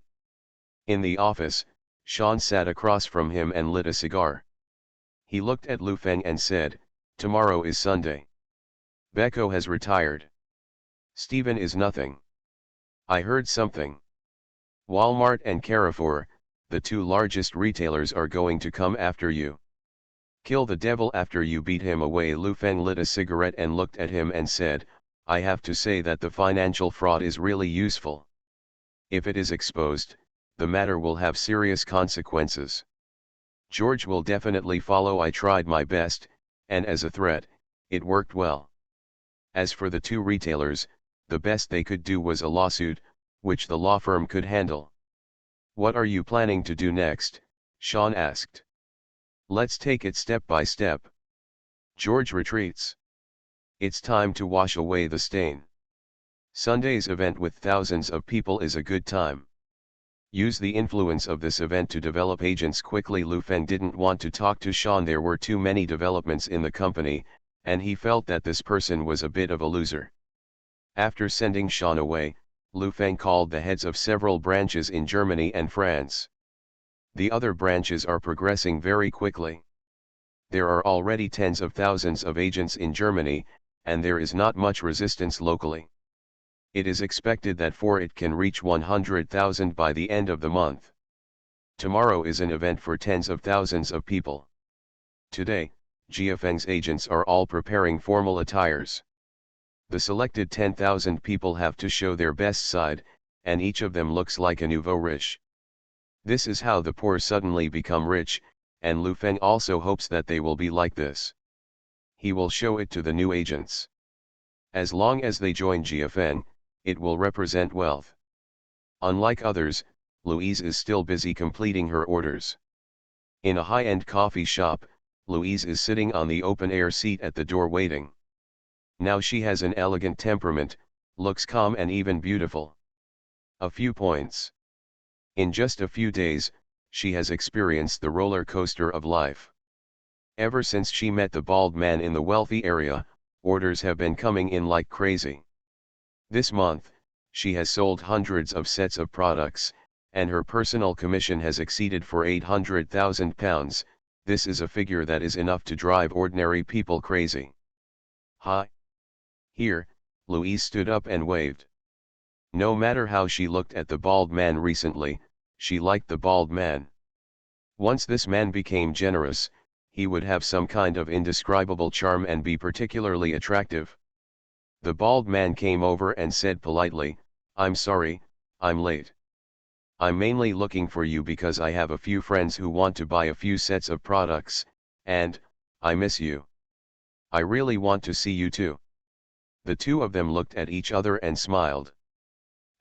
In the office, Sean sat across from him and lit a cigar. He looked at Lu Feng and said, "Tomorrow is Sunday. Becco has retired. Stephen is nothing. I heard something. Walmart and Carrefour, the two largest retailers, are going to come after you. Kill the devil after you beat him away. Lu Feng lit a cigarette and looked at him and said, I have to say that the financial fraud is really useful. If it is exposed, the matter will have serious consequences. George will definitely follow. I tried my best, and as a threat, it worked well. As for the two retailers, the best they could do was a lawsuit, which the law firm could handle. What are you planning to do next? Sean asked. Let's take it step by step. George retreats. It's time to wash away the stain. Sunday's event with thousands of people is a good time. Use the influence of this event to develop agents quickly. Lu Feng didn't want to talk to Sean. There were too many developments in the company, and he felt that this person was a bit of a loser. After sending Sean away, Lu Feng called the heads of several branches in Germany and France. The other branches are progressing very quickly. There are already tens of thousands of agents in Germany, and there is not much resistance locally. It is expected that it can reach 100,000 by the end of the month. Tomorrow is an event for tens of thousands of people. Today, Jiafeng's agents are all preparing formal attires. The selected 10,000 people have to show their best side, and each of them looks like a nouveau riche. This is how the poor suddenly become rich, and Lu Feng also hopes that they will be like this. He will show it to the new agents. As long as they join Jiafeng, it will represent wealth. Unlike others, Louise is still busy completing her orders. In a high-end coffee shop, Louise is sitting on the open-air seat at the door waiting. Now she has an elegant temperament, looks calm and even beautiful. A few points. In just a few days, she has experienced the roller coaster of life. Ever since she met the bald man in the wealthy area, orders have been coming in like crazy. This month, she has sold hundreds of sets of products, and her personal commission has exceeded £800,000. This is a figure that is enough to drive ordinary people crazy. Hi. Here, Louise stood up and waved. No matter how she looked at the bald man recently, she liked the bald man. Once this man became generous, he would have some kind of indescribable charm and be particularly attractive. The bald man came over and said politely, I'm sorry, I'm late. I'm mainly looking for you because I have a few friends who want to buy a few sets of products, and I miss you. I really want to see you too. The two of them looked at each other and smiled.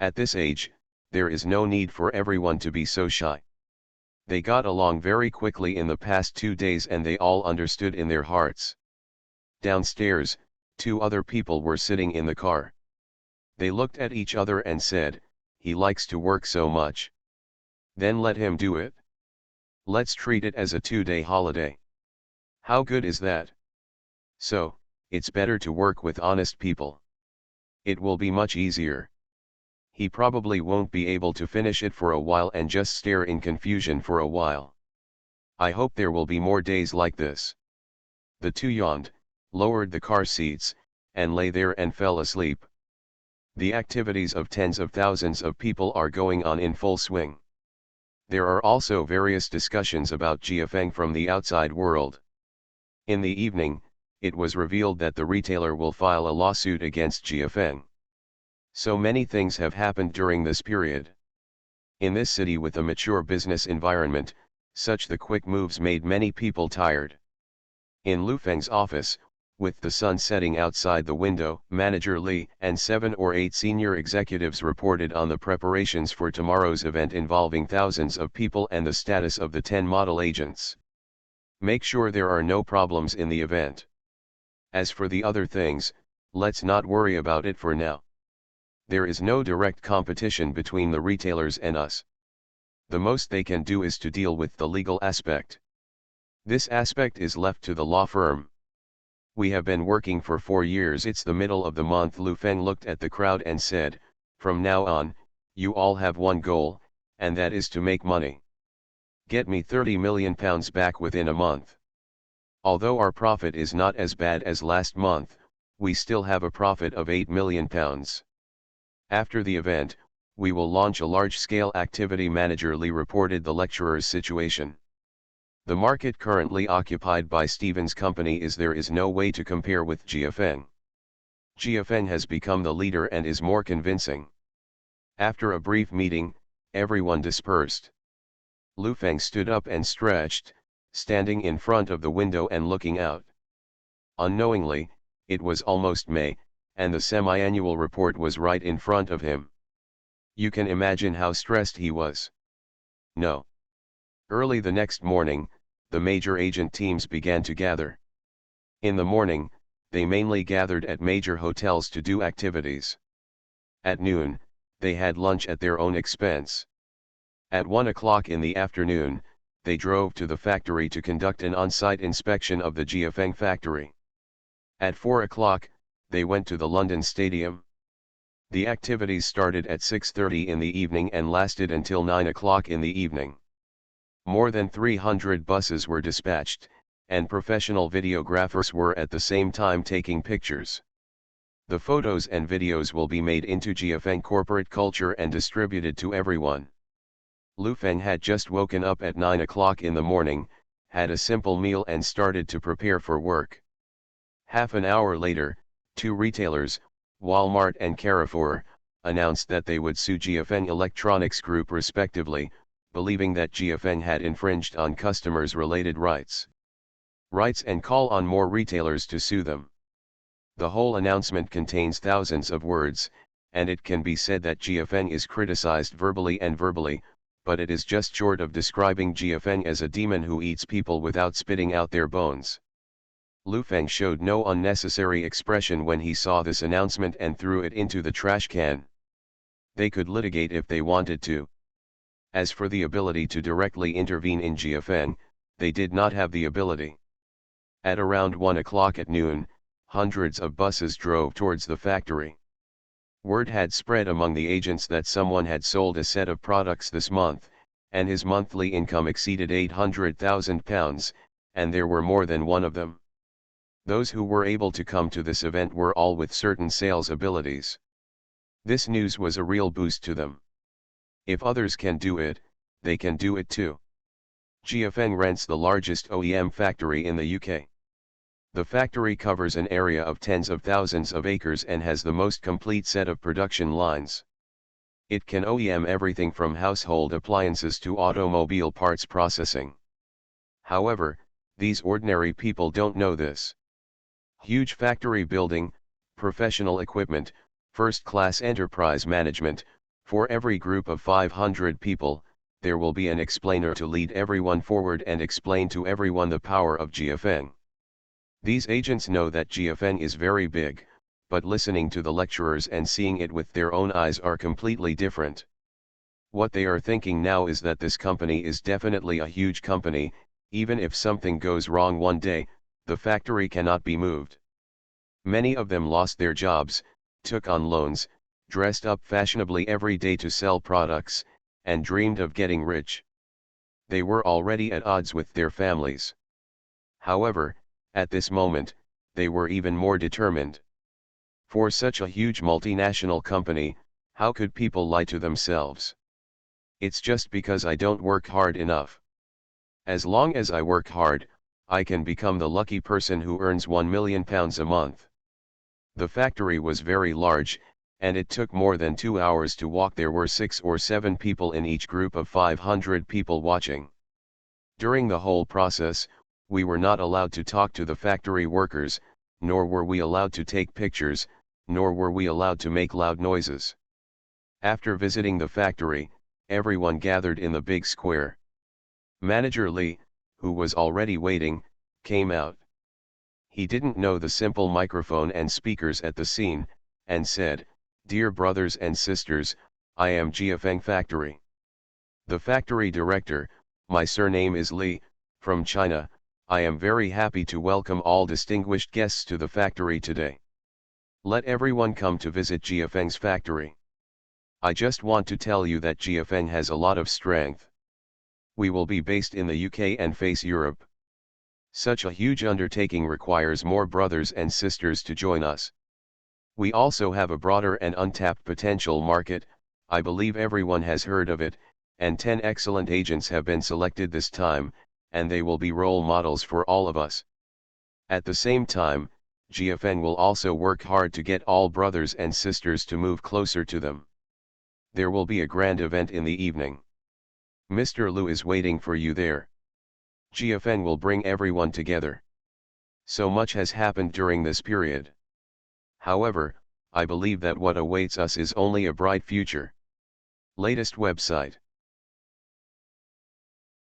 At this age, there is no need for everyone to be so shy. They got along very quickly in the past 2 days and they all understood in their hearts. Downstairs, 2 other people were sitting in the car. They looked at each other and said, he likes to work so much. Then let him do it. Let's treat it as a 2-day holiday. How good is that? So, it's better to work with honest people. It will be much easier. He probably won't be able to finish it for a while and just stare in confusion for a while. I hope there will be more days like this. The two yawned, lowered the car seats, and lay there and fell asleep. The activities of tens of thousands of people are going on in full swing. There are also various discussions about Jiafeng from the outside world. In the evening, it was revealed that the retailer will file a lawsuit against Jiafeng. So many things have happened during this period. In this city with a mature business environment, such the quick moves made many people tired. In Lu Feng's office, with the sun setting outside the window, Manager Li and 7 or 8 senior executives reported on the preparations for tomorrow's event involving thousands of people and the status of the 10 model agents. Make sure there are no problems in the event. As for the other things, let's not worry about it for now. There is no direct competition between the retailers and us. The most they can do is to deal with the legal aspect. This aspect is left to the law firm. We have been working for 4 years. It's the middle of the month. Lu Feng looked at the crowd and said, from now on, you all have one goal, and that is to make money. Get me £30 million back within a month. Although our profit is not as bad as last month, we still have a profit of £8 million. After the event, we will launch a large-scale activity. Manager Li reported the lecturer's situation. The market currently occupied by Stephen's company there is no way to compare with GFN. GFN has become the leader and is more convincing. After a brief meeting, everyone dispersed. Lu Feng stood up and stretched, standing in front of the window and looking out. Unknowingly, it was almost May, and the semi-annual report was right in front of him. You can imagine how stressed he was. No. Early the next morning, the major agent teams began to gather. In the morning, they mainly gathered at major hotels to do activities. At noon, they had lunch at their own expense. At 1 o'clock in the afternoon, they drove to the factory to conduct an on-site inspection of the GFN factory. At 4 o'clock, they went to the London Stadium. The activities started at 6:30 in the evening and lasted until 9 o'clock in the evening. More than 300 buses were dispatched, and professional videographers were at the same time taking pictures. The photos and videos will be made into GFN corporate culture and distributed to everyone. Lu Feng had just woken up at 9 o'clock in the morning, had a simple meal and started to prepare for work. Half an hour later, two retailers, Walmart and Carrefour, announced that they would sue GFN Electronics Group respectively, believing that GFN had infringed on customers' related rights. And call on more retailers to sue them. The whole announcement contains thousands of words, and it can be said that GFN is criticized verbally, but it is just short of describing GFN as a demon who eats people without spitting out their bones. Lu Feng showed no unnecessary expression when he saw this announcement and threw it into the trash can. They could litigate if they wanted to. As for the ability to directly intervene in GFN, they did not have the ability. At around 1 o'clock at noon, hundreds of buses drove towards the factory. Word had spread among the agents that someone had sold a set of products this month, and his monthly income exceeded £800,000, and there were more than one of them. Those who were able to come to this event were all with certain sales abilities. This news was a real boost to them. If others can do it, they can do it too. GFN rents the largest OEM factory in the UK. The factory covers an area of tens of thousands of acres and has the most complete set of production lines. It can OEM everything from household appliances to automobile parts processing. However, these ordinary people don't know this. Huge factory building, professional equipment, first-class enterprise management. For every group of 500 people, there will be an explainer to lead everyone forward and explain to everyone the power of GFN. These agents know that GFN is very big, but listening to the lecturers and seeing it with their own eyes are completely different. What they are thinking now is that this company is definitely a huge company. Even if something goes wrong one day, the factory cannot be moved. Many of them lost their jobs, took on loans, dressed up fashionably every day to sell products, and dreamed of getting rich. They were already at odds with their families. However, at this moment, they were even more determined. For such a huge multinational company, how could people lie to themselves? It's just because I don't work hard enough. As long as I work hard, I can become the lucky person who earns £1 million a month. The factory was very large, and it took more than 2 hours to walk. There were 6 or 7 people in each group of 500 people watching. During the whole process, we were not allowed to talk to the factory workers, nor were we allowed to take pictures, nor were we allowed to make loud noises. After visiting the factory, everyone gathered in the big square. Manager Lee, who was already waiting, came out. He didn't know the simple microphone and speakers at the scene, and said, "Dear brothers and sisters, I am GFN Factory. The factory director, my surname is Li, from China. I am very happy to welcome all distinguished guests to the factory today. Let everyone come to visit GFN's factory. I just want to tell you that GFN has a lot of strength. We will be based in the UK and face Europe. Such a huge undertaking requires more brothers and sisters to join us. We also have a broader and untapped potential market. I believe everyone has heard of it, and 10 excellent agents have been selected this time, and they will be role models for all of us. At the same time, GFN will also work hard to get all brothers and sisters to move closer to them. There will be a grand event in the evening. Mr. Lu is waiting for you there. GFN will bring everyone together. So much has happened during this period. However, I believe that what awaits us is only a bright future. Latest website.